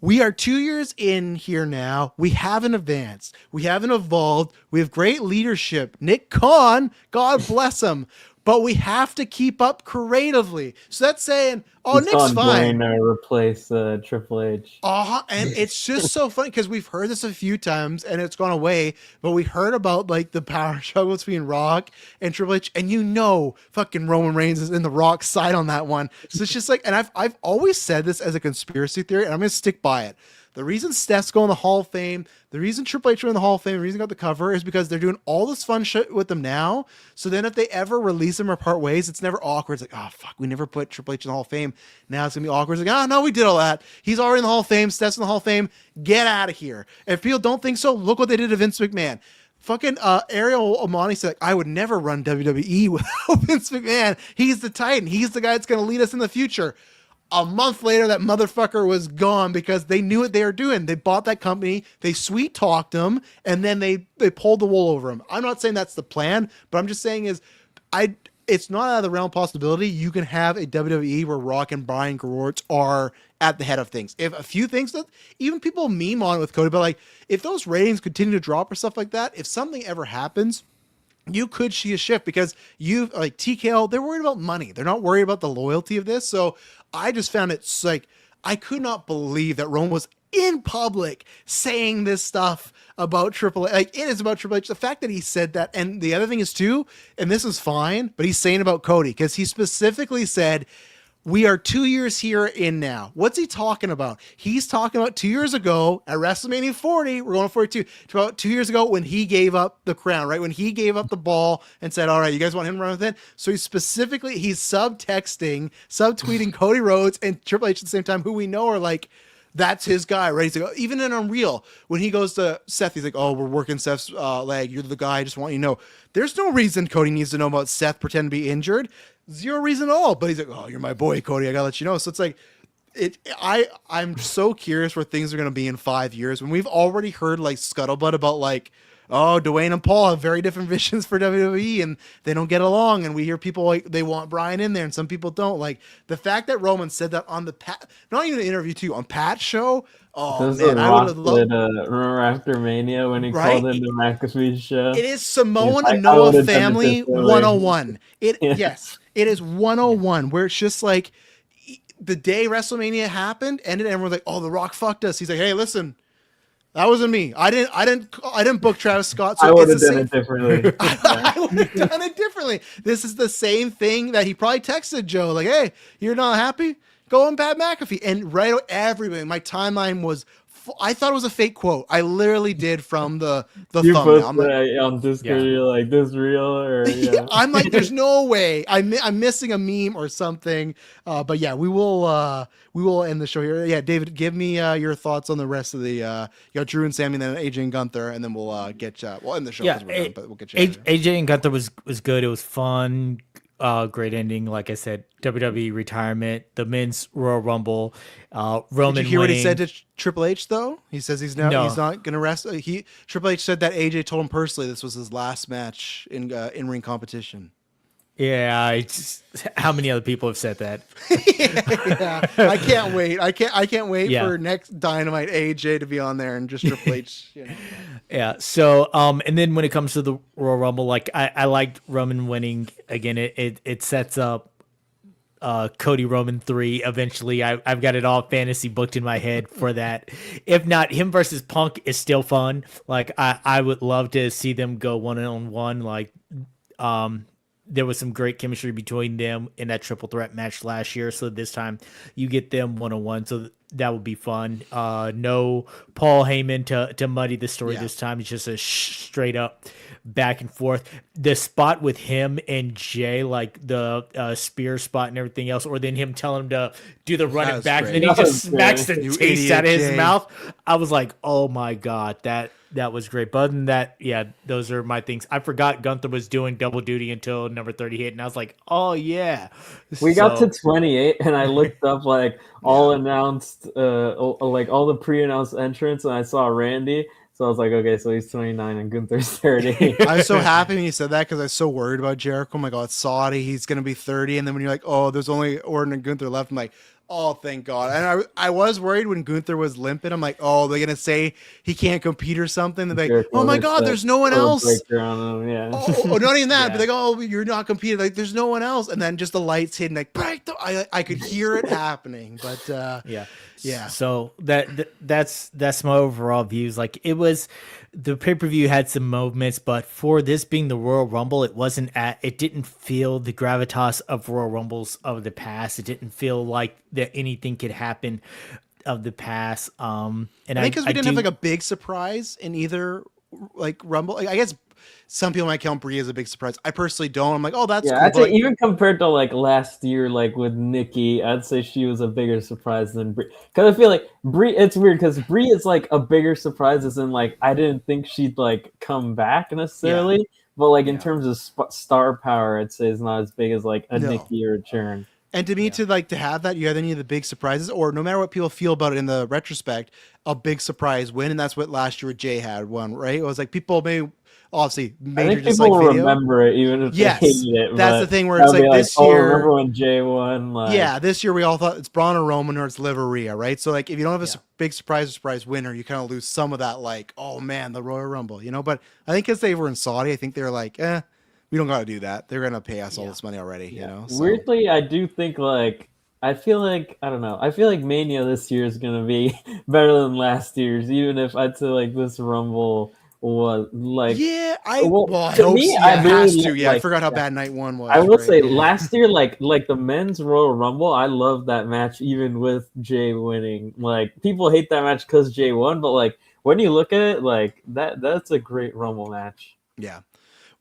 We are 2 years in here now. We haven't advanced. We haven't evolved. We have great leadership. Nick Khan, God bless him. But we have to keep up creatively. So that's saying, Nick's fine. Replace Triple H. And it's just so funny because we've heard this a few times and it's gone away. But we heard about like the power struggle between Rock and Triple H, and you know, fucking Roman Reigns is in the Rock side on that one. So it's just like, and I've always said this as a conspiracy theory, and I'm gonna stick by it. The reason Steph's going to the Hall of Fame, the reason Triple H went in the Hall of Fame, the reason he got the cover is because they're doing all this fun shit with them now. So then if they ever release him or part ways, it's never awkward. It's like, fuck, we never put Triple H in the Hall of Fame. Now it's going to be awkward. It's like, no, we did all that. He's already in the Hall of Fame. Steph's in the Hall of Fame. Get out of here. If people don't think so, look what they did to Vince McMahon. Fucking Ariel Omani said, I would never run WWE without Vince McMahon. He's the Titan. He's the guy that's going to lead us in the future. A month later, that motherfucker was gone because they knew what they were doing. They bought that company, they sweet talked him, and then they pulled the wool over him. I'm not saying that's the plan, but I'm just saying it's not out of the realm of possibility. You can have a WWE where Rock and Brian Gewirtz are at the head of things. If a few things that even people meme on with Cody, but like if those ratings continue to drop or stuff like that, if something ever happens, you could see a shift because you like TKO, they're worried about money. They're not worried about the loyalty of this. So I just found it like, I could not believe that Roman was in public saying this stuff about Triple H. Like, it is about Triple H. The fact that he said that, and the other thing is too, and this is fine, but he's saying about Cody because he specifically said, we are 2 years here in now. What's he talking about? He's talking about 2 years ago at WrestleMania 40. We're going to 42. About 2 years ago when he gave up the crown, right? When he gave up the ball and said, all right, you guys want him to run with it? So he's subtweeting Cody Rhodes and Triple H at the same time, who we know are like, that's his guy, right? He's like, even in Unreal, when he goes to Seth, he's like, oh, we're working Seth's leg. You're the guy. I just want you to know. There's no reason Cody needs to know about Seth pretending to be injured. Zero reason at all. But he's like, oh, you're my boy, Cody. I got to let you know. So it's like, I'm so curious where things are going to be in 5 years when we've already heard like scuttlebutt about like, oh, Dwayne and Paul have very different visions for WWE and they don't get along. And we hear people like they want Bryan in there and some people don't. Like the fact that Roman said that on the not even an interview too, on Pat's show. Oh man, I would have loved. Remember after Mania when he called in the McAfee show? It is Samoan and Noah family 101. Yes, it is 101 where it's just like the day WrestleMania happened, and everyone's like, "Oh, The Rock fucked us." He's like, "Hey, listen, that wasn't me. I didn't book Travis Scott. So I would have done it differently. I would have done it differently. This is the same thing that he probably texted Joe, like, "Hey, you're not happy? Go on Pat McAfee." And right, everybody, my timeline was. I thought it was a fake quote. I literally did from the you thumbnail. I'm like, on Discord, you're like, "This real?" Or yeah. I'm like, "There's no way. I'm missing a meme or something." But yeah, we will end the show here. Yeah, David, give me your thoughts on the rest of the. You got Drew and Sammy, and then AJ and Gunther, and then we'll we'll end the show. Yeah, we're done, but we'll get you. AJ and Gunther was good. It was fun. Great ending. Like I said, WWE retirement, the men's Royal Rumble, Roman. Did you hear winning. what he said to Triple H though? He says he's not going to rest. Triple H said that AJ told him personally this was his last match in ring competition. Yeah, how many other people have said that? Yeah, I can't wait. I can't wait for next Dynamite AJ to be on there and just Triple H. You know. Yeah. So, and then when it comes to the Royal Rumble, like I liked Roman winning again. It sets up Cody Roman 3. Eventually, I've got it all fantasy booked in my head for that. If not, him versus Punk is still fun. Like I would love to see them go 1-on-1. Like, there was some great chemistry between them in that triple threat match last year. So this time you get them 1-on-1. So that would be fun. No Paul Heyman to muddy the story this time. It's just a straight up back and forth. The spot with him and Jay, like the spear spot and everything else, or then him telling him to do the running back, and then he just smacks the taste out of his mouth. I was like, oh my God, that was great. But other than that, yeah, those are my things. I forgot Gunther was doing double duty until number 30 hit, and I was like, oh yeah. We got to 28, and I looked up like all announced, like all the pre-announced entrants, and I saw Randy. So I was like, okay, so he's 29 and Gunther's 30. I was so happy when you said that because I was so worried about Jericho. Oh my God, Saudi, he's going to be 30. And then when you're like, oh, there's only Orton and Gunther left, I'm like, oh, thank God. And I was worried when Gunther was limping. I'm like, oh, they're going to say he can't compete or something. They're like, Jericho, oh my God, there's no one else. On him, yeah. Oh, not even that. But they go, oh, you're not competing. Like, there's no one else. And then just the lights hitting, like, break the. I could hear it happening. But yeah. So that's my overall views. Like, it was, the pay-per-view had some moments, but for this being the Royal Rumble, it didn't feel the gravitas of Royal Rumbles of the past. It didn't feel like that anything could happen of the past. And I think because we didn't have like a big surprise in either like Rumble. Like, I guess some people might count Brie as a big surprise. I personally don't. I'm like, oh, that's cool. I'd say even compared to like last year, like with Nikki, I'd say she was a bigger surprise than Brie. Because I feel like Brie, it's weird because Brie is like a bigger surprise, as in like I didn't think she'd like come back necessarily, but like in terms of star power, I'd say it's not as big as like a Nikki or a Churn. And to me, to have that, you either need the big surprises, or no matter what people feel about it in the retrospect, a big surprise win, and that's what last year with Jay had one, right? It was like people may obviously major I think dislike people will video. remember it even if they hated it. That's the thing where it's like this year. Remember when Jay won? Like, this year we all thought it's Braun or Roman or it's Liv or Rhea, right? So like if you don't have a big surprise winner, you kind of lose some of that like, oh man, the Royal Rumble, you know. But I think because they were in Saudi, I think they were like, we don't got to do that. They're gonna pay us all Yeah. this money already, you know. So. Weirdly, I do think I feel like I don't know. I feel like Mania this year is gonna be better than last year's, even if I'd say like this Rumble was like. Yeah, Well, I to hope me, so. Yeah, I it has really to. Yeah, I like. forgot how Yeah. bad night one was. I will right? say last year, like the men's Royal Rumble, I love that match even with Jay winning. Like people hate that match because Jay won, but like when you look at it, like that's a great Rumble match. Yeah.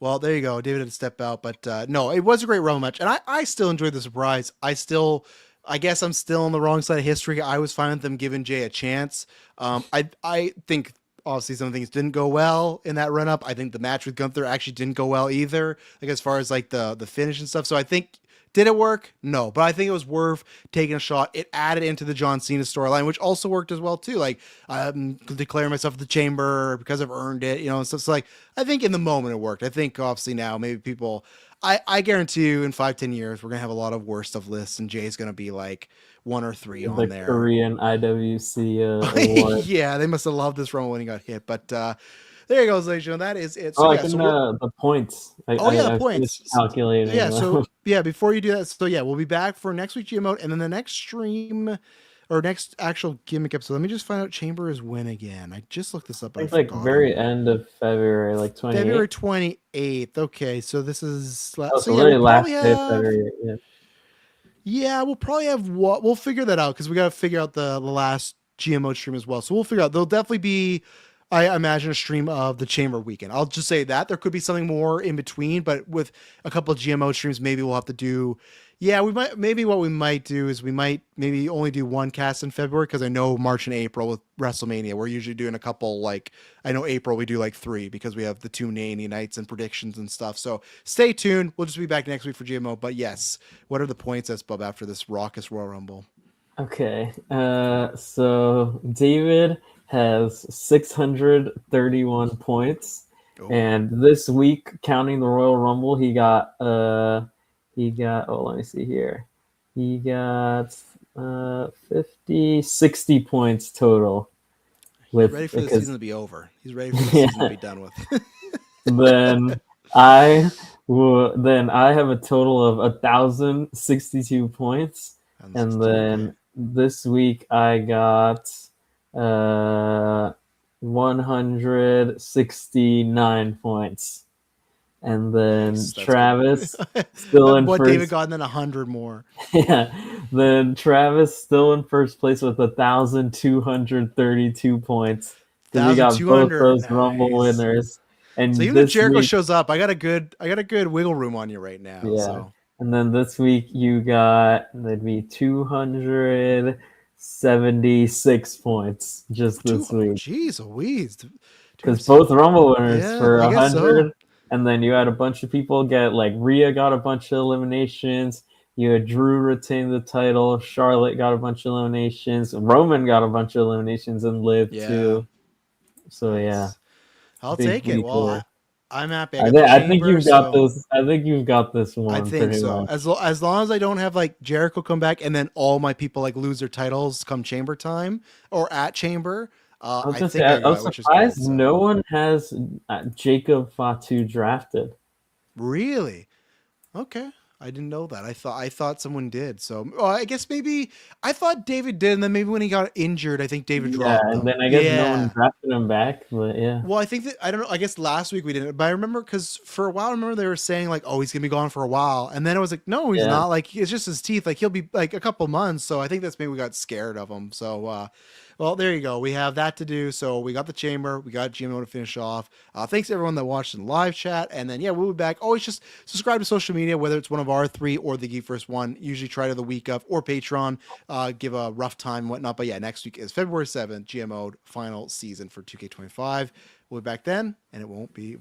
Well, there you go. David had to step out, but no, it was a great Rumble match, and I still enjoyed the surprise. I guess I'm still on the wrong side of history. I was fine with them giving Jay a chance. I think obviously some things didn't go well in that run up. I think the match with Gunther actually didn't go well either, like as far as like the finish and stuff. So I think. Did it work? No, but I think it was worth taking a shot. It added into the John Cena storyline, which also worked as well too. Like I'm declaring myself the Chamber because I've earned it, you know. So it's like I think in the moment it worked. I think obviously now maybe people. I guarantee you in 5-10 years we're gonna have a lot of worst of lists, and Jay's gonna be like 1 or 3 on The there. Korean IWC award. Yeah, they must have loved this Rumble when he got hit, but. There you go, ladies and gentlemen. That is it. So, Oh, yeah, I can so the points. the I points. finished calculating. Yeah, so yeah, before you do that, so yeah, we'll be back for next week's GMO, and then the next stream or next actual gimmick episode. Let me just find out Chamber is when again. I just looked this up. I think like very end of February, like 28th. February 28th. Okay, so this is Oh, so very we'll last probably day of have, February. Yeah. Yeah, we'll probably have what we'll figure that out because we got to figure out the last GMO stream as well. So we'll figure out. There'll definitely be. I imagine a stream of the Chamber weekend. I'll just say that there could be something more in between, but with a couple of GMO streams, maybe we'll have to do. Yeah, we might. Maybe what we might do is we might maybe only do one cast in February because I know March and April with WrestleMania we're usually doing a couple. Like I know April we do like 3 because we have the 2 Nany nights and predictions and stuff. So stay tuned. We'll just be back next week for GMO. But yes, what are the points, as Bub, after this raucous Royal Rumble? Okay. So David has 631 points. Oh. And this week, counting the Royal Rumble, he got let me see here. He got 60 points total. He's ready for the season to be over. He's ready for the season to be done with. then I have a total of 1,062 points. And then this week I got 169 points. And then Travis still in first. David got, and then 100 more. Yeah. Then Travis still in first place with 1,232 points. So we got both those Rumble winners. And so even if Jericho shows up, I got a good wiggle room on you right now. Yeah. So. And then this week you got that'd be 276 points just this week. Jeez Louise. Because both Rumble winners for 100. So. And then you had a bunch of people get, like, Rhea got a bunch of eliminations. You had Drew retain the title. Charlotte got a bunch of eliminations. Roman got a bunch of eliminations and Liv, too. So, yeah. I'll take it. Well, I'm happy. I think you've got this. I think you've got this one. I think so. As long as I don't have, like, Jericho come back and then all my people, like, lose their titles come Chamber time or at Chamber. I'm surprised no one has Jacob Fatu drafted. Really? Okay, I didn't know that. I thought someone did. So I guess maybe I thought David did, and then maybe when he got injured, I think David dropped him. And then I guess no one drafted him back. But yeah. Well, I think that I don't know. I guess last week we didn't, but I remember because for a while, I remember they were saying like, "Oh, he's gonna be gone for a while," and then it was like, "No, he's not. Like, it's just his teeth. Like, he'll be like a couple months." So I think that's maybe we got scared of him. So. Well, there you go. We have that to do. So we got the Chamber. We got GMO to finish off. Thanks to everyone that watched in live chat. And then, we'll be back. Always just subscribe to social media, whether it's one of our 3 or the Geek First one. Usually try to the week of or Patreon. Give a rough time and whatnot. But next week is February 7th, GMO final season for 2K25. We'll be back then, and it won't be.